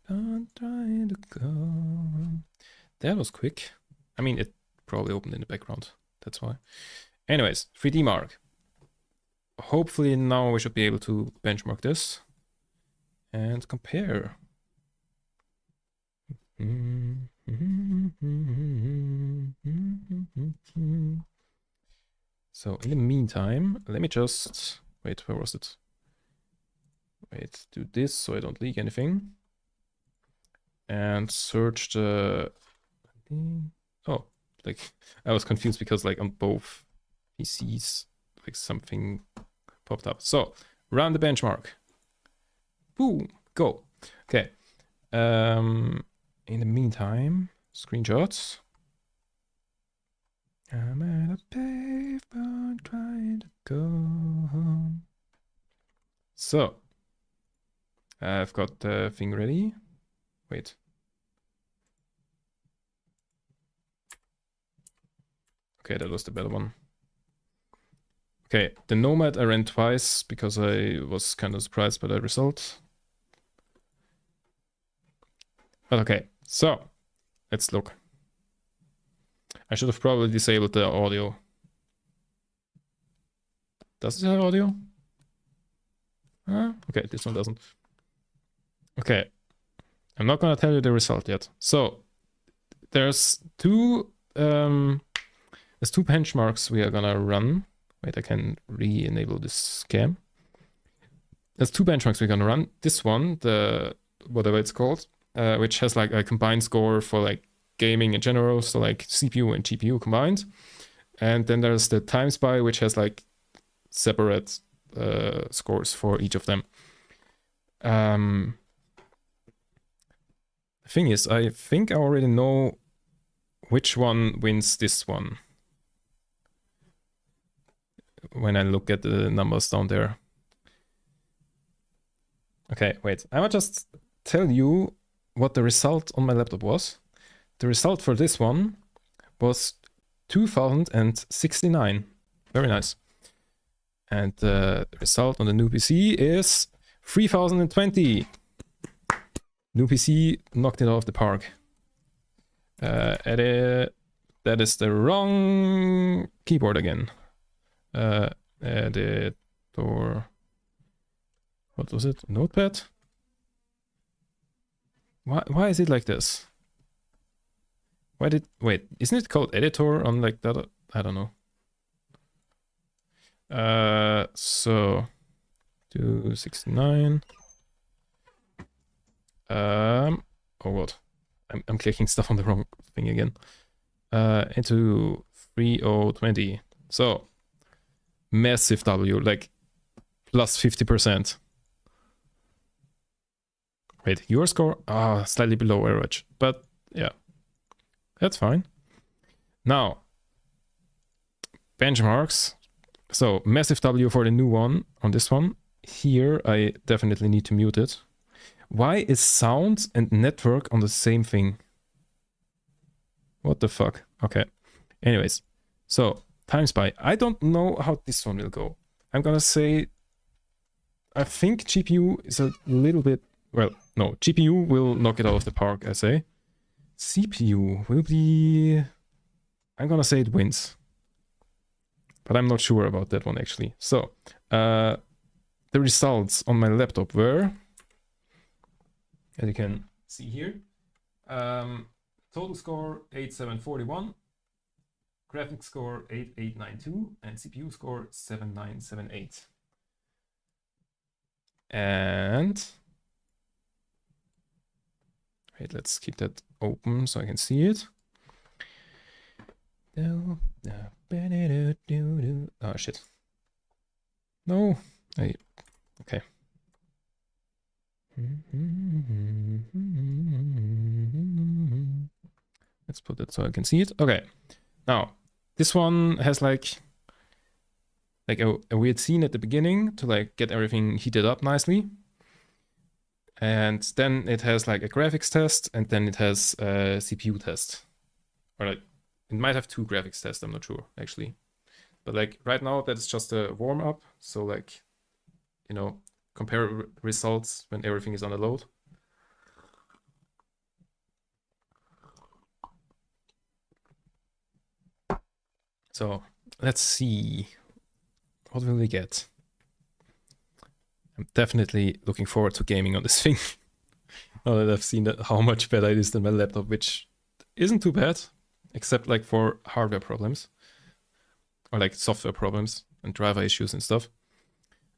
I'm trying to go. That was quick. I mean, it probably opened in the background. That's why. Anyways, 3D Mark. Hopefully now we should be able to benchmark this and compare. So in the meantime, let me just wait, where was it? Wait, do this so I don't leak anything. And search the... Oh, like I was confused because like on both PCs, like something popped up. So run the benchmark. Boom, go. Okay. In the meantime, screenshots. I'm at a pavement trying to go home. So I've got the thing ready. Wait. Okay, that was the better one. Okay, the Nomad I ran twice because I was kind of surprised by the result. But okay, so let's look. I should have probably disabled the audio. Does it have audio? Okay, this one doesn't. Okay, I'm not gonna tell you the result yet. So there's two benchmarks we are gonna run. Wait, I can re-enable this scam. There's two benchmarks we're gonna run. This one, the whatever it's called, which has like a combined score for like gaming in general, so like CPU and GPU combined. And then there's the time spy, which has like separate scores for each of them. The thing is, I think I already know which one wins this one when I look at the numbers down there. Okay, wait, I will just tell you what the result on my laptop was. The result for this one was 2069. Very nice. And the result on the new PC is 3020. New PC knocked it off the park. Edit. That is the wrong keyboard again. Editor. What was it? Notepad? Why is it like this? Wait, isn't it called editor on like that? I don't know. So 269. Oh what? I'm clicking stuff on the wrong thing again. Into 3020. So massive W, like plus 50%. Wait, your score? Slightly below average, but yeah, that's fine. Now, benchmarks. So massive W for the new one on this one. Here, I definitely need to mute it. Why is sound and network on the same thing? What the fuck? Okay. Anyways, so times by. I don't know how this one will go. I'm gonna say, I think GPU is a little bit, well, no, GPU will knock it out of the park, I say. CPU will be, I'm gonna say it wins. But I'm not sure about that one actually. So, the results on my laptop were, as you can see here, total score 8741, graphics score 8892, and CPU score 7978. And wait, let's keep that open so I can see it. Oh shit. No. Okay. Let's put it so I can see it. Okay. Now, this one has like a weird scene at the beginning to like get everything heated up nicely. And then it has like a graphics test, and then it has a CPU test. Or like, it might have two graphics tests, I'm not sure actually. But like right now, that's just a warm up. So like, you know, compare results when everything is on the load. So let's see, what will we get? I'm definitely looking forward to gaming on this thing. Now that I've seen how much better it is than my laptop, which isn't too bad, except like for hardware problems. Or like software problems and driver issues and stuff.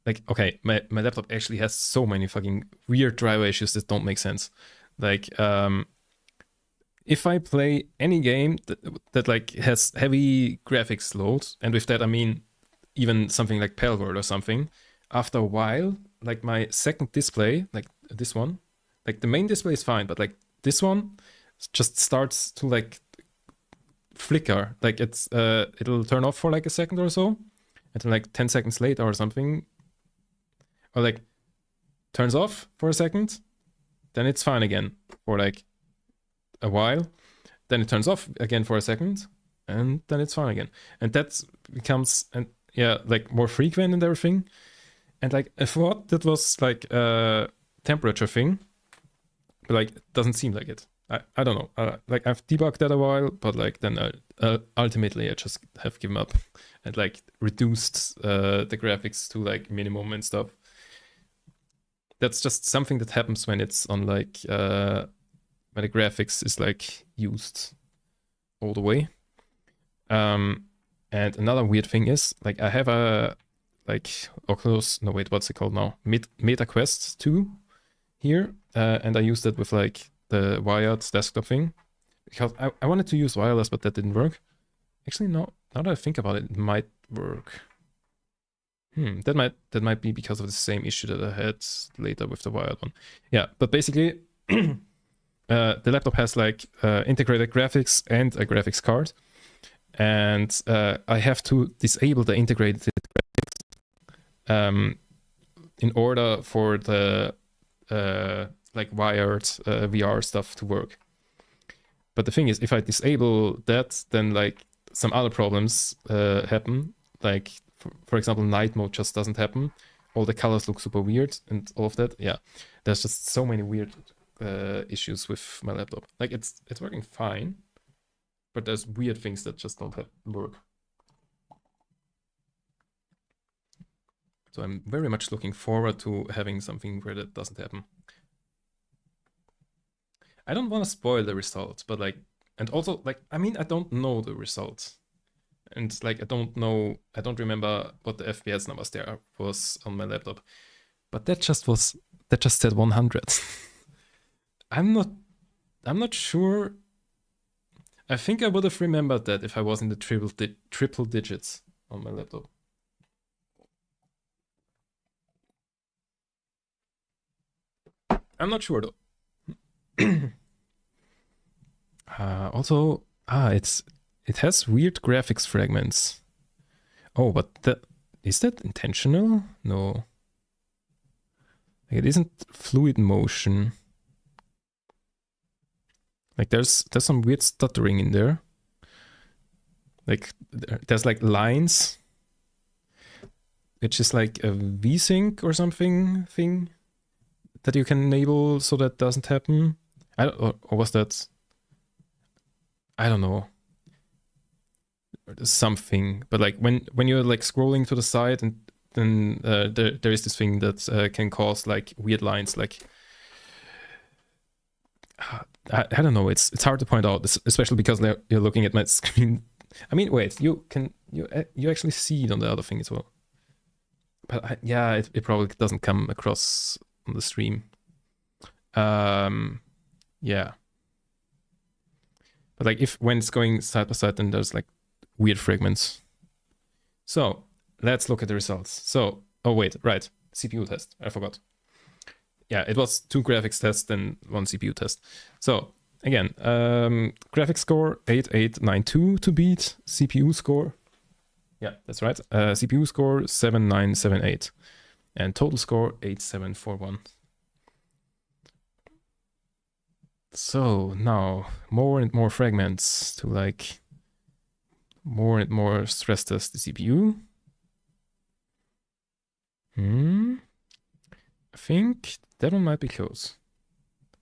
Like, okay, my laptop actually has so many fucking weird driver issues that don't make sense. Like, if I play any game that like has heavy graphics load, and with that I mean even something like Palworld or something, after a while, like my second display, like this one, like the main display is fine, but like this one just starts to like flicker. Like it's it'll turn off for like a second or so, and then like 10 seconds later or something, or like turns off for a second, then it's fine again for like a while, then it turns off again for a second, and then it's fine again. And that becomes, and yeah, like more frequent and everything. And like I thought that was like a temperature thing, but like it doesn't seem like it. I don't know. Like I've debugged that a while, but like then ultimately I just have given up and like reduced the graphics to like minimum and stuff. That's just something that happens when it's on like when the graphics is like used all the way. And another weird thing is like I have a like Oculus, no wait, what's it called now? Meta Quest 2 here, and I used it with like the wired desktop thing because I wanted to use wireless, but that didn't work. Actually, no. Now that I think about it, it might work. That might be because of the same issue that I had later with the wired one. Yeah, but basically, the laptop has like integrated graphics and a graphics card, and I have to disable the integrated graphics in order for the like wired VR stuff to work. But the thing is, if I disable that, then like some other problems happen. Like, for example, night mode just doesn't happen. All the colors look super weird and all of that. Yeah, there's just so many weird issues with my laptop. Like, it's working fine, but there's weird things that just don't work. So I'm very much looking forward to having something where that doesn't happen. I don't want to spoil the results, but like, and also like, I mean, I don't know the results. And like, I don't remember what the FPS numbers there was on my laptop. But that just said 100. I'm not sure. I think I would have remembered that if I was in the triple digits on my laptop. I'm not sure though. Also, it has weird graphics fragments. Oh, but is that intentional? No. Like, it isn't fluid motion. Like, there's some weird stuttering in there. Like, there's like lines, which is like a VSync or something thing that you can enable so that doesn't happen. Or was that? I don't know. Something, but like when you're like scrolling to the side, and then there is this thing that can cause like weird lines. Like I don't know. It's hard to point out, especially because you're looking at my screen. I mean, wait, you actually see it on the other thing as well. But yeah, it probably doesn't come across on the stream. Yeah. But like when it's going side by side, then there's like weird fragments. So let's look at the results. So, oh wait, right, CPU test. I forgot. Yeah, it was 2 graphics tests and 1 CPU test. So again, graphics score 8892 to beat. CPU score, yeah, that's right. CPU score 7978, and total score 8741. So now more and more fragments to like more and more stress test the CPU. I think that one might be close,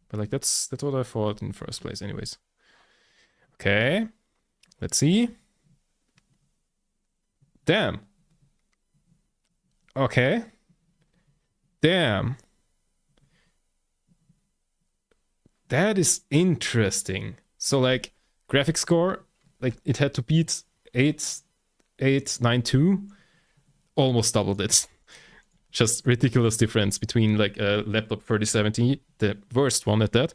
but like that's what I thought in first place anyways. Okay, let's see. Damn. Okay. Damn. That is interesting. So like graphics score, like it had to beat 8892, almost doubled it. Just ridiculous difference between like a laptop 3070, the worst one at that,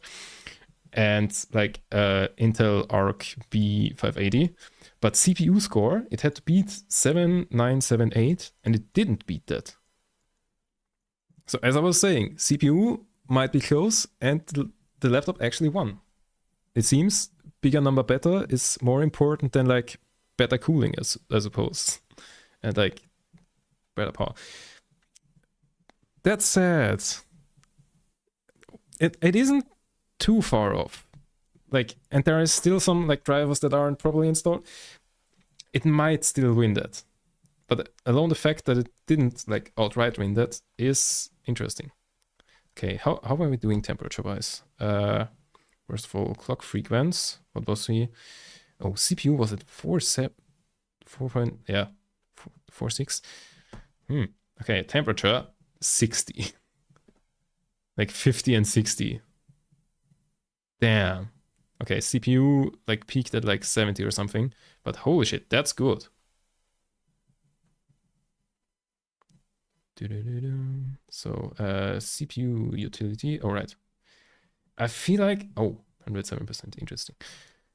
and like Intel Arc B580. But CPU score, it had to beat 7978, and it didn't beat that. So as I was saying, CPU might be close, and the laptop actually won. It seems bigger number better is more important than like better cooling, I suppose, and like better power. That said, it isn't too far off. Like, and there is still some like drivers that aren't properly installed. It might still win that, but alone the fact that it didn't like outright win that is interesting. Okay, how are we doing temperature wise? First of all, clock frequency. What was he? Oh, CPU was at 4.46. Okay, temperature 60. Like 50 and 60. Damn. Okay, CPU like peaked at like 70 or something, but holy shit, that's good. So CPU utility. All right. I feel like 107%. Interesting.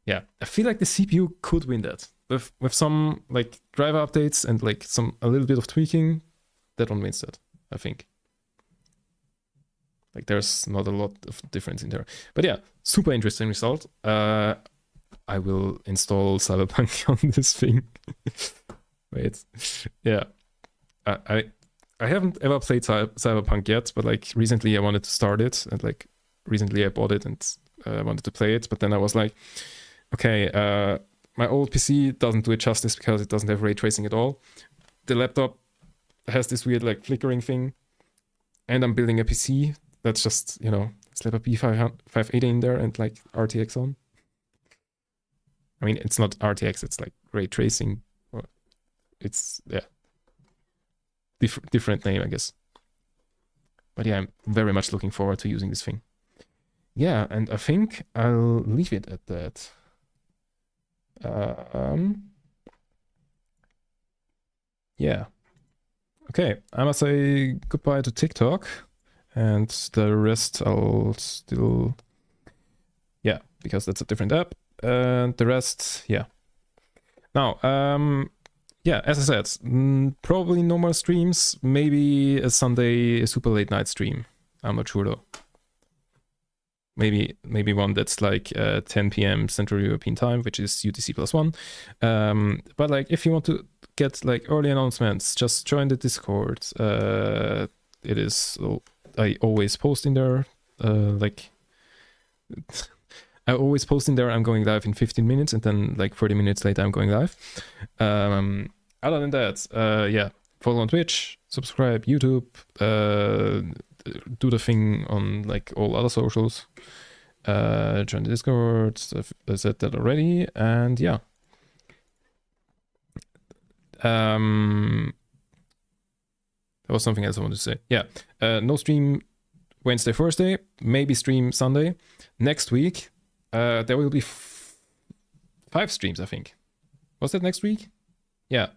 Yeah, I feel like the CPU could win that with some like driver updates and like a little bit of tweaking. That one wins that, I think. Like there's not a lot of difference in there, but yeah, super interesting result. I will install Cyberpunk on this thing. Wait, yeah, I haven't ever played Cyberpunk yet, but like recently I wanted to start it, and like recently I bought it and wanted to play it, but then I was like, okay, my old PC doesn't do it justice because it doesn't have ray tracing at all. The laptop has this weird like flickering thing, and I'm building a PC that's just, you know, slap a B580 in there and like RTX on. I mean, it's not RTX, it's like ray tracing. It's, yeah, different name, I guess. But yeah, I'm very much looking forward to using this thing. Yeah, and I think I'll leave it at that. Yeah. Okay, I must say goodbye to TikTok, and the rest I'll still, yeah, because that's a different app, and the rest, yeah. Now, yeah, as I said, probably no more streams, maybe a Sunday, a super late night stream. I'm not sure though. Maybe one that's like 10 p.m. Central European time, which is UTC +1. But like, if you want to get like early announcements, just join the Discord. It is, I always post in there. Like, I always post in there. I'm going live in 15 minutes, and then like 30 minutes later, I'm going live. Other than that, yeah, follow on Twitch, subscribe, YouTube. Do the thing on like all other socials. Join the Discord. I said that already, and yeah. There was something else I wanted to say. Yeah, no stream Wednesday, Thursday. Maybe stream Sunday. Next week, there will be 5 streams. I think. Was that next week? Yeah,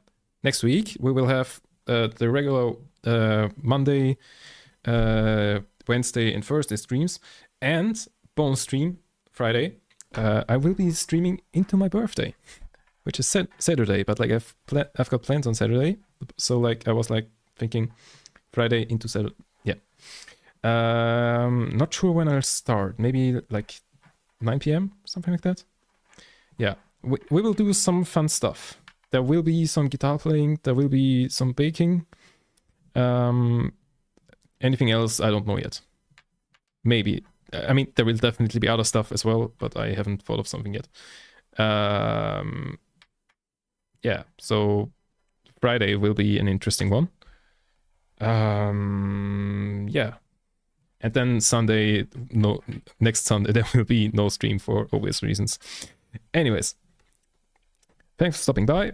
next week we will have the regular Monday, Wednesday and Thursday streams, and bonus stream Friday. I will be streaming into my birthday, which is Saturday, but like I've got plans on Saturday, so like I was like thinking Friday into Saturday. Yeah. Not sure when I'll start. Maybe like 9 p.m. something like that. Yeah, we will do some fun stuff. There will be some guitar playing. There will be some baking. Anything else, I don't know yet. Maybe. I mean, there will definitely be other stuff as well, but I haven't thought of something yet. Yeah, so Friday will be an interesting one. Yeah. And then Sunday, next Sunday, there will be no stream for obvious reasons. Anyways, thanks for stopping by.